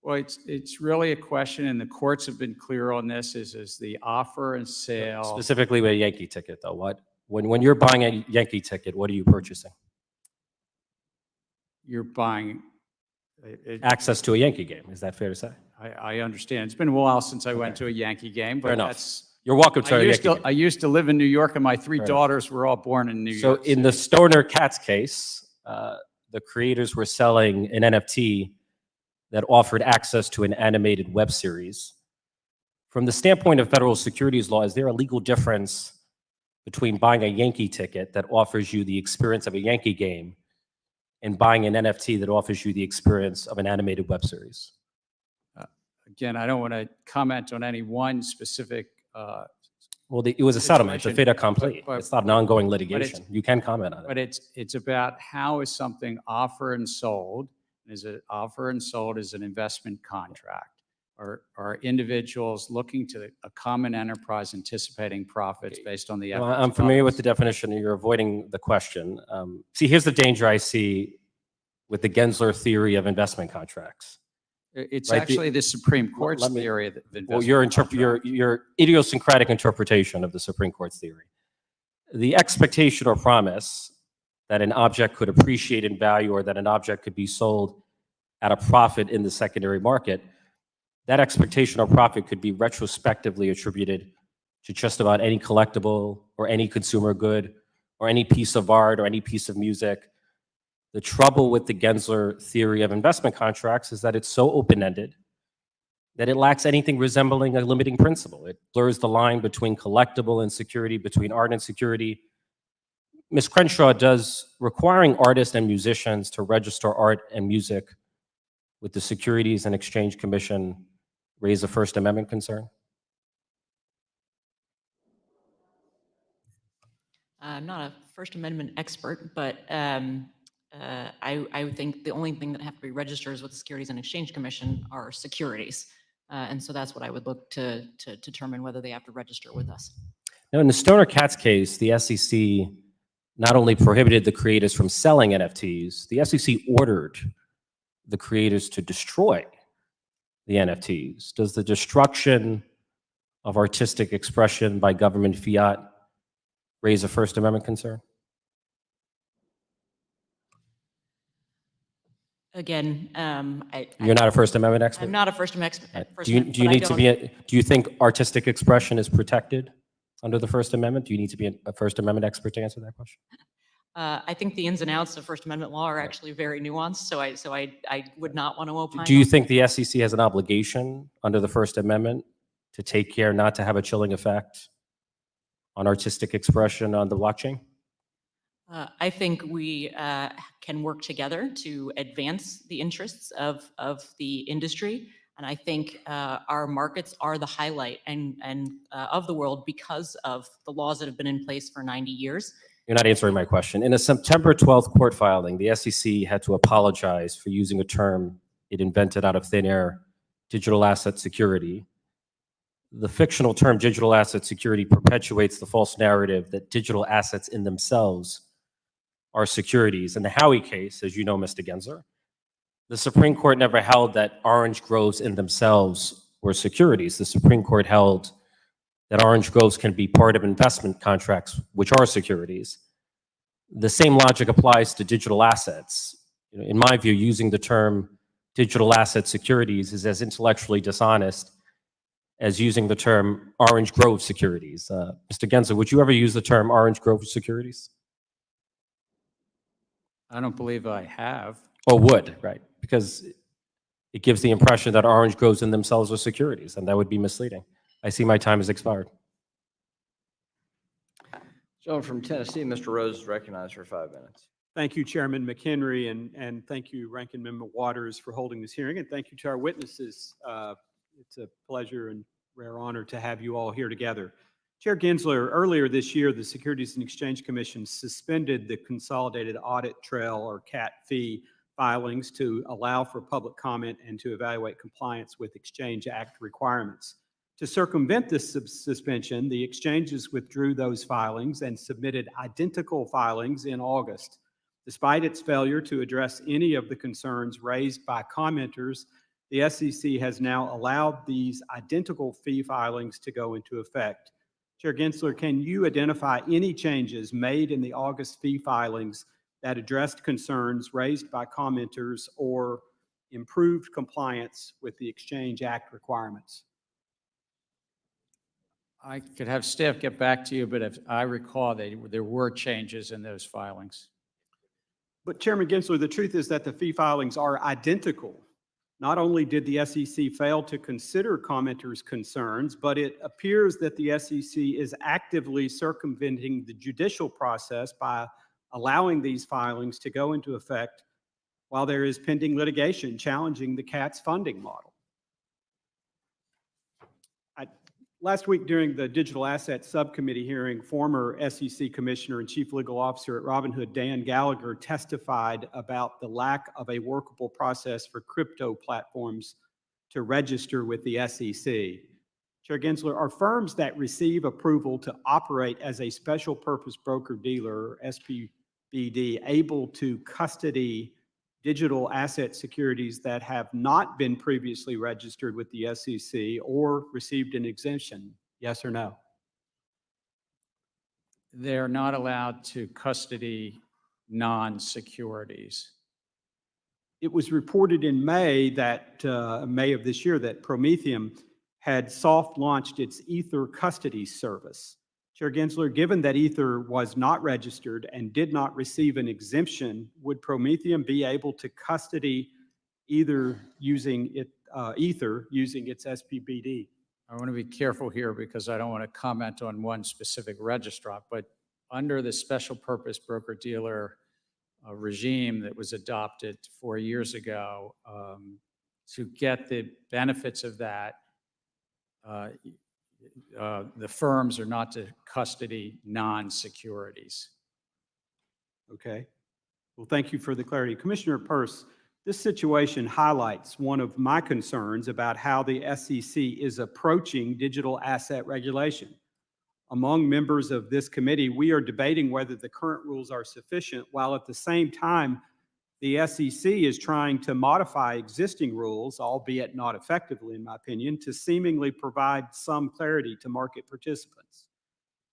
Well, it's really a question, and the courts have been clear on this, is the offer and sale. Specifically with a Yankee ticket, though, when you're buying a Yankee ticket, what are you purchasing? You're buying access to a Yankee game. Is that fair to say? I understand. It's been a while since I went to a Yankee game, but Fair enough. that's. You're welcome to a Yankee game. I used to live in New York, and my three Fair daughters were all born in New So York. in the Stoner Cats case, the creators were selling an NFT that offered access to an animated web series. From the standpoint of federal securities law, is there a legal difference between buying a Yankee ticket that offers you the experience of a Yankee game and buying an NFT that offers you the experience of an animated web series? Again, I don't want to comment on any one specific. Well, it was a settlement, it's a fait situation, accompli. but- It's not an ongoing but it's- litigation. You can comment on it. But it's about how is something offered and sold? Is it offered and sold as an investment contract? Or are individuals looking to a common enterprise anticipating profits based on the Well, efforts I'm of familiar others? with the definition, and you're avoiding the question. See, here's the danger I see with the Gensler theory of investment contracts. It's right? actually the Supreme Well, Court's let me- theory of Well, investment your idiosyncratic interpretation of the Supreme Court's theory. The expectation or promise that an object could appreciate in value or that an object could be sold at a profit in the secondary market, that expectation or profit could be retrospectively attributed to just about any collectible or any consumer good or any piece of art or any piece of music. The trouble with the Gensler theory of investment contracts is that it's so open-ended that it lacks anything resembling a limiting principle. It blurs the line between collectible and security, between art and security. Ms. Crenshaw, does requiring artists and musicians to register art and music with the Securities and Exchange Commission raise a First Amendment concern? I'm not a First Amendment expert, but I would think the only thing that have to be registered with the Securities and Exchange Commission are securities. And so that's what I would look to determine whether they have to register with us. Now, in the Stoner Cats case, the SEC not only prohibited the creators from selling NFTs, the SEC ordered the creators to destroy the NFTs. Does the destruction of artistic expression by government fiat raise a First Amendment concern? Again, You're not a First Amendment expert? I'm not a First Amendment expert. Do you need to be? Do you think artistic expression is protected under the First Amendment? Do you need to be a First Amendment expert to answer that question? I think the ins and outs of First Amendment law are actually very nuanced, so I would not want to opine. Do you on think the SEC has an obligation under the First Amendment to take care not to have a chilling effect on artistic expression on the blockchain? I think we can work together to advance the interests of the industry. And I think our markets are the highlight of the world because of the laws that have been in place for 90 years. You're not answering my question. In a September 12th court filing, the SEC had to apologize for using a term it invented out of thin air, digital asset security. The fictional term digital asset security perpetuates the false narrative that digital assets in themselves are securities. In the Howey case, as you know, Mr. Gensler, the Supreme Court never held that orange groves in themselves were securities. The Supreme Court held that orange groves can be part of investment contracts, which are securities. The same logic applies to digital assets. In my view, using the term digital asset securities is as intellectually dishonest as using the term orange grove securities. Mr. Gensler, would you ever use the term orange grove securities? I don't believe I have. Or would, right? Because it gives the impression that orange groves in themselves are securities, and that would be misleading. I see my time has expired. Gentleman from Tennessee, Mr. Rose, is recognized for 5 minutes. Thank you, Chairman McHenry, and thank you, Ranking Member Waters, for holding this hearing, and thank you to our witnesses. It's a pleasure and rare honor to have you all here together. Chair Gensler, earlier this year, the Securities and Exchange Commission suspended the Consolidated Audit Trail, or CAT fee, filings to allow for public comment and to evaluate compliance with Exchange Act requirements. To circumvent this suspension, the exchanges withdrew those filings and submitted identical filings in August. Despite its failure to address any of the concerns raised by commenters, the SEC has now allowed these identical fee filings to go into effect. Chair Gensler, can you identify any changes made in the August fee filings that addressed concerns raised by commenters or improved compliance with the Exchange Act requirements? I could have staff get back to you, but if I recall, there were changes in those filings. But Chairman Gensler, the truth is that the fee filings are identical. Not only did the SEC fail to consider commenters' concerns, but it appears that the SEC is actively circumventing the judicial process by allowing these filings to go into effect while there is pending litigation challenging the CAT's funding model. Last week during the Digital Asset Subcommittee hearing, former SEC Commissioner and Chief Legal Officer at Robinhood, Dan Gallagher, testified about the lack of a workable process for crypto platforms to register with the SEC. Chair Gensler, are firms that receive approval to operate as a special purpose broker-dealer, SPBD, able to custody digital asset securities that have not been previously registered with the SEC or received an exemption? Yes or no? They're not allowed to custody non-securities. It was reported in May that May of this year that Prometheum had soft launched its Ether custody service. Chair Gensler, given that Ether was not registered and did not receive an exemption, would Prometheum be able to custody Ether using its SPBD? I want to be careful here because I don't want to comment on one specific registrar, but under the special purpose broker-dealer regime that was adopted 4 years ago, to get the benefits of that, the firms are not to custody non-securities. Okay. Well, thank you for the clarity. Commissioner Peirce, this situation highlights one of my concerns about how the SEC is approaching digital asset regulation. Among members of this committee, we are debating whether the current rules are sufficient, while at the same time, the SEC is trying to modify existing rules, albeit not effectively, in my opinion, to seemingly provide some clarity to market participants.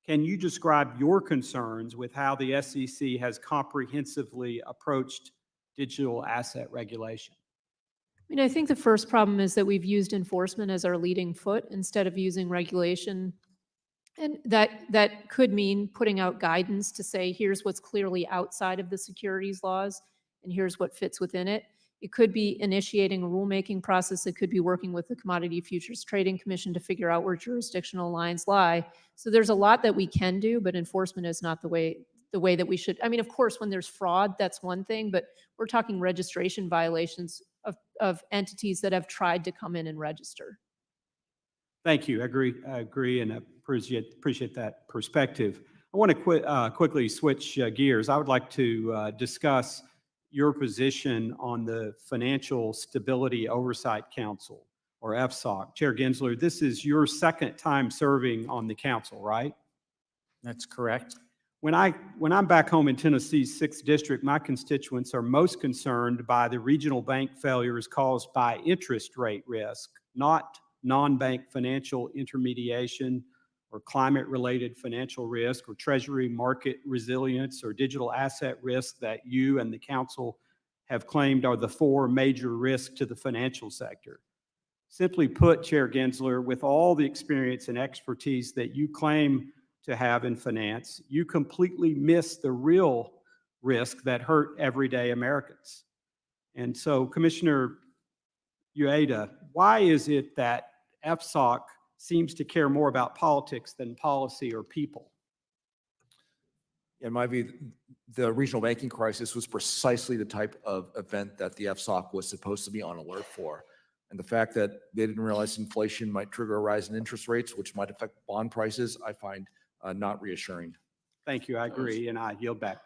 Can you describe your concerns with how the SEC has comprehensively approached digital asset regulation? I mean, I think the first problem is that we've used enforcement as our leading foot instead of using regulation. And that could mean putting out guidance to say, here's what's clearly outside of the securities laws, and here's what fits within it. It could be initiating a rulemaking process. It could be working with the Commodity Futures Trading Commission to figure out where jurisdictional lines lie. So there's a lot that we can do, but enforcement is not the way that we should. I mean, of course, when there's fraud, that's one thing, but we're talking registration violations of entities that have tried to come in and register. Thank you. I agree and appreciate that perspective. I want to quickly switch gears. I would like to discuss your position on the Financial Stability Oversight Council, or FSOC. Chair Gensler, this is your second time serving on the council, right? That's correct. When I'm back home in Tennessee's 6th District, my constituents are most concerned by the regional bank failures caused by interest rate risk, not non-bank financial intermediation or climate-related financial risk or Treasury market resilience or digital asset risk that you and the council have claimed are the 4 major risks to the financial sector. Simply put, Chair Gensler, with all the experience and expertise that you claim to have in finance, you completely miss the real risk that hurt everyday Americans. And so, Commissioner Ueda, why is it that FSOC seems to care more about politics than policy or people? In my view, the regional banking crisis was precisely the type of event that the FSOC was supposed to be on alert for. And the fact that they didn't realize inflation might trigger a rise in interest rates, which might affect bond prices, I find not reassuring. Thank you. I agree, and I yield back.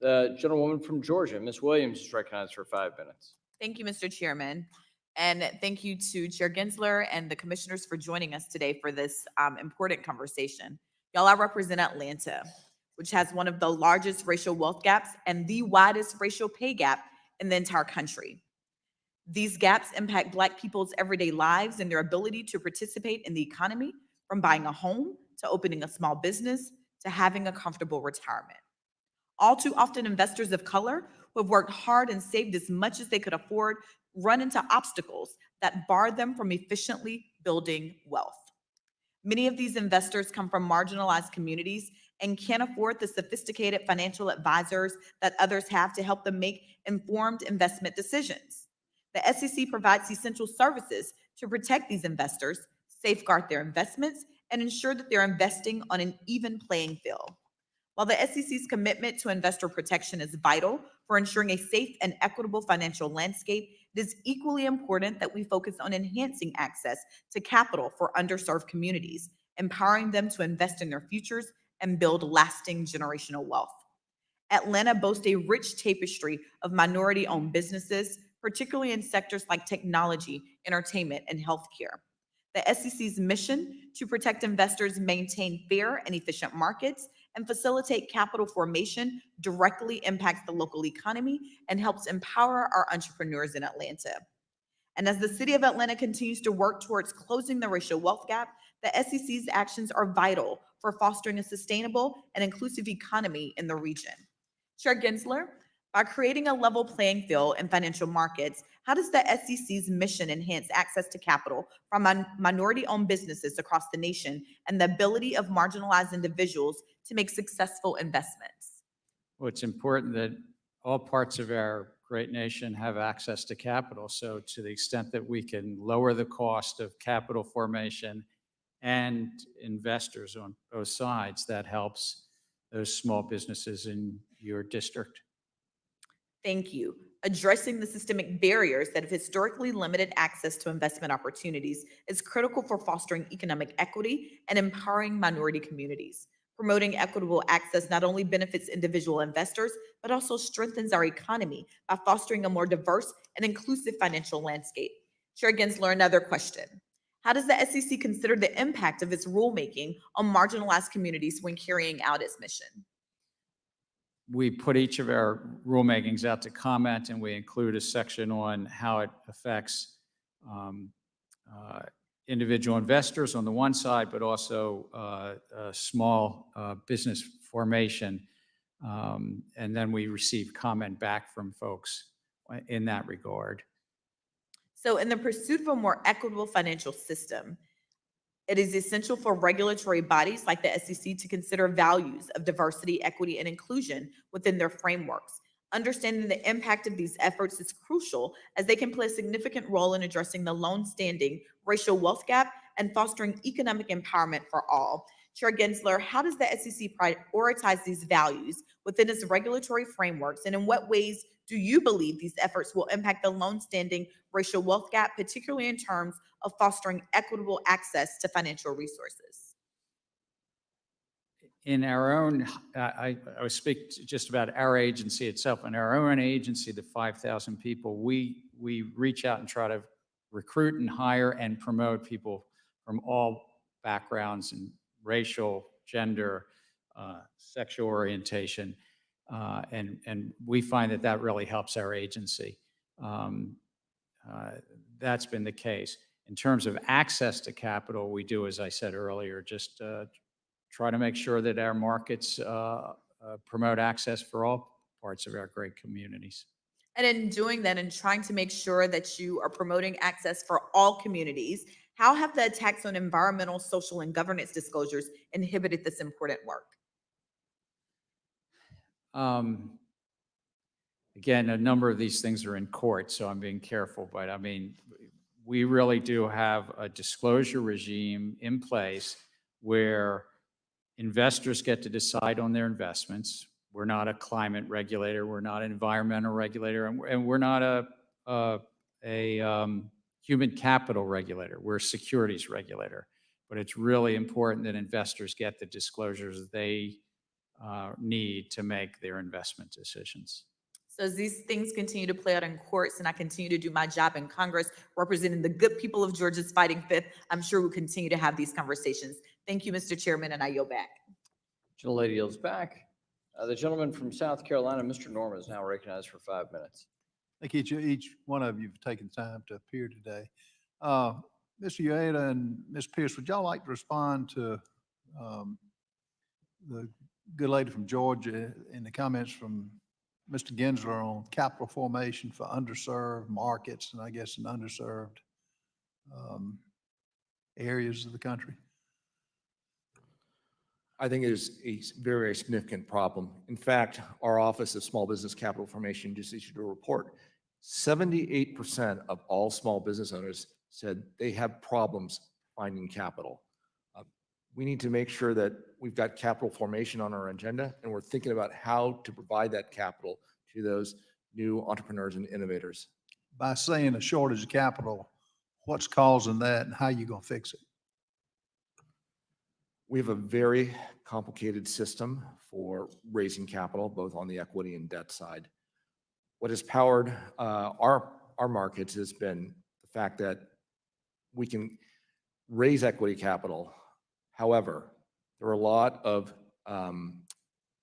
The gentlewoman from Georgia, Ms. Williams, is recognized for 5 minutes. Thank you, Mr. Chairman. And thank you to Chair Gensler and the commissioners for joining us today for this important conversation. Y'all, I represent Atlanta, which has one of the largest racial wealth gaps and the widest racial pay gap in the entire country. These gaps impact Black people's everyday lives and their ability to participate in the economy, from buying a home to opening a small business to having a comfortable retirement. All too often, investors of color who have worked hard and saved as much as they could afford run into obstacles that bar them from efficiently building wealth. Many of these investors come from marginalized communities and can't afford the sophisticated financial advisors that others have to help them make informed investment decisions. The SEC provides essential services to protect these investors, safeguard their investments, and ensure that they're investing on an even playing field. While the SEC's commitment to investor protection is vital for ensuring a safe and equitable financial landscape, it is equally important that we focus on enhancing access to capital for underserved communities, empowering them to invest in their futures and build lasting generational wealth. Atlanta boasts a rich tapestry of minority-owned businesses, particularly in sectors like technology, entertainment, and healthcare. The SEC's mission to protect investors, maintain fair and efficient markets, and facilitate capital formation directly impacts the local economy and helps empower our entrepreneurs in Atlanta. And as the city of Atlanta continues to work towards closing the racial wealth gap, the SEC's actions are vital for fostering a sustainable and inclusive economy in the region. Chair Gensler, by creating a level playing field in financial markets, how does the SEC's mission enhance access to capital from minority-owned businesses across the nation and the ability of marginalized individuals to make successful investments? Well, it's important that all parts of our great nation have access to capital. So to the extent that we can lower the cost of capital formation and investors on both sides, that helps those small businesses in your district. Thank you. Addressing the systemic barriers that have historically limited access to investment opportunities is critical for fostering economic equity and empowering minority communities. Promoting equitable access not only benefits individual investors, but also strengthens our economy by fostering a more diverse and inclusive financial landscape. Chair Gensler, another question. How does the SEC consider the impact of its rulemaking on marginalized communities when carrying out its mission? We put each of our rulemakings out to comment, and we include a section on how it affects individual investors on the one side, but also small business formation. And then we receive comment back from folks in that regard. So in the pursuit of a more equitable financial system, it is essential for regulatory bodies like the SEC to consider values of diversity, equity, and inclusion within their frameworks. Understanding the impact of these efforts is crucial as they can play a significant role in addressing the long-standing racial wealth gap and fostering economic empowerment for all. Chair Gensler, how does the SEC prioritize these values within its regulatory frameworks, and in what ways do you believe these efforts will impact the long-standing racial wealth gap, particularly in terms of fostering equitable access to financial resources? In our own, I speak just about our agency itself. In our own agency, the 5,000 people, we reach out and try to recruit and hire and promote people from all backgrounds and racial, gender, sexual orientation. And we find that that really helps our agency. That's been the case. In terms of access to capital, we do, as I said earlier, just try to make sure that our markets promote access for all parts of our great communities. And in doing that and trying to make sure that you are promoting access for all communities, how have the attacks on environmental, social, and governance disclosures inhibited this important work? Again, a number of these things are in court, so I'm being careful, but I mean, we really do have a disclosure regime in place where investors get to decide on their investments. We're not a climate regulator, we're not an environmental regulator, and we're not a human capital regulator. We're a securities regulator. But it's really important that investors get the disclosures they need to make their investment decisions. So as these things continue to play out in courts and I continue to do my job in Congress representing the good people of Georgia's fighting fifth, I'm sure we'll continue to have these conversations. Thank you, Mr. Chairman, and I yield back. Gentlelady yields back. The gentleman from South Carolina, Mr. Norman, is now recognized for 5 minutes. Thank you. Each one of you for taking time to appear today. Mr. Ueda and Ms. Pierce, would y'all like to respond to the good lady from Georgia in the comments from Mr. Gensler on capital formation for underserved markets and I guess in underserved areas of the country? I think it is a very significant problem. In fact, our Office of Small Business Capital Formation just issued a report. 78% of all small business owners said they have problems finding capital. We need to make sure that we've got capital formation on our agenda and we're thinking about how to provide that capital to those new entrepreneurs and innovators. By saying a shortage of capital, what's causing that and how are you going to fix it? We have a very complicated system for raising capital, both on the equity and debt side. What has powered our markets has been the fact that we can raise equity capital. However, there are a lot of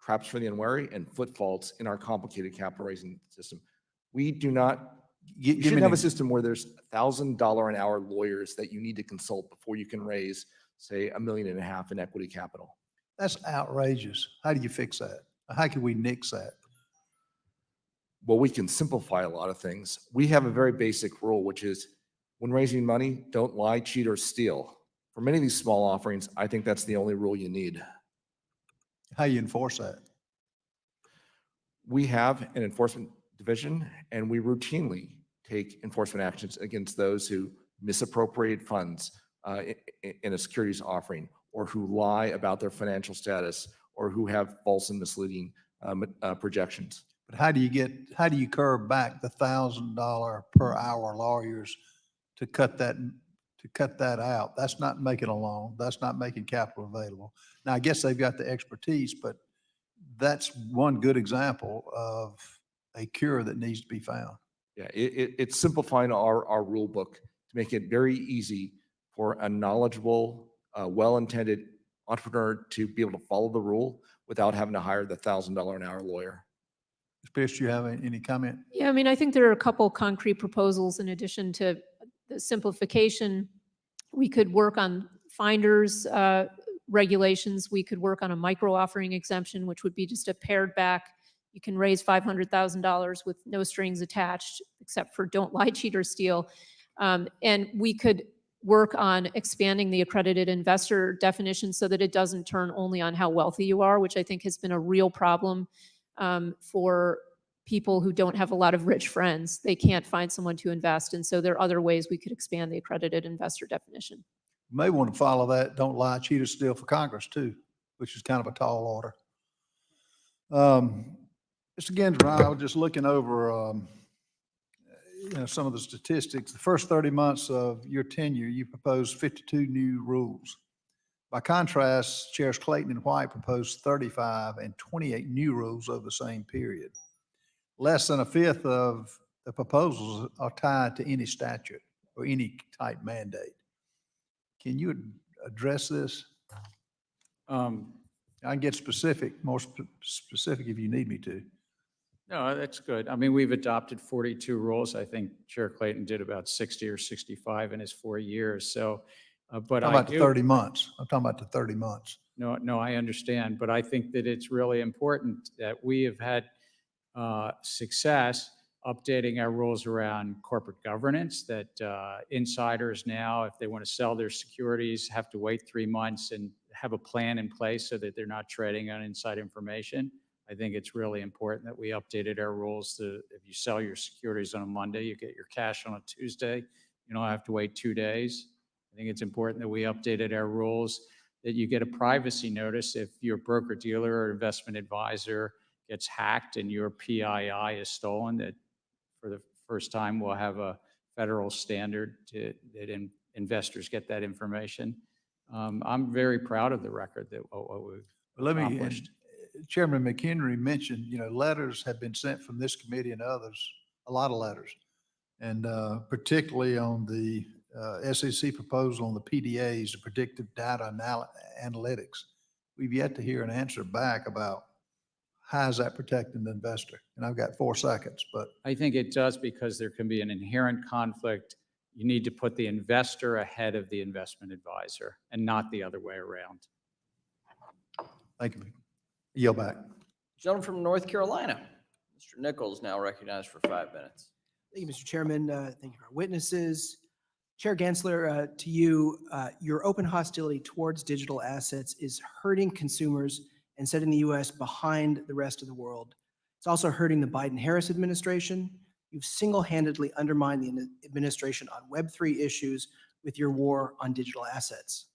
traps for the unwary, and footfalls in our complicated capital raising system. We do not, you Give shouldn't me have a an- system where there's $1,000 an hour lawyers that you need to consult before you can raise, say, $1.5 million in equity capital. That's outrageous. How do you fix that? How can we nix that? Well, we can simplify a lot of things. We have a very basic rule, which is when raising money, don't lie, cheat, or steal. For many of these small offerings, I think that's the only rule you need. How you enforce that? We have an enforcement division, and we routinely take enforcement actions against those who misappropriate funds in a securities offering, or who lie about their financial status, or who have false and misleading projections. But how do you curb back the $1,000 per hour lawyers to cut that out? That's not making a loan. That's not making capital available. Now, I guess they've got the expertise, but that's one good example of a cure that needs to be found. Yeah, it's simplifying our rule book to make it very easy for a knowledgeable, well-intended entrepreneur to be able to follow the rule without having to hire the $1,000 an hour lawyer. Ms. Pierce, do you have any comment? Yeah, I mean, I think there are a couple concrete proposals in addition to the simplification. We could work on finders regulations. We could work on a micro offering exemption, which would be just a pared back. You can raise $500,000 with no strings attached, except for don't lie, cheat, or steal. And we could work on expanding the accredited investor definition so that it doesn't turn only on how wealthy you are, which I think has been a real problem for people who don't have a lot of rich friends. They can't find someone to invest. And so there are other ways we could expand the accredited investor definition. You may want to follow that, don't lie, cheat, or steal for Congress too, which is kind of a tall order. Mr. Gensler, I was just looking over some of the statistics. The first 30 months of your tenure, you proposed 52 new rules. By contrast, Chairs Clayton and White proposed 35 and 28 new rules over the same period. Less than a fifth of the proposals are tied to any statute or any type mandate. Can you address this? I can get specific, more specific if you need me to. No, that's good. I mean, we've adopted 42 rules. I think Chair Clayton did about 60 or 65 in his 4 years. So, but I'm talking about the 30 months. I'm talking about the 30 months. No, I understand, but I think that it's really important that we have had success updating our rules around corporate governance, that insiders now, if they want to sell their securities, have to wait 3 months and have a plan in place so that they're not trading on inside information. I think it's really important that we updated our rules to, if you sell your securities on a Monday, you get your cash on a Tuesday. You don't have to wait 2 days. I think it's important that we updated our rules, that you get a privacy notice if your broker dealer or investment advisor gets hacked and your PII is stolen, that for the first time we'll have a federal standard that investors get that information. I'm very proud of the record that what we've accomplished. Chairman McHenry mentioned, letters have been sent from this committee and others, a lot of letters. And particularly on the SEC proposal on the PDAs, the predictive data analytics. We've yet to hear an answer back about how is that protecting the investor? And I've got 4 seconds, but. I think it does, because there can be an inherent conflict. You need to put the investor ahead of the investment advisor and not the other way around. Thank you. Yield back. Gentleman from North Carolina, Mr. Nichols, now recognized for 5 minutes. Thank you, Mr. Chairman. Thank you to our witnesses. Chair Gensler, to you, your open hostility towards digital assets is hurting consumers and setting the U.S. behind the rest of the world. It's also hurting the Biden-Harris administration. You've single-handedly undermined the administration on Web3 issues with your war on digital assets.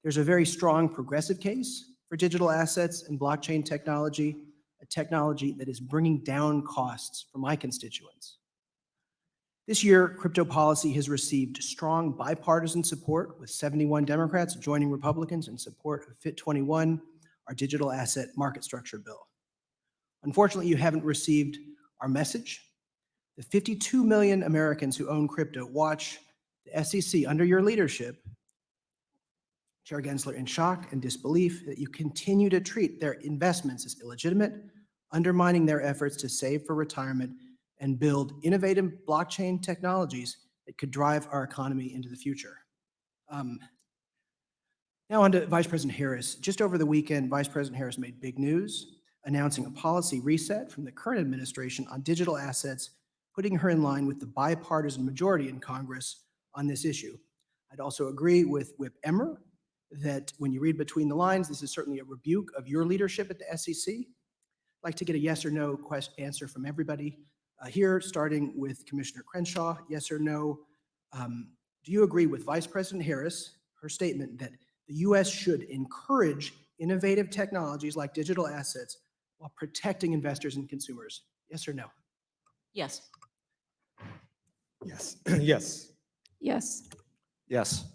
There's a very strong progressive case for digital assets and blockchain technology, a technology that is bringing down costs for my constituents. This year, crypto policy has received strong bipartisan support, with 71 Democrats joining Republicans in support of FIT 21, our digital asset market structure bill. Unfortunately, you haven't received our message. The 52 million Americans who own crypto watch the SEC under your leadership Chair Gensler, in shock and disbelief that you continue to treat their investments as illegitimate, undermining their efforts to save for retirement and build innovative blockchain technologies that could drive our economy into the future. Now on to Vice President Harris. Just over the weekend, Vice President Harris made big news, announcing a policy reset from the current administration on digital assets, putting her in line with the bipartisan majority in Congress on this issue. I'd also agree with Whip Emmer that when you read between the lines, this is certainly a rebuke of your leadership at the SEC. I'd like to get a yes or no answer from everybody here, starting with Commissioner Crenshaw. Yes or no? Do you agree with Vice President Harris, her statement that the U.S. should encourage innovative technologies like digital assets while protecting investors and consumers? Yes or no? Yes. Yes. Yes. Yes. Yes.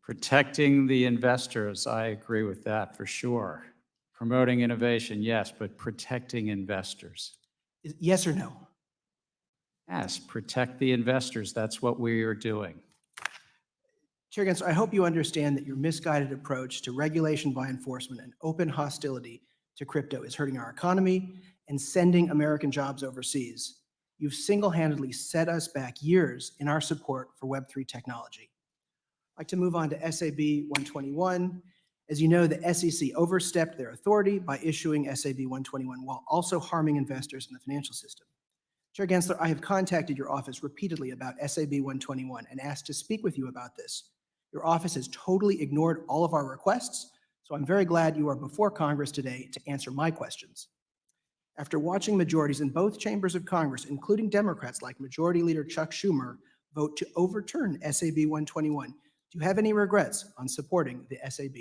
Protecting the investors, I agree with that for sure. Promoting innovation, yes, but protecting investors. Yes or no? Yes, protect the investors. That's what we are doing. Chair Gensler, I hope you understand that your misguided approach to regulation by enforcement and open hostility to crypto is hurting our economy and sending American jobs overseas. You've single-handedly set us back years in our support for Web3 technology. I'd like to move on to SAB 121. As you know, the SEC overstepped their authority by issuing SAB 121 while also harming investors in the financial system. Chair Gensler, I have contacted your office repeatedly about SAB 121 and asked to speak with you about this. Your office has totally ignored all of our requests, so I'm very glad you are before Congress today to answer my questions. After watching majorities in both chambers of Congress, including Democrats like Majority Leader Chuck Schumer, vote to overturn SAB 121, do you have any regrets on supporting the SAB?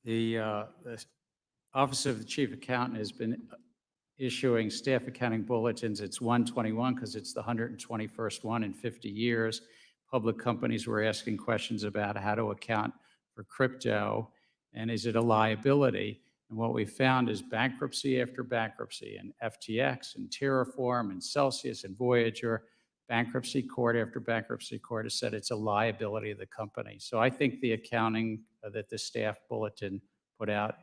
The Office of the Chief Accountant has been issuing staff accounting bulletins. It's 121 because it's the 121st one in 50 years. Public companies were asking questions about how to account for crypto and is it a liability? And what we found is bankruptcy after bankruptcy, and FTX and Terraform and Celsius and Voyager, bankruptcy court after bankruptcy court has said it's a liability of the company. So I think the accounting that the staff bulletin put out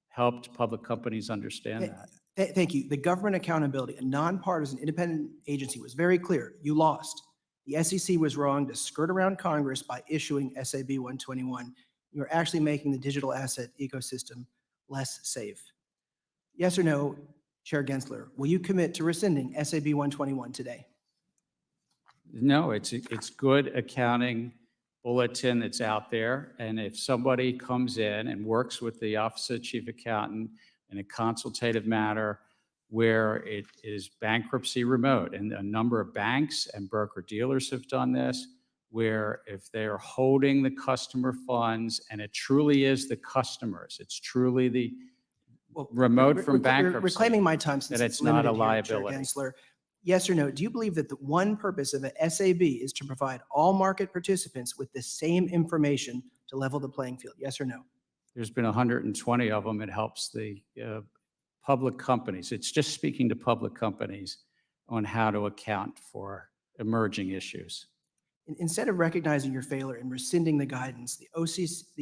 helped public companies understand that. Thank you. The Government Accountability, a nonpartisan independent agency, was very clear. You lost. The SEC was wrong to skirt around Congress by issuing SAB 121. You're actually making the digital asset ecosystem less safe. Yes or no, Chair Gensler, will you commit to rescinding SAB 121 today? No, it's good accounting bulletin that's out there. And if somebody comes in and works with the Office of the Chief Accountant in a consultative matter where it is bankruptcy remote, and a number of banks and broker dealers have done this, where if they're holding the customer funds and it truly is the customers, it's truly the remote from bankruptcy, reclaiming my time since that it's not a limited here, liability. Chair Gensler. Yes or no, do you believe that the one purpose of a SAB is to provide all market participants with the same information to level the playing field? Yes or no? There's been 120 of them. It helps the public companies. It's just speaking to public companies on how to account for emerging issues. Instead of recognizing your failure and rescinding the guidance, the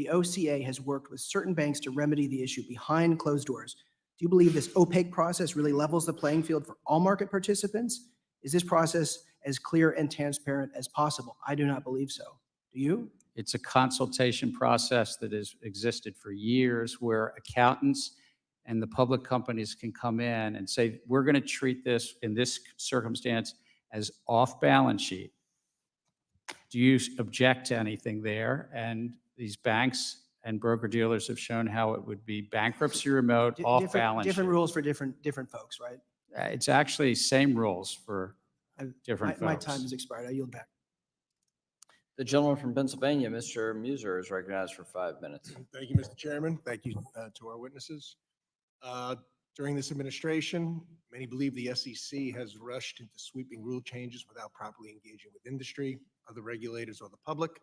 OCA has worked with certain banks to remedy the issue behind closed doors. Do you believe this opaque process really levels the playing field for all market participants? Is this process as clear and transparent as possible? I do not believe so. Do you? It's a consultation process that has existed for years where accountants and the public companies can come in and say, we're going to treat this in this circumstance as off balance sheet. Do you object to anything there? And these banks and broker dealers have shown how it would be bankruptcy remote, off balance sheet. Different rules for different folks, right? It's actually same rules for different folks. My time has expired. I yield back. The gentleman from Pennsylvania, Mr. Muser, is recognized for 5 minutes. Thank you, Mr. Chairman. Thank you to our witnesses. During this administration, many believe the SEC has rushed into sweeping rule changes without properly engaging with industry, other regulators, or the public.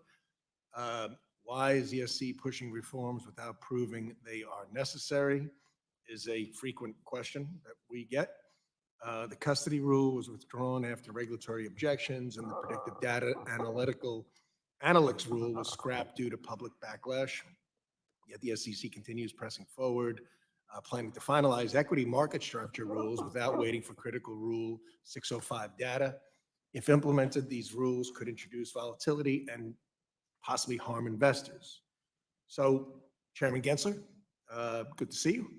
Why is the SEC pushing reforms without proving they are necessary is a frequent question that we get. The custody rule was withdrawn after regulatory objections, and the predictive data analytics rule was scrapped due to public backlash. Yet the SEC continues pressing forward, planning to finalize equity market structure rules without waiting for critical Rule 605 data. If implemented, these rules could introduce volatility and possibly harm investors. So, Chairman Gensler, good to see you.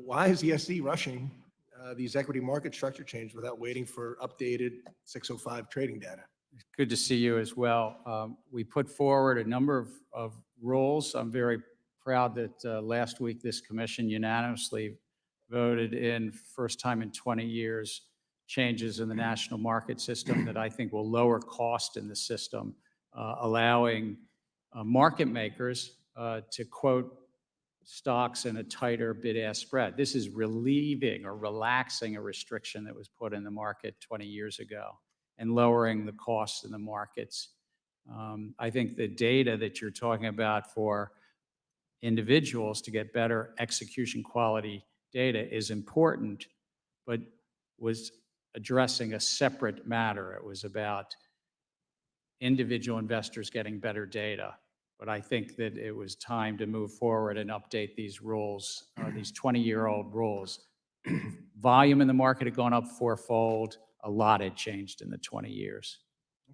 Why is the SEC rushing these equity market structure changes without waiting for updated 605 trading data? Good to see you as well. We put forward a number of rules. I'm very proud that last week this commission unanimously voted in, first time in 20 years, changes in the national market system that I think will lower cost in the system, allowing market makers to quote stocks in a tighter bid-ask spread. This is relieving or relaxing a restriction that was put in the market 20 years ago and lowering the costs in the markets. I think the data that you're talking about for individuals to get better execution quality data is important, but was addressing a separate matter. It was about individual investors getting better data. But I think that it was time to move forward and update these rules, these 20-year-old rules. Volume in the market had gone up fourfold. A lot had changed in the 20 years.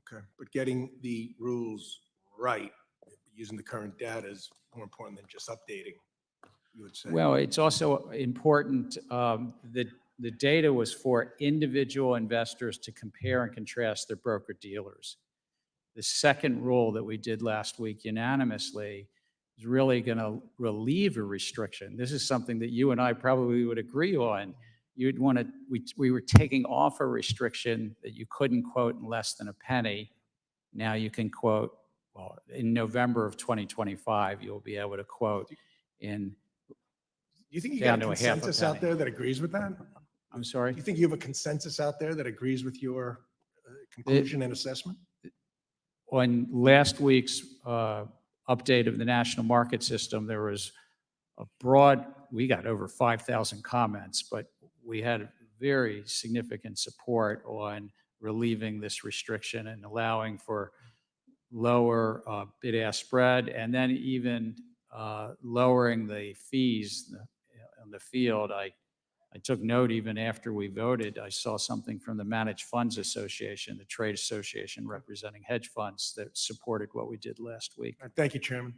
Okay, but getting the rules right, using the current data is more important than just updating, you would say. Well, it's also important that the data was for individual investors to compare and contrast their broker-dealers. The second rule that we did last week unanimously is really going to relieve a restriction. This is something that you and I probably would agree on. You'd want to, we were taking off a restriction that you couldn't quote in less than a penny. Now you can quote, well, in November of 2025, you'll be able to quote in Do you think you down got a to a half a consensus out penny. there that agrees with that? I'm sorry? Do you think you have a consensus out there that agrees with your conclusion and assessment? On last week's update of the national market system, there was a broad, we got over 5,000 comments, but we had very significant support on relieving this restriction and allowing for lower bid-ask spread, and then even lowering the fees on the field. I took note even after we voted, I saw something from the Managed Funds Association, the trade association representing hedge funds, that supported what we did last week. Thank you, Chairman.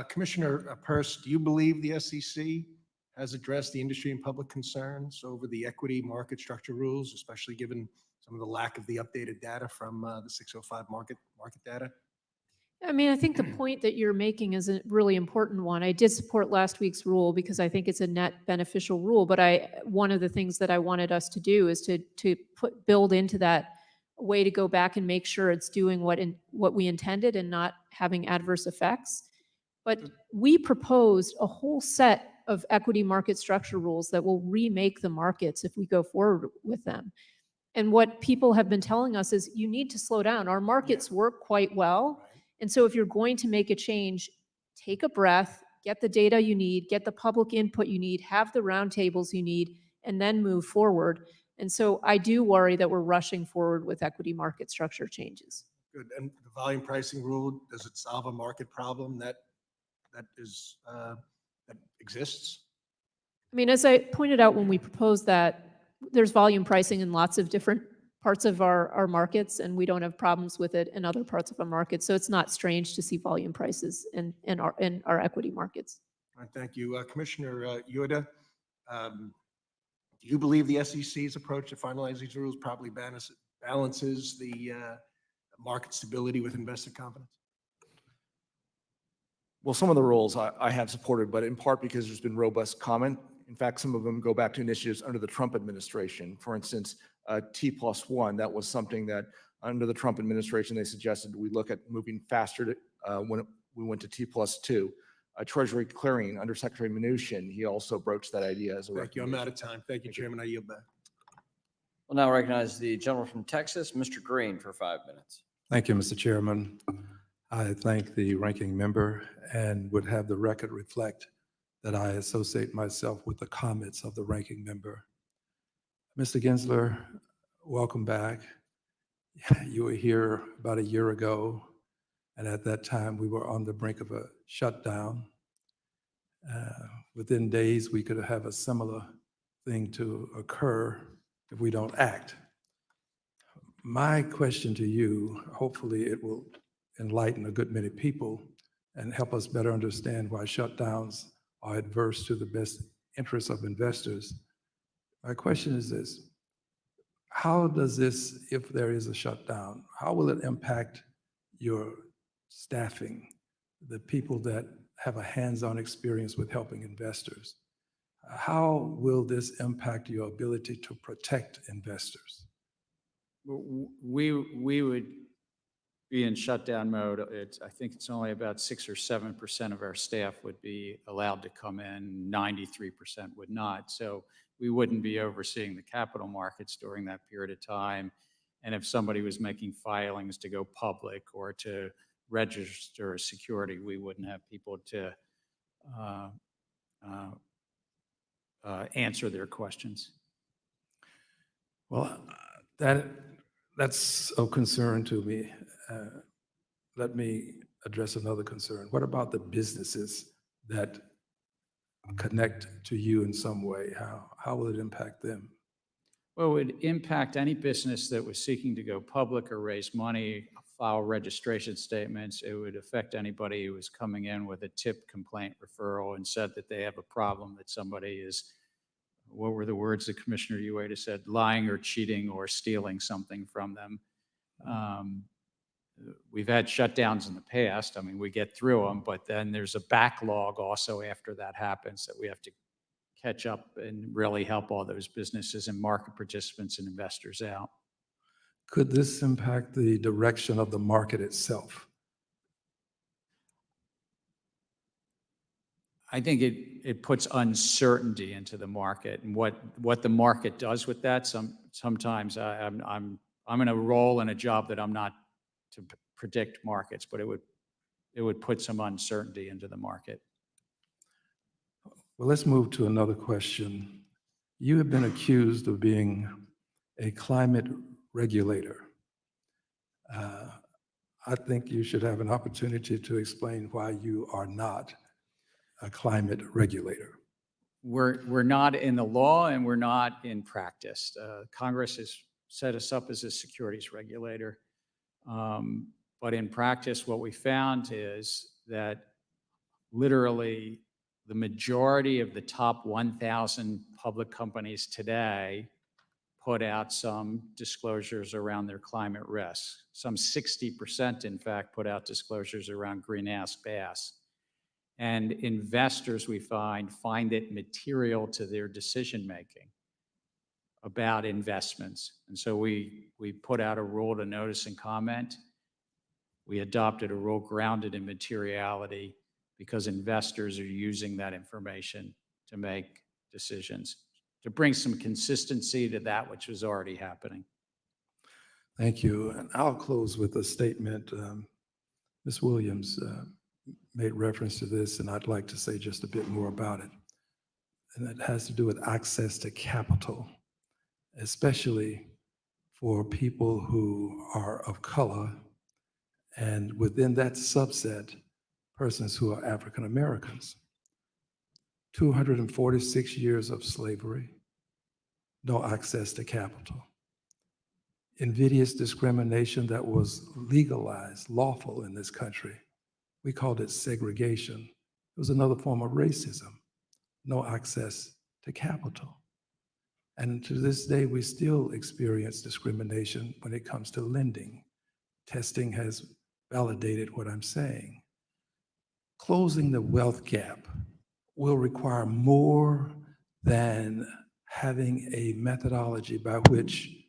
Commissioner Peirce, do you believe the SEC has addressed the industry and public concerns over the equity market structure rules, especially given some of the lack of the updated data from the 605 market data? I mean, I think the point that you're making is a really important one. I did support last week's rule because I think it's a net beneficial rule. But one of the things that I wanted us to do is to build into that a way to go back and make sure it's doing what we intended and not having adverse effects. But we proposed a whole set of equity market structure rules that will remake the markets if we go forward with them. And what people have been telling us is you need to slow down. Our markets work quite well. And so if you're going to make a change, take a breath, get the data you need, get the public input you need, have the roundtables you need, and then move forward. And so I do worry that we're rushing forward with equity market structure changes. Good. And the volume pricing rule, does it solve a market problem that exists? I mean, as I pointed out when we proposed that, there's volume pricing in lots of different parts of our markets, and we don't have problems with it in other parts of our market. So it's not strange to see volume prices in our equity markets. All right, thank you. Commissioner Yoda, do you believe the SEC's approach to finalize these rules properly balances the market stability with investor confidence? Well, some of the rules I have supported, but in part because there's been robust comment. In fact, some of them go back to initiatives under the Trump administration. For instance, T+1, that was something that under the Trump administration, they suggested we look at moving faster when we went to T+2. Treasury clearing under Secretary Mnuchin, he also broached that idea as a Thank you. I'm out of time. Thank you, Chairman. I yield back. We'll now recognize the gentleman from Texas, Mr. Green, for 5 minutes. Thank you, Mr. Chairman. I thank the ranking member and would have the record reflect that I associate myself with the comments of the ranking member. Mr. Gensler, welcome back. You were here about a year ago, and at that time we were on the brink of a shutdown. Within days, we could have a similar thing to occur if we don't act. My question to you, hopefully it will enlighten a good many people and help us better understand why shutdowns are adverse to the best interests of investors. My question is this: how does this, if there is a shutdown, how will it impact your staffing, the people that have a hands-on experience with helping investors? How will this impact your ability to protect investors? We would be in shutdown mode. I think it's only about 6 or 7% of our staff would be allowed to come in. 93% would not. So we wouldn't be overseeing the capital markets during that period of time. And if somebody was making filings to go public or to register a security, we wouldn't have people to answer their questions. Well, that's of concern to me. Let me address another concern. What about the businesses that connect to you in some way? How will it impact them? Well, it would impact any business that was seeking to go public or raise money, file registration statements. It would affect anybody who was coming in with a tip complaint referral and said that they have a problem, that somebody is, what were the words that Commissioner Ueda said, lying or cheating or stealing something from them. We've had shutdowns in the past. I mean, we get through them, but then there's a backlog also after that happens that we have to catch up and really help all those businesses and market participants and investors out. Could this impact the direction of the market itself? I think it puts uncertainty into the market, and what the market does with that. Sometimes I'm in a role in a job that I'm not to predict markets, but it would put some uncertainty into the market. Well, let's move to another question. You have been accused of being a climate regulator. I think you should have an opportunity to explain why you are not a climate regulator. We're not in the law and we're not in practice. Congress has set us up as a securities regulator. But in practice, what we found is that literally the majority of the top 1,000 public companies today put out some disclosures around their climate risks. Some 60%, in fact, put out disclosures around greenhouse gas. And investors, we find it material to their decision-making about investments. And so we put out a rule to notice and comment. We adopted a rule grounded in materiality because investors are using that information to make decisions, to bring some consistency to that which was already happening. Thank you. And I'll close with a statement. Ms. Williams made reference to this, and I'd like to say just a bit more about it. And it has to do with access to capital, especially for people who are of color, and within that subset, persons who are African Americans. 246 years of slavery, no access to capital. Invidious discrimination that was legalized, lawful in this country. We called it segregation. It was another form of racism. No access to capital. And to this day, we still experience discrimination when it comes to lending. Testing has validated what I'm saying. Closing the wealth gap will require more than having a methodology by which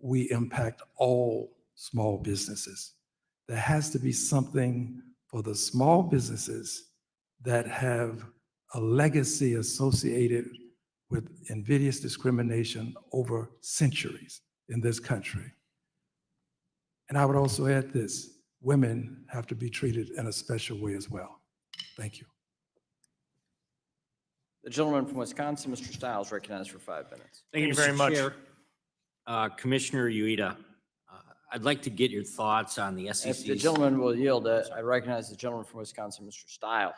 we impact all small businesses. There has to be something for the small businesses that have a legacy associated with invidious discrimination over centuries in this country. And I would also add this: women have to be treated in a special way as well. Thank you. The gentleman from Wisconsin, Mr. Stiles, recognized for 5 minutes. Thank you very much. Commissioner Ueda, I'd like to get your thoughts on the If SEC's. the gentleman will yield, I recognize the gentleman from Wisconsin, Mr. Stile.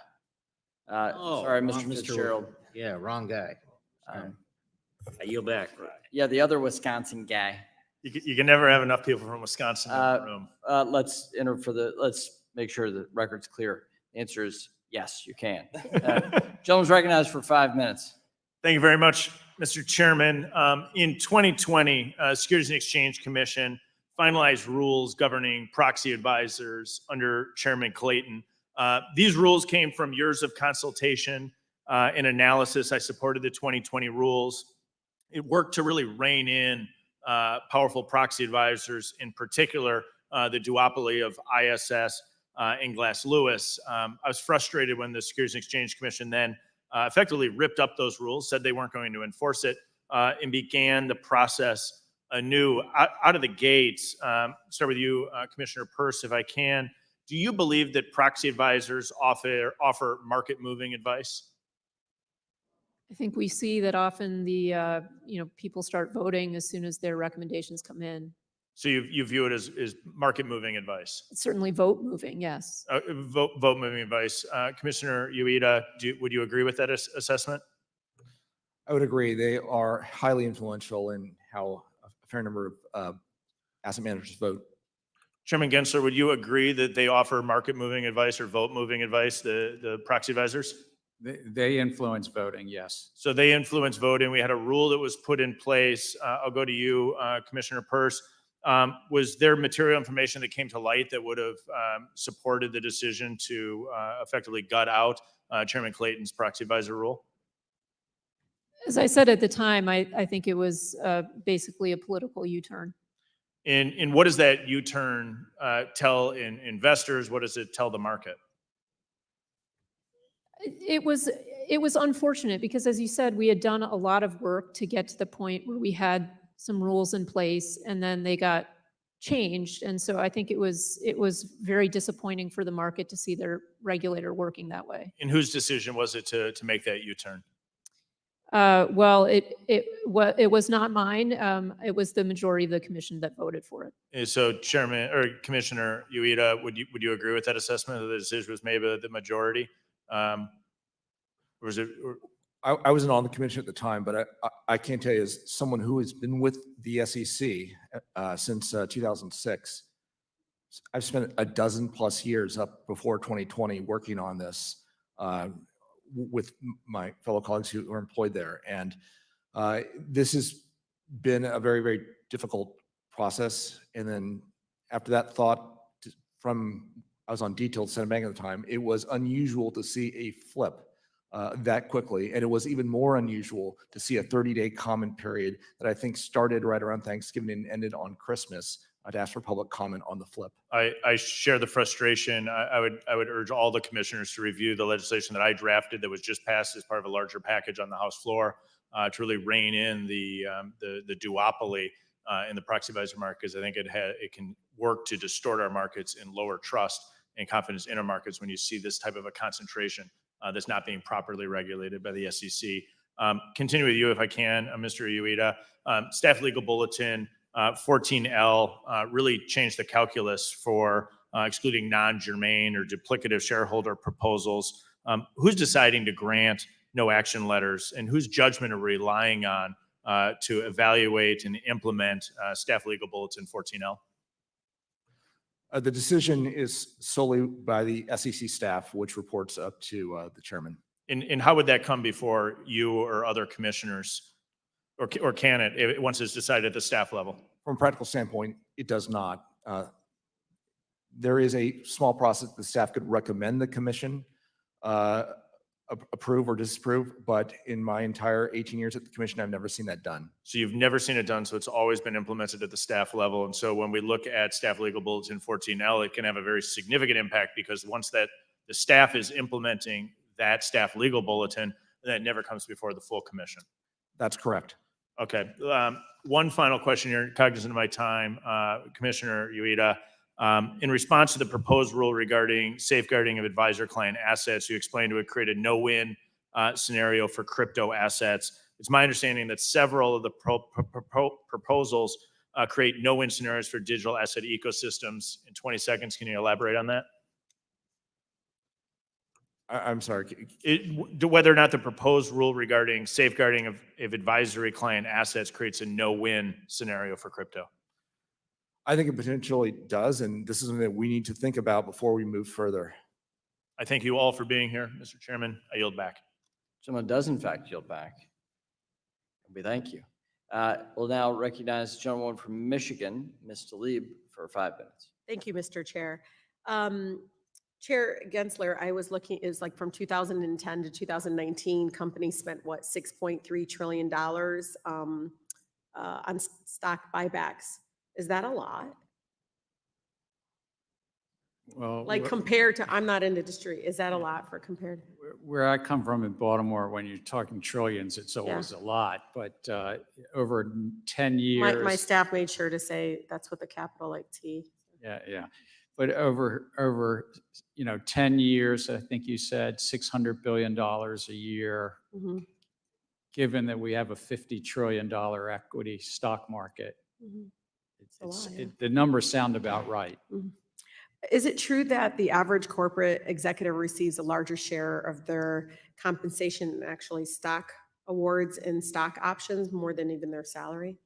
Sorry, wrong Mr. Fitzgerald. Yeah, wrong guy. I yield back. Yeah, the other Wisconsin guy. You can never have enough people from Wisconsin in the room. Let's make sure the record's clear. The answer is yes, you can. Gentleman's recognized for 5 minutes. Thank you very much, Mr. Chairman. In 2020, Securities and Exchange Commission finalized rules governing proxy advisors under Chairman Clayton. These rules came from years of consultation and analysis. I supported the 2020 rules. It worked to really rein in powerful proxy advisors, in particular, the duopoly of ISS and Glass Lewis. I was frustrated when the Securities and Exchange Commission then effectively ripped up those rules, said they weren't going to enforce it, and began the process anew. Out of the gates, start with you, Commissioner Peirce, if I can. Do you believe that proxy advisors offer market-moving advice? I think we see that often the, people start voting as soon as their recommendations come in. So you view it as market-moving advice? It's certainly vote moving, yes. Vote-moving advice. Commissioner Ueda, would you agree with that assessment? I would agree. They are highly influential in how a fair number of asset managers vote. Chairman Gensler, would you agree that they offer market-moving advice or vote-moving advice, the proxy advisors? They influence voting, yes. So they influence voting. We had a rule that was put in place. I'll go to you, Commissioner Peirce. Was there material information that came to light that would have supported the decision to effectively gut out Chairman Clayton's proxy advisor rule? As I said at the time, I think it was basically a political U-turn. And what does that U-turn tell investors? What does it tell the market? It was unfortunate because, as you said, we had done a lot of work to get to the point where we had some rules in place, and then they got changed. And so I think it was very disappointing for the market to see their regulator working that way. And whose decision was it to make that U-turn? Well, it was not mine. It was the majority of the commission that voted for it. And so, Chairman or Commissioner Ueda, would you agree with that assessment that the decision was made by the majority? Or was it? I wasn't on the commission at the time, but I can tell you, as someone who has been with the SEC since 2006, I've spent a dozen plus years up before 2020 working on this with my fellow colleagues who are employed there. And this has been a very, very difficult process. And then after that thought I was on detailed Senate Bank at the time, it was unusual to see a flip that quickly. And it was even more unusual to see a 30-day comment period that I think started right around Thanksgiving and ended on Christmas to ask for public comment on the flip. I share the frustration. I would urge all the commissioners to review the legislation that I drafted that was just passed as part of a larger package on the House floor to really rein in the duopoly in the proxy advisor market, because I think it can work to distort our markets and lower trust and confidence in our markets when you see this type of a concentration that's not being properly regulated by the SEC. Continue with you if I can, Mr. Ueda. Staff Legal Bulletin 14L really changed the calculus for excluding non-germane or duplicative shareholder proposals. Who's deciding to grant no action letters, and whose judgment are we relying on to evaluate and implement Staff Legal Bulletin 14L? The decision is solely by the SEC staff, which reports up to the chairman. And how would that come before you or other commissioners, or can it once it's decided at the staff level? From a practical standpoint, it does not. There is a small process the staff could recommend the commission approve or disapprove, but in my entire 18 years at the commission, I've never seen that done. So you've never seen it done, so it's always been implemented at the staff level. And so when we look at Staff Legal Bulletin 14L, it can have a very significant impact, because once that the staff is implementing that staff legal bulletin, then it never comes before the full commission. That's correct. Okay. One final question here, cognizant of my time, Commissioner Ueda. In response to the proposed rule regarding safeguarding of advisor client assets, you explained it would create a no-win scenario for crypto assets. It's my understanding that several of the proposals create no-win scenarios for digital asset ecosystems. In 20 seconds, can you elaborate on that? I'm sorry. Whether or not the proposed rule regarding safeguarding of advisory client assets creates a no-win scenario for crypto. I think it potentially does, and this is something that we need to think about before we move further. I thank you all for being here, Mr. Chairman. I yield back. Someone does in fact yield back. We thank you. We'll now recognize the gentleman from Michigan, Ms. Tlaib, for 5 minutes. Thank you, Mr. Chair. Chair Gensler, I was looking, it was like from 2010 to 2019, companies spent what, $6.3 trillion on stock buybacks. Is that a lot? Well, Like compared to, I'm not in the industry, is that a lot for compared? where I come from in Baltimore, when you're talking trillions, it's always a lot. But over 10 years, My staff made sure to say that's what the capital like T. yeah. But over 10 years, I think you said $600 billion a year. Mhm. Given that we have a $50 trillion equity stock market, Mhm. It's a lot, yeah. the numbers sound about right. Mhm. Is it true that the average corporate executive receives a larger share of their compensation in actually stock awards and stock options more than even their salary?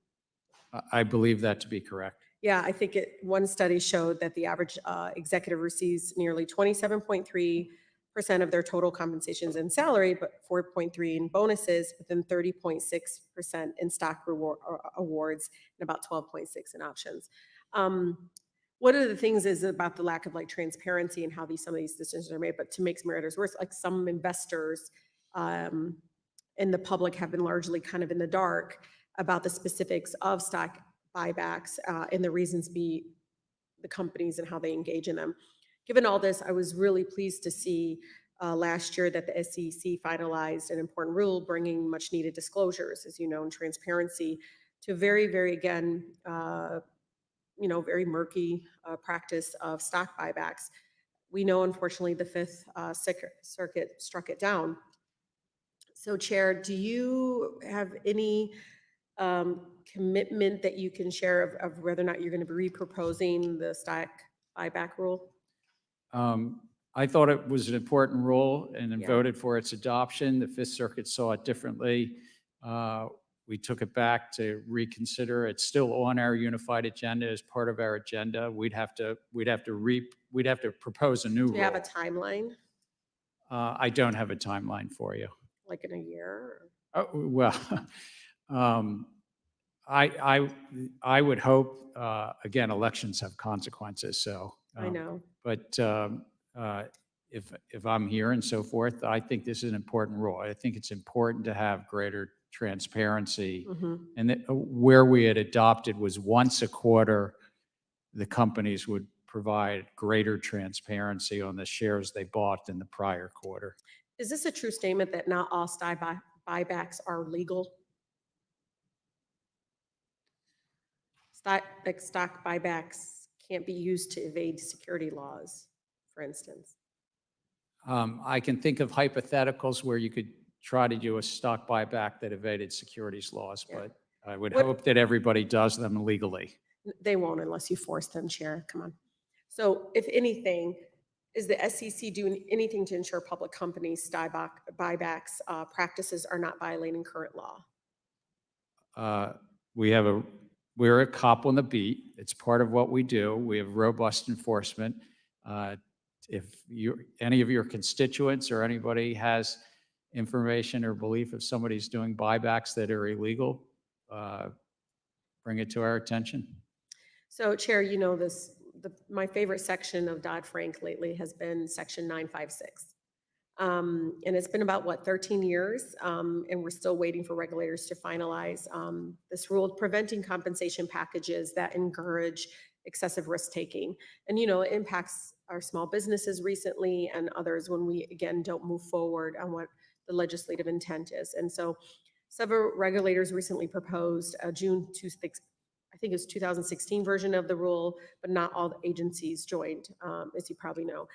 I believe that to be correct. Yeah, I think one study showed that the average executive receives nearly 27.3% of their total compensations in salary, but 4.3% in bonuses, but then 30.6% in stock awards, and about 12.6% in options. One of the things is about the lack of like transparency and how some of these decisions are made, but to make matters worse, like some investors in the public have been largely kind of in the dark about the specifics of stock buybacks and the reasons be the companies and how they engage in them. Given all this, I was really pleased to see last year that the SEC finalized an important rule bringing much needed disclosures, as you know, and transparency to very, very, again, very murky practice of stock buybacks. We know, unfortunately, the Fifth Circuit struck it down. So, Chair, do you have any commitment that you can share of whether or not you're going to be reproposing the stock buyback rule? I thought it was an important rule and then Yeah. voted for its adoption. The Fifth Circuit saw it differently. We took it back to reconsider. It's still on our unified agenda as part of our agenda. We'd have to propose a new Do you have a rule. timeline, I don't have a timeline for you. like in a year? Oh, well, I would hope, again, elections have consequences, so. I know. But if I'm here and so forth, I think this is an important rule. I think it's important to have greater transparency. Mhm. And that where we had adopted was once a quarter, the companies would provide greater transparency on the shares they bought in the prior quarter. Is this a true statement that not all stock buybacks are legal? Stock buybacks can't be used to evade security laws, for instance. I can think of hypotheticals where you could try to do a stock buyback that evaded securities laws, Yeah. but I would What- hope that everybody does them legally. They won't unless you force them, Chair. Come on. So if anything, is the SEC doing anything to ensure public companies' stock buybacks practices are not violating current law? We're a cop on the beat. It's part of what we do. We have robust enforcement. If any of your constituents or anybody has information or belief if somebody's doing buybacks that are illegal, bring it to our attention. So, Chair, you know this, my favorite section of Dodd-Frank lately has been Section 956. And it's been about, what, 13 years? And we're still waiting for regulators to finalize this rule preventing compensation packages that encourage excessive risk-taking. And, it impacts our small businesses recently and others when we, again, don't move forward on what the legislative intent is. And so several regulators recently proposed a June 26th, I think it's 2016 version of the rule, but not all the agencies joined, as you probably know.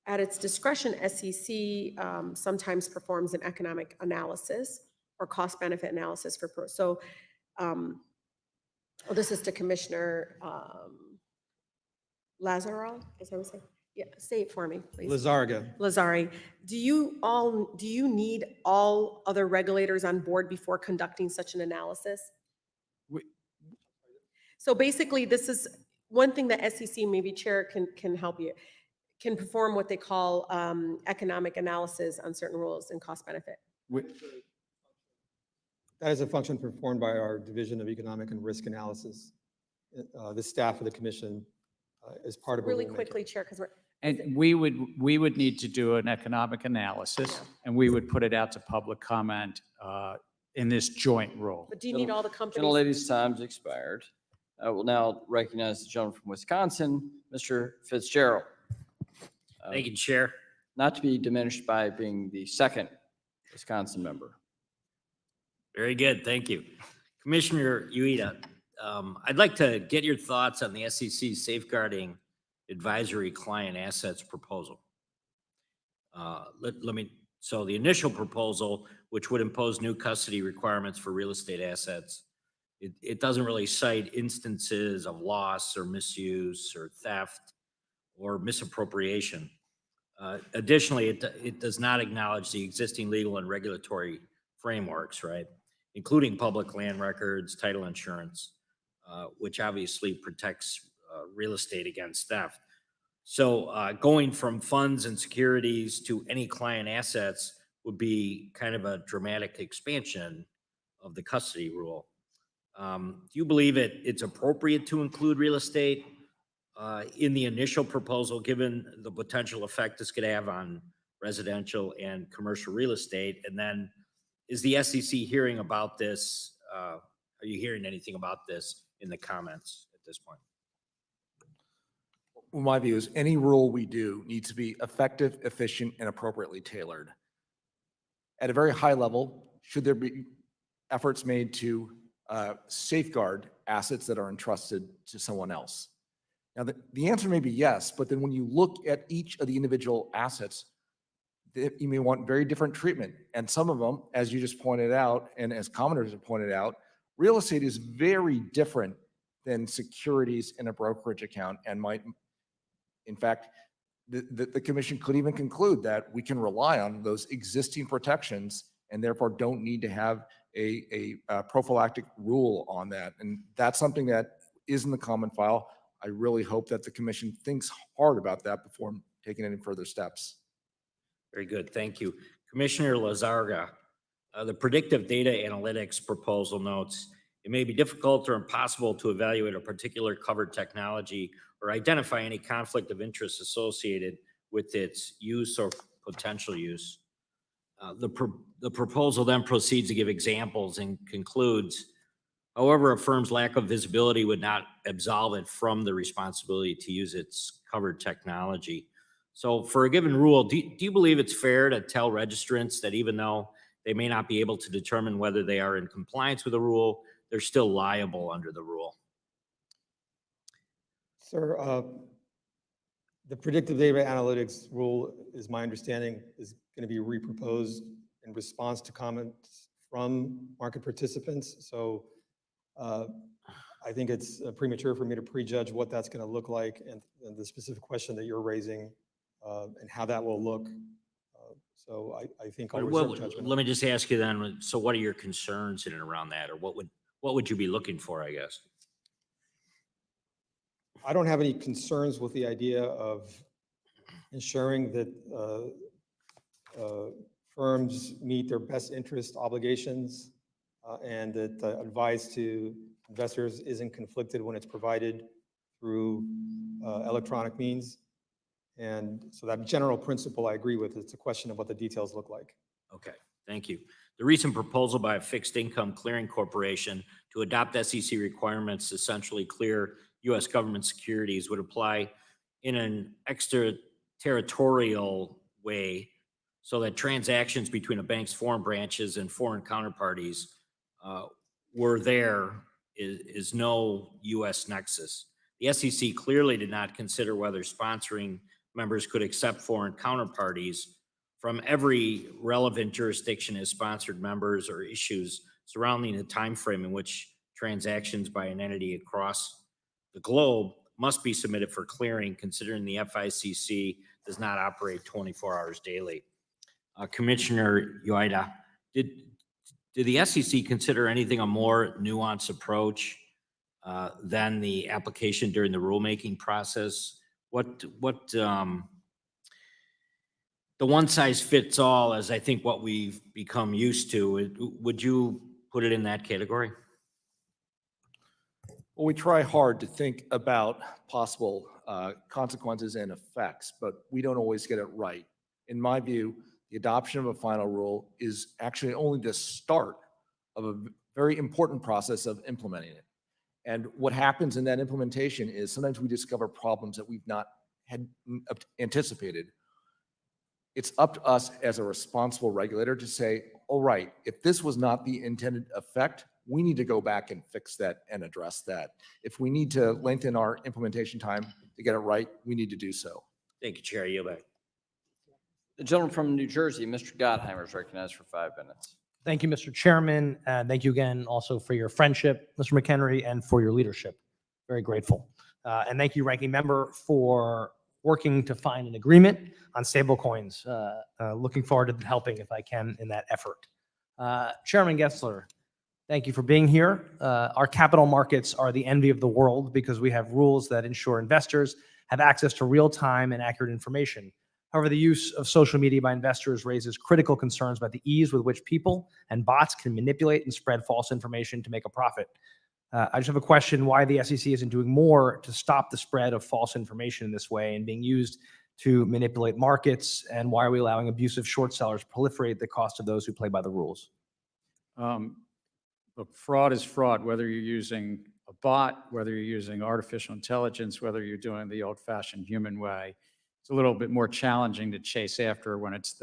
At its discretion, SEC sometimes performs an economic analysis or cost-benefit analysis for so this is to Commissioner Lazaro, is that what I'm saying? Yeah, say it for me, please. Lizarga. Lazari, do you need all other regulators on board before conducting such an analysis? So basically, this is one thing that SEC, maybe Chair can help you, can perform what they call economic analysis on certain rules and cost benefit. That is a function performed by our Division of Economic and Risk Analysis. The staff of the commission is part of. Really quickly, Chair, because we're. And we would need to do an economic analysis, and we would put it out to public comment in this joint role. But do you need all the companies? Gentlelady's time's expired. I will now recognize the gentleman from Wisconsin, Mr. Fitzgerald. Thank you, Chair. Not to be diminished by being the second Wisconsin member. Very good, thank you. Commissioner Ueda, I'd like to get your thoughts on the SEC safeguarding advisory client assets proposal. So the initial proposal, which would impose new custody requirements for real estate assets, it doesn't really cite instances of loss or misuse or theft or misappropriation. Additionally, it does not acknowledge the existing legal and regulatory frameworks, right? Including public land records, title insurance, which obviously protects real estate against theft. So going from funds and securities to any client assets would be kind of a dramatic expansion of the custody rule. Do you believe it's appropriate to include real estate in the initial proposal, given the potential effect this could have on residential and commercial real estate? And then is the SEC hearing about this? Are you hearing anything about this in the comments at this point? Well, my view is any rule we do needs to be effective, efficient, and appropriately tailored. At a very high level, should there be efforts made to safeguard assets that are entrusted to someone else? Now, the answer may be yes, but then when you look at each of the individual assets, you may want very different treatment. And some of them, as you just pointed out, and as commenters have pointed out, real estate is very different than securities in a brokerage account and might, in fact, the commission could even conclude that we can rely on those existing protections and therefore don't need to have a prophylactic rule on that. And that's something that is in the comment file. I really hope that the commission thinks hard about that before taking any further steps. Very good, thank you. Commissioner Lizarga, the predictive data analytics proposal notes, it may be difficult or impossible to evaluate a particular covered technology or identify any conflict of interest associated with its use or potential use. The proposal then proceeds to give examples and concludes, however, a firm's lack of visibility would not absolve it from the responsibility to use its covered technology. So for a given rule, do you believe it's fair to tell registrants that even though they may not be able to determine whether they are in compliance with a rule, they're still liable under the rule? Sir, the predictive data analytics rule, is my understanding, is going to be reproposed in response to comments from market participants. So I think it's premature for me to prejudge what that's going to look like and the specific question that you're raising and how that will look. So I think I'll reserve judgment. Let me just ask you then, so what are your concerns in and around that, or what would you be looking for, I guess? I don't have any concerns with the idea of ensuring that firms meet their best interest obligations and that advice to investors isn't conflicted when it's provided through electronic means. And so that general principle I agree with. It's a question of what the details look like. Okay, thank you. The recent proposal by a fixed income clearing corporation to adopt SEC requirements to essentially clear U.S. government securities would apply in an extraterritorial way so that transactions between a bank's foreign branches and foreign counterparties were there is no U.S. nexus. The SEC clearly did not consider whether sponsoring members could accept foreign counterparties from every relevant jurisdiction as sponsored members or issues surrounding the time frame in which transactions by an entity across the globe must be submitted for clearing, considering the FICC does not operate 24 hours daily. Commissioner Ueda, did the SEC consider anything a more nuanced approach than the application during the rulemaking process? The one size fits all, as I think what we've become used to, would you put it in that category? Well, we try hard to think about possible consequences and effects, but we don't always get it right. In my view, the adoption of a final rule is actually only the start of a very important process of implementing it. And what happens in that implementation is sometimes we discover problems that we've not had anticipated. It's up to us as a responsible regulator to say, all right, if this was not the intended effect, we need to go back and fix that and address that. If we need to lengthen our implementation time to get it right, we need to do so. Thank you, Chair. Yield back. The gentleman from New Jersey, Mr. Gottheimer, is recognized for 5 minutes. Thank you, Mr. Chairman. And thank you again also for your friendship, Mr. McHenry, and for your leadership. Very grateful. And thank you, Ranking Member, for working to find an agreement on stablecoins. Looking forward to helping if I can in that effort. Chairman Gensler, thank you for being here. Our capital markets are the envy of the world because we have rules that ensure investors have access to real-time and accurate information. However, the use of social media by investors raises critical concerns about the ease with which people and bots can manipulate and spread false information to make a profit. I just have a question why the SEC isn't doing more to stop the spread of false information in this way and being used to manipulate markets, and why are we allowing abusive short sellers proliferate at the cost of those who play by the rules? Look, fraud is fraud, whether you're using a bot, whether you're using artificial intelligence, whether you're doing the old-fashioned human way. It's a little bit more challenging to chase after when it's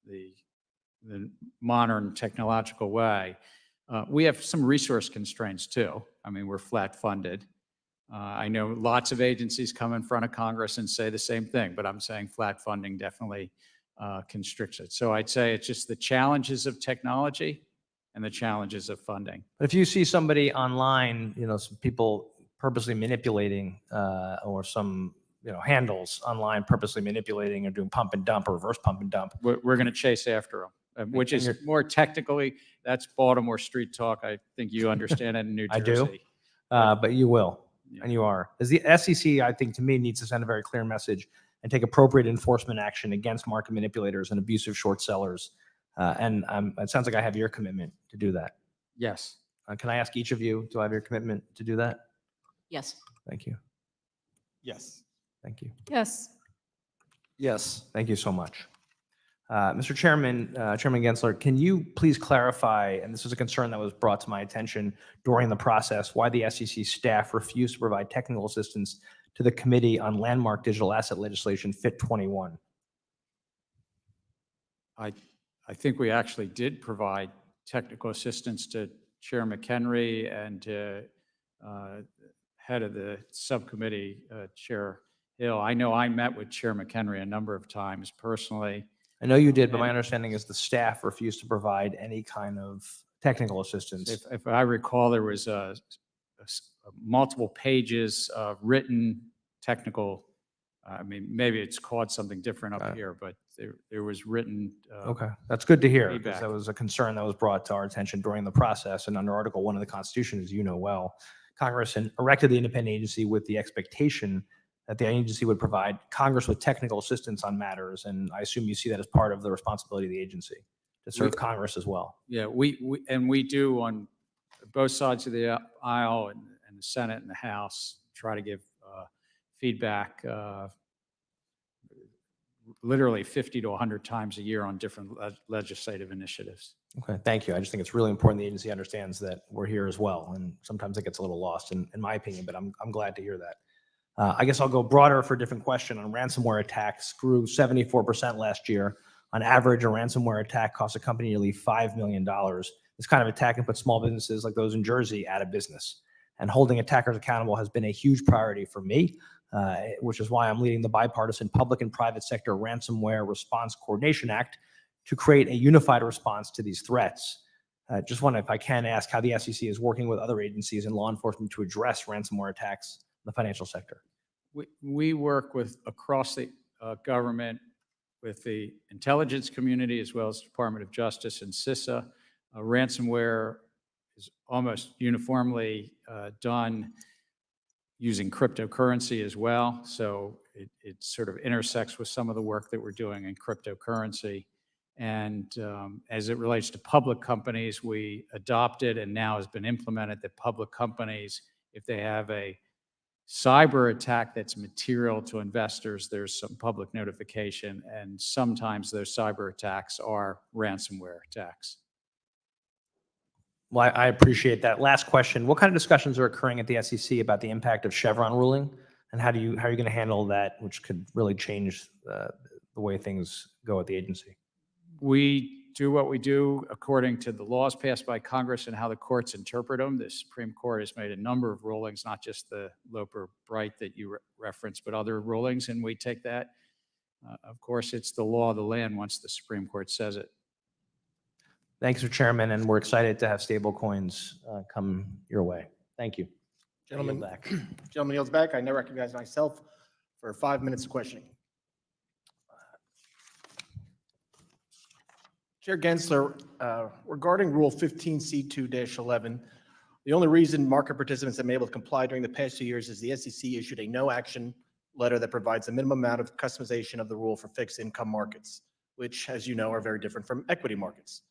the modern technological way. We have some resource constraints too. I mean, we're flat funded. I know lots of agencies come in front of Congress and say the same thing, but I'm saying flat funding definitely constricts it. So I'd say it's just the challenges of technology and the challenges of funding. But if you see somebody online, some people purposely manipulating or some handles online purposely manipulating or doing pump and dump or reverse pump and dump. We're going to chase after them, which is more technically, that's Baltimore street talk. I think you understand it in New Jersey. I do, but you will, and you are. As the SEC, I think to me, needs to send a very clear message and take appropriate enforcement action against market manipulators and abusive short sellers. And it sounds like I have your commitment to do that. Yes. Can I ask each of you, do I have your commitment to do that? Yes. Thank you. Yes. Thank you. Yes. Yes. Thank you so much. Mr. Chairman, Chairman Gensler, can you please clarify, and this is a concern that was brought to my attention during the process, why the SEC staff refused to provide technical assistance to the Committee on Landmark Digital Asset Legislation, FIT 21? I think we actually did provide technical assistance to Chair McHenry and to head of the subcommittee, Chair Hill. I know I met with Chair McHenry a number of times personally. I know you did, but my understanding is the staff refused to provide any kind of technical assistance. If I recall, there was multiple pages of written technical. I mean, maybe it's called something different up here, but there was written. Okay, that's good to hear, because feedback. that was a concern that was brought to our attention during the process. And under Article 1 of the Constitution, as you know well, Congress erected the independent agency with the expectation that the agency would provide Congress with technical assistance on matters. And I assume you see that as part of the responsibility of the agency to serve Congress as well. Yeah, we do on both sides of the aisle and the Senate and the House try to give feedback literally 50 to 100 times a year on different legislative initiatives. Okay, thank you. I just think it's really important the agency understands that we're here as well. And sometimes it gets a little lost in my opinion, but I'm glad to hear that. I guess I'll go broader for a different question on ransomware attacks. Grew 74% last year. On average, a ransomware attack costs a company nearly $5 million. This kind of attack can put small businesses like those in Jersey out of business. And holding attackers accountable has been a huge priority for me, which is why I'm leading the bipartisan Public and Private Sector Ransomware Response Coordination Act to create a unified response to these threats. Just want to, if I can, ask how the SEC is working with other agencies and law enforcement to address ransomware attacks in the financial sector. We work with across the government, with the intelligence community, as well as Department of Justice and CISA. Ransomware is almost uniformly done using cryptocurrency as well. So it sort of intersects with some of the work that we're doing in cryptocurrency. And as it relates to public companies, we adopted and now has been implemented that public companies, if they have a cyber attack that's material to investors, there's some public notification, and sometimes those cyber attacks are ransomware attacks. Well, I appreciate that. Last question. What kind of discussions are occurring at the SEC about the impact of Chevron ruling? And how are you going to handle that, which could really change the way things go at the agency? We do what we do according to the laws passed by Congress and how the courts interpret them. The Supreme Court has made a number of rulings, not just the Loper-Bright that you referenced, but other rulings, and we take that. Of course, it's the law of the land once the Supreme Court says it. Thanks, Mr. Chairman, and we're excited to have stable coins come your way. Thank you. Gentlemen, I yield back. gentleman yields back. I now recognize myself for 5 minutes of questioning. Chair Gensler, regarding Rule 15C2-11, the only reason market participants have been able to comply during the past 2 years is the SEC issued a no-action letter that provides a minimum amount of customization of the rule for fixed income markets, which, as you know, are very different from equity markets.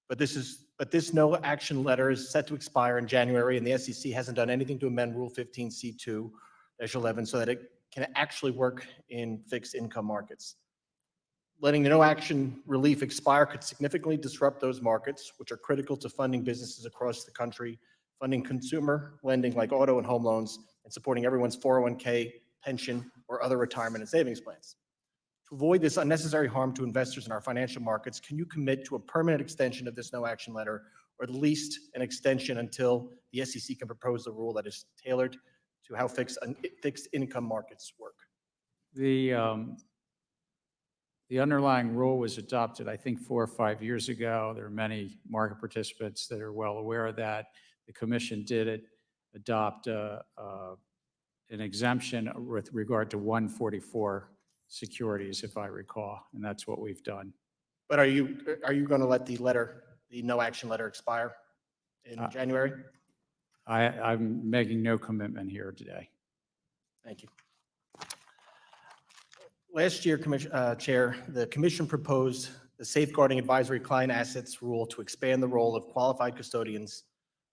But this no-action letter is set to expire in January, and the SEC hasn't done anything to amend Rule 15C2-11 so that it can actually work in fixed income markets. Letting the no-action relief expire could significantly disrupt those markets, which are critical to funding businesses across the country, funding consumer lending like auto and home loans, and supporting everyone's 401k, pension, or other retirement and savings plans. To avoid this unnecessary harm to investors in our financial markets, can you commit to a permanent extension of this no-action letter, or at least an extension until the SEC can propose a rule that is tailored to how fixed income markets work? The underlying rule was adopted, I think, 4 or 5 years ago. There are many market participants that are well aware of that. The commission did adopt an exemption with regard to 144 securities, if I recall, and that's what we've done. But are you going to let the no-action letter expire in January? I'm making no commitment here today. Thank you. Last year, Chair, the Commission proposed the Safeguarding Advisory Client Assets rule to expand the role of qualified custodians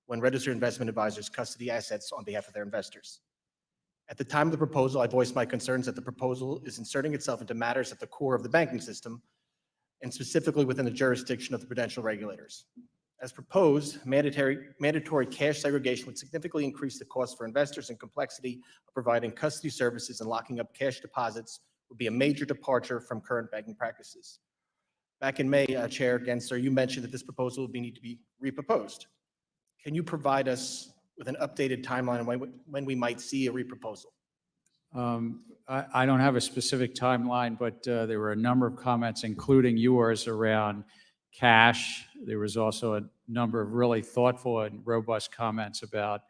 when registered investment advisors custody assets on behalf of their investors. At the time of the proposal, I voiced my concerns that the proposal is inserting itself into matters at the core of the banking system, and specifically within the jurisdiction of the prudential regulators. As proposed, mandatory cash segregation would significantly increase the cost for investors and complexity of providing custody services and locking up cash deposits would be a major departure from current banking practices. Back in May, Chair Gensler, you mentioned that this proposal would need to be reproposed. Can you provide us with an updated timeline on when we might see a reproposal? I don't have a specific timeline, but there were a number of comments, including yours, around cash. There was also a number of really thoughtful and robust comments about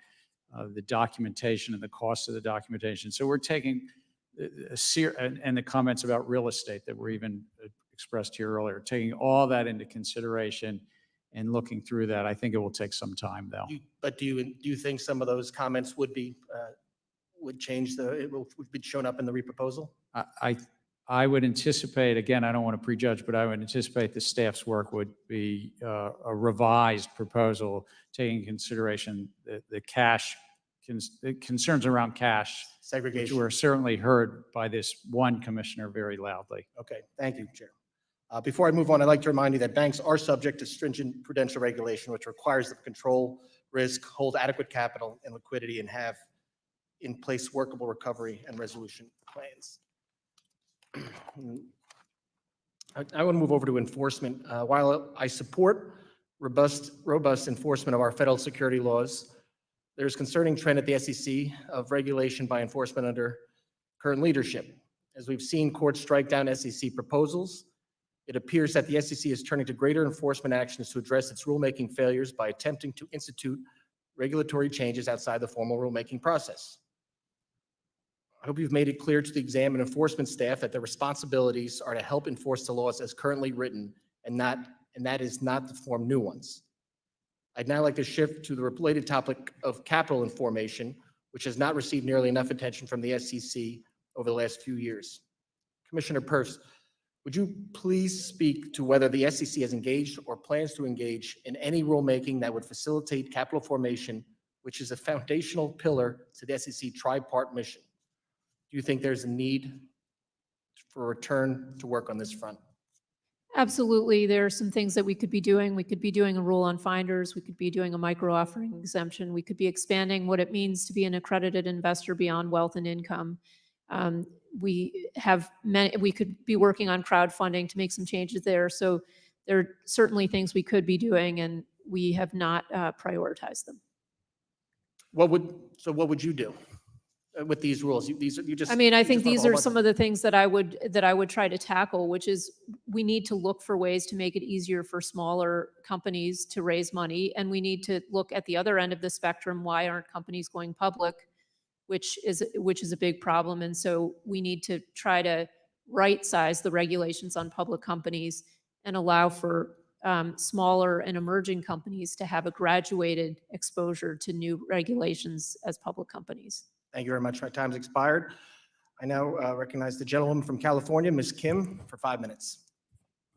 the documentation and the cost of the documentation. So we're taking and the comments about real estate that were even expressed here earlier, taking all that into consideration and looking through that. I think it will take some time, though. But do you think some of those comments would change it would be shown up in the reproposal? I would anticipate, again, I don't want to prejudge, but I would anticipate the staff's work would be a revised proposal taking into consideration the cash, the concerns around cash segregation, which were certainly heard by this one commissioner very loudly. Okay, thank you, Chair. Before I move on, I'd like to remind you that banks are subject to stringent prudential regulation, which requires them to control risk, hold adequate capital and liquidity, and have in place workable recovery and resolution plans. I want to move over to enforcement. While I support robust enforcement of our federal security laws, there's concerning trend at the SEC of regulation by enforcement under Current leadership. As we've seen courts strike down SEC proposals, it appears that the SEC is turning to greater enforcement actions to address its rulemaking failures by attempting to institute regulatory changes outside the formal rulemaking process. I hope you've made it clear to the exam and enforcement staff that their responsibilities are to help enforce the laws as currently written and that is not to form new ones. I'd now like to shift to the related topic of capital information, which has not received nearly enough attention from the SEC over the last few years. Commissioner Peirce, would you please speak to whether the SEC has engaged or plans to engage in any rulemaking that would facilitate capital formation, which is a foundational pillar to the SEC tri-part mission? Do you think there's a need for a return to work on this front? Absolutely. There are some things that we could be doing. We could be doing a rule on finders. We could be doing a micro offering exemption. We could be expanding what it means to be an accredited investor beyond wealth and income. We could be working on crowdfunding to make some changes there. So there are certainly things we could be doing, and we have not prioritized them. What would you do with these rules? I mean, I think these are some of the things that I would try to tackle, which is we need to look for ways to make it easier for smaller companies to raise money, and we need to look at the other end of the spectrum. Why aren't companies going public? Which is a big problem, and so we need to try to right-size the regulations on public companies and allow for smaller and emerging companies to have a graduated exposure to new regulations as public companies. Thank you very much. My time's expired. I now recognize the gentlewoman from California, Ms. Kim, for 5 minutes.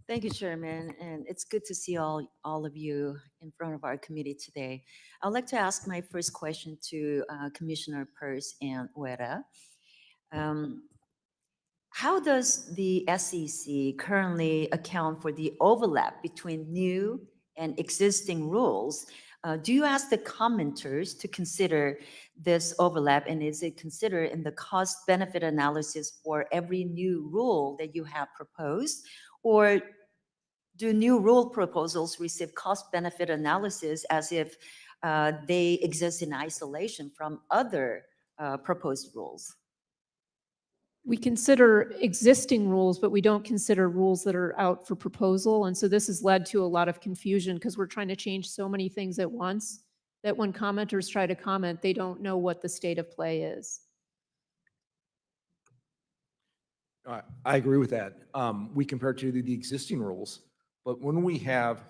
Thank you, Chairman, and it's good to see all of you in front of our committee today. I'd like to ask my first question to Commissioner Peirce and Ueda. How does the SEC currently account for the overlap between new and existing rules? Do you ask the commenters to consider this overlap, and is it considered in the cost-benefit analysis for every new rule that you have proposed? Or do new rule proposals receive cost-benefit analysis as if they exist in isolation from other proposed rules? We consider existing rules, but we don't consider rules that are out for proposal. And so this has led to a lot of confusion because we're trying to change so many things at once that when commenters try to comment, they don't know what the state of play is. I agree with that. We compare to the existing rules, but when we have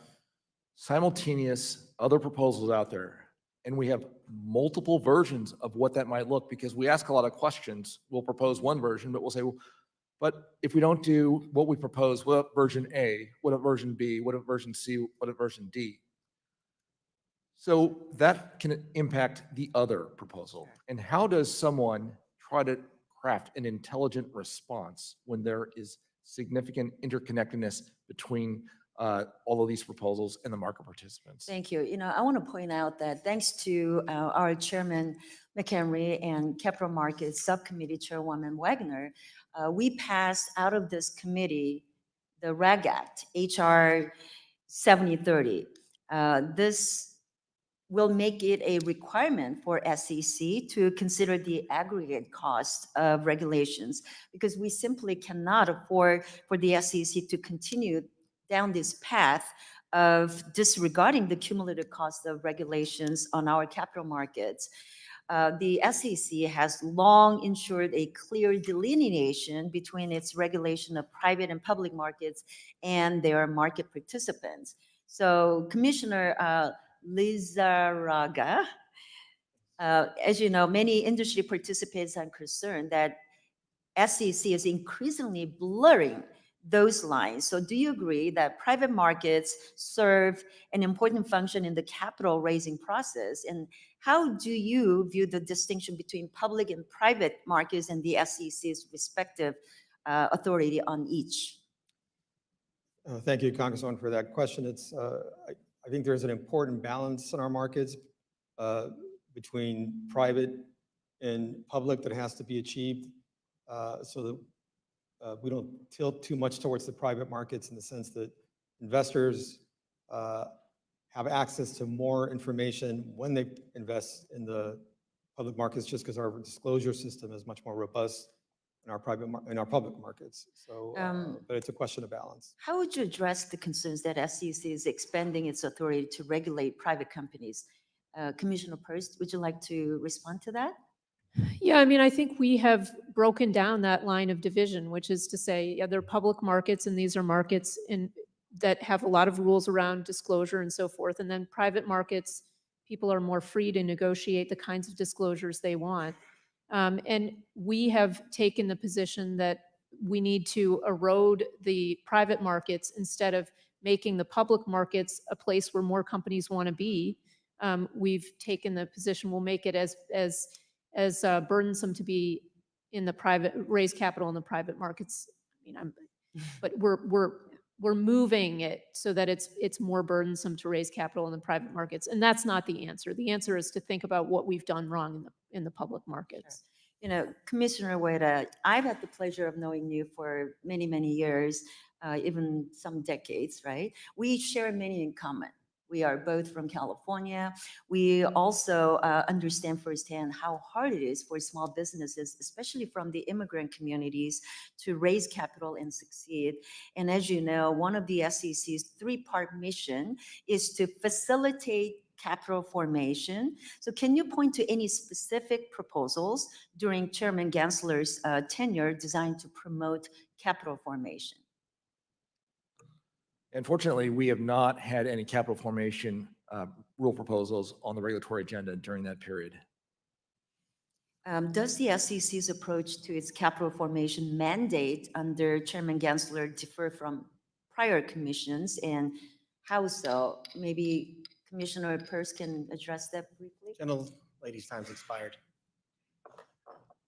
simultaneous other proposals out there, and we have multiple versions of what that might look, because we ask a lot of questions. We'll propose one version, but we'll say, well, but if we don't do what we propose, what about version A? What about version B? What about version C? What about version D? So that can impact the other proposal. And how does someone try to craft an intelligent response when there is significant interconnectedness between all of these proposals and the market participants? Thank you. I want to point out that thanks to our Chairman McHenry and Capital Markets Subcommittee Chairwoman Wagner, we passed out of this committee the REG Act, HR 7030. This will make it a requirement for SEC to consider the aggregate cost of regulations, because we simply cannot afford for the SEC to continue down this path of disregarding the cumulative cost of regulations on our capital markets. The SEC has long ensured a clear delineation between its regulation of private and public markets and their market participants. So Commissioner Lizarraga, as you know, many industry participants are concerned that SEC is increasingly blurring those lines. So do you agree that private markets serve an important function in the capital raising process? And how do you view the distinction between public and private markets and the SEC's respective authority on each? Thank you, Congresswoman, for that question. I think there's an important balance in our markets between private and public that has to be achieved so that we don't tilt too much towards the private markets, in the sense that investors have access to more information when they invest in the public markets, just because our disclosure system is much more robust in our in our public markets. So, but it's a question of balance. How would you address the concerns that SEC is expanding its authority to regulate private companies? Commissioner Peirce, would you like to respond to that? Yeah, I mean, I think we have broken down that line of division, which is to say, yeah, they're public markets and these are markets that have a lot of rules around disclosure and so forth. And then private markets, people are more free to negotiate the kinds of disclosures they want. And we have taken the position that we need to erode the private markets instead of making the public markets a place where more companies want to be. We've taken the position we'll make it as burdensome to be in the private, raise capital in the private markets. I mean, but we're moving it so that it's more burdensome to raise capital in the private markets, and that's not the answer. The answer is to think about what we've done wrong in the public markets. You know, Commissioner Ueda, I've had the pleasure of knowing you for many, many years, even some decades, right? We share many in common. We are both from California. We also understand firsthand how hard it is for small businesses, especially from the immigrant communities, to raise capital and succeed. And as you know, one of the SEC's three-part mission is to facilitate capital formation. So can you point to any specific proposals during Chairman Gensler's tenure designed to promote capital formation? Unfortunately, we have not had any capital formation rule proposals on the regulatory agenda during that period. Does the SEC's approach to its capital formation mandate under Chairman Gensler differ from prior commissions, and how so? Maybe Commissioner Peirce can address that briefly. Lady's time's expired.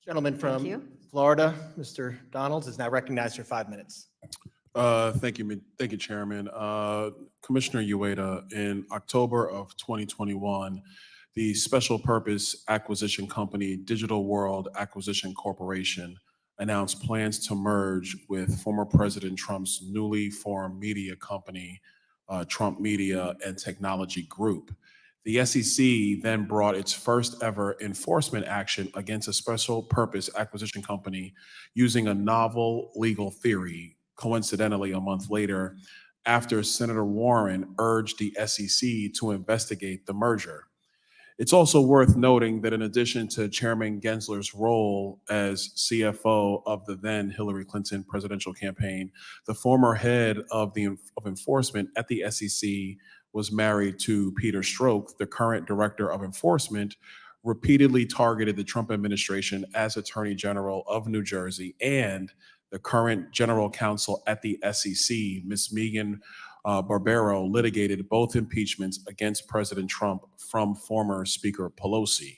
Gentleman Thank you. from Florida, Mr. Donalds, is now recognized for 5 minutes. Thank you, Chairman. Commissioner Ueda, in October of 2021, the special purpose acquisition company Digital World Acquisition Corporation announced plans to merge with former President Trump's newly formed media company, Trump Media and Technology Group. The SEC then brought its first ever enforcement action against a special purpose acquisition company using a novel legal theory, coincidentally a month later, after Senator Warren urged the SEC to investigate the merger. It's also worth noting that in addition to Chairman Gensler's role as CFO of the then Hillary Clinton presidential campaign, the former head of enforcement at the SEC was married to Peter Strzok, the current director of enforcement, repeatedly targeted the Trump administration as Attorney General of New Jersey, and the current general counsel at the SEC, Ms. Megan Barbero, litigated both impeachments against President Trump from former Speaker Pelosi.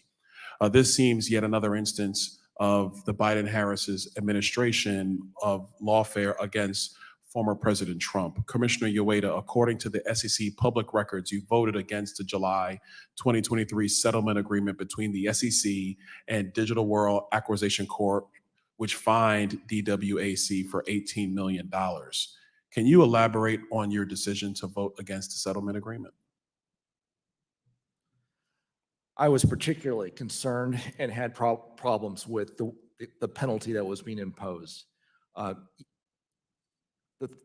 This seems yet another instance of the Biden-Harris's administration of lawfare against former President Trump. Commissioner Ueda, according to the SEC public records, you voted against the July 2023 settlement agreement between the SEC and Digital World Acquisition Corp, which fined DWAC for $18 million. Can you elaborate on your decision to vote against the settlement agreement? I was particularly concerned and had problems with the penalty that was being imposed.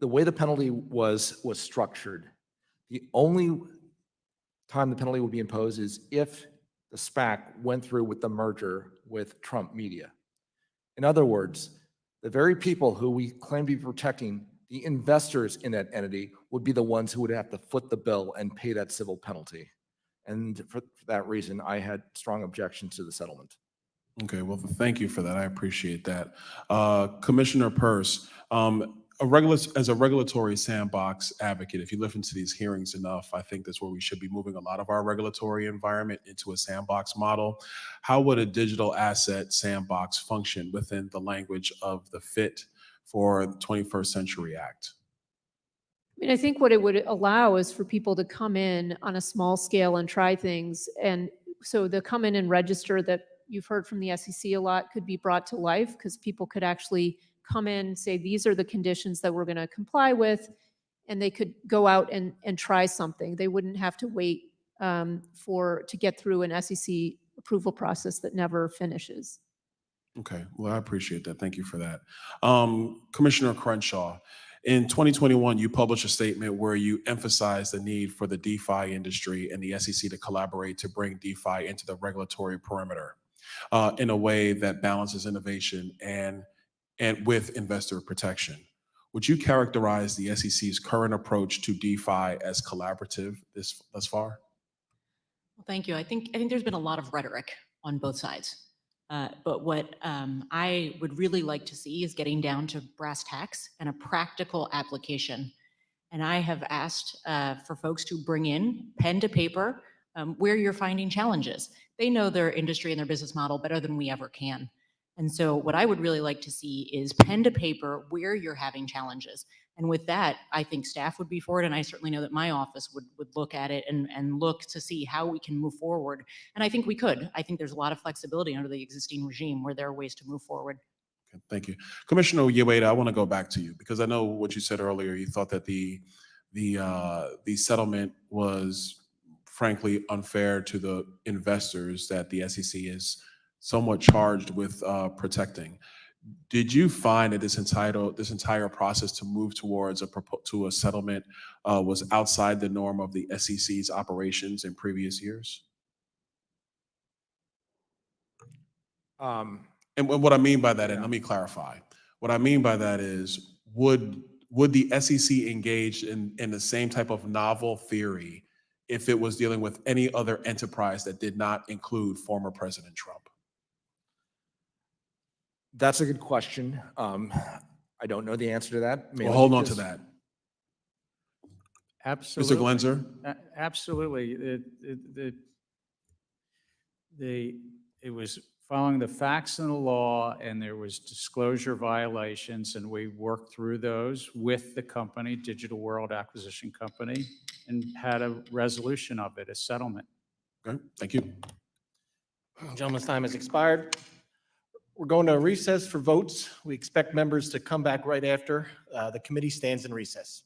The way the penalty was structured, the only time the penalty would be imposed is if the SPAC went through with the merger with Trump Media. In other words, the very people who we claim to be protecting, the investors in that entity, would be the ones who would have to foot the bill and pay that civil penalty. And for that reason, I had strong objections to the settlement. Okay, well, thank you for that. I appreciate that. Commissioner Peirce, as a regulatory sandbox advocate, if you listen to these hearings enough, I think that's where we should be moving a lot of our regulatory environment into a sandbox model. How would a digital asset sandbox function within the language of the Fit for the 21st Century Act? I mean, I think what it would allow is for people to come in on a small scale and try things. And so the come in and register that you've heard from the SEC a lot could be brought to life, because people could actually come in, say, these are the conditions that we're going to comply with, and they could go out and try something. They wouldn't have to wait to get through an SEC approval process that never finishes. Okay, well, I appreciate that. Thank you for that. Commissioner Crenshaw, in 2021, you published a statement where you emphasized the need for the DeFi industry and the SEC to collaborate to bring DeFi into the regulatory perimeter in a way that balances innovation and with investor protection. Would you characterize the SEC's current approach to DeFi as collaborative thus far? Well, thank you. I think there's been a lot of rhetoric on both sides. But what I would really like to see is getting down to brass tacks and a practical application. And I have asked for folks to bring in pen to paper where you're finding challenges. They know their industry and their business model better than we ever can. And so what I would really like to see is pen to paper where you're having challenges. And with that, I think staff would be for it. And I certainly know that my office would look at it and look to see how we can move forward. And I think we could. I think there's a lot of flexibility under the existing regime where there are ways to move forward. Okay, thank you. Commissioner Ueda, I want to go back to you because I know what you said earlier. You thought that the settlement was frankly unfair to the investors that the SEC is somewhat charged with protecting. Did you find that this entire process to move towards a settlement was outside the norm of the SEC's operations in previous years? And what I mean by that, and let me clarify, what I mean by that is, would the SEC engage in the same type of novel theory if it was dealing with any other enterprise that did not include former President Trump? That's a good question. I don't know the answer to that. Well, hold on to that. Absolutely. Mr. Glenzer? Absolutely. It was following the facts and the law, and there was disclosure violations, and we worked through those with the company, Digital World Acquisition Company, and had a resolution of it, a settlement. Okay, thank you. Gentleman's time has expired. We're going to recess for votes. We expect members to come back right after. The committee stands in recess.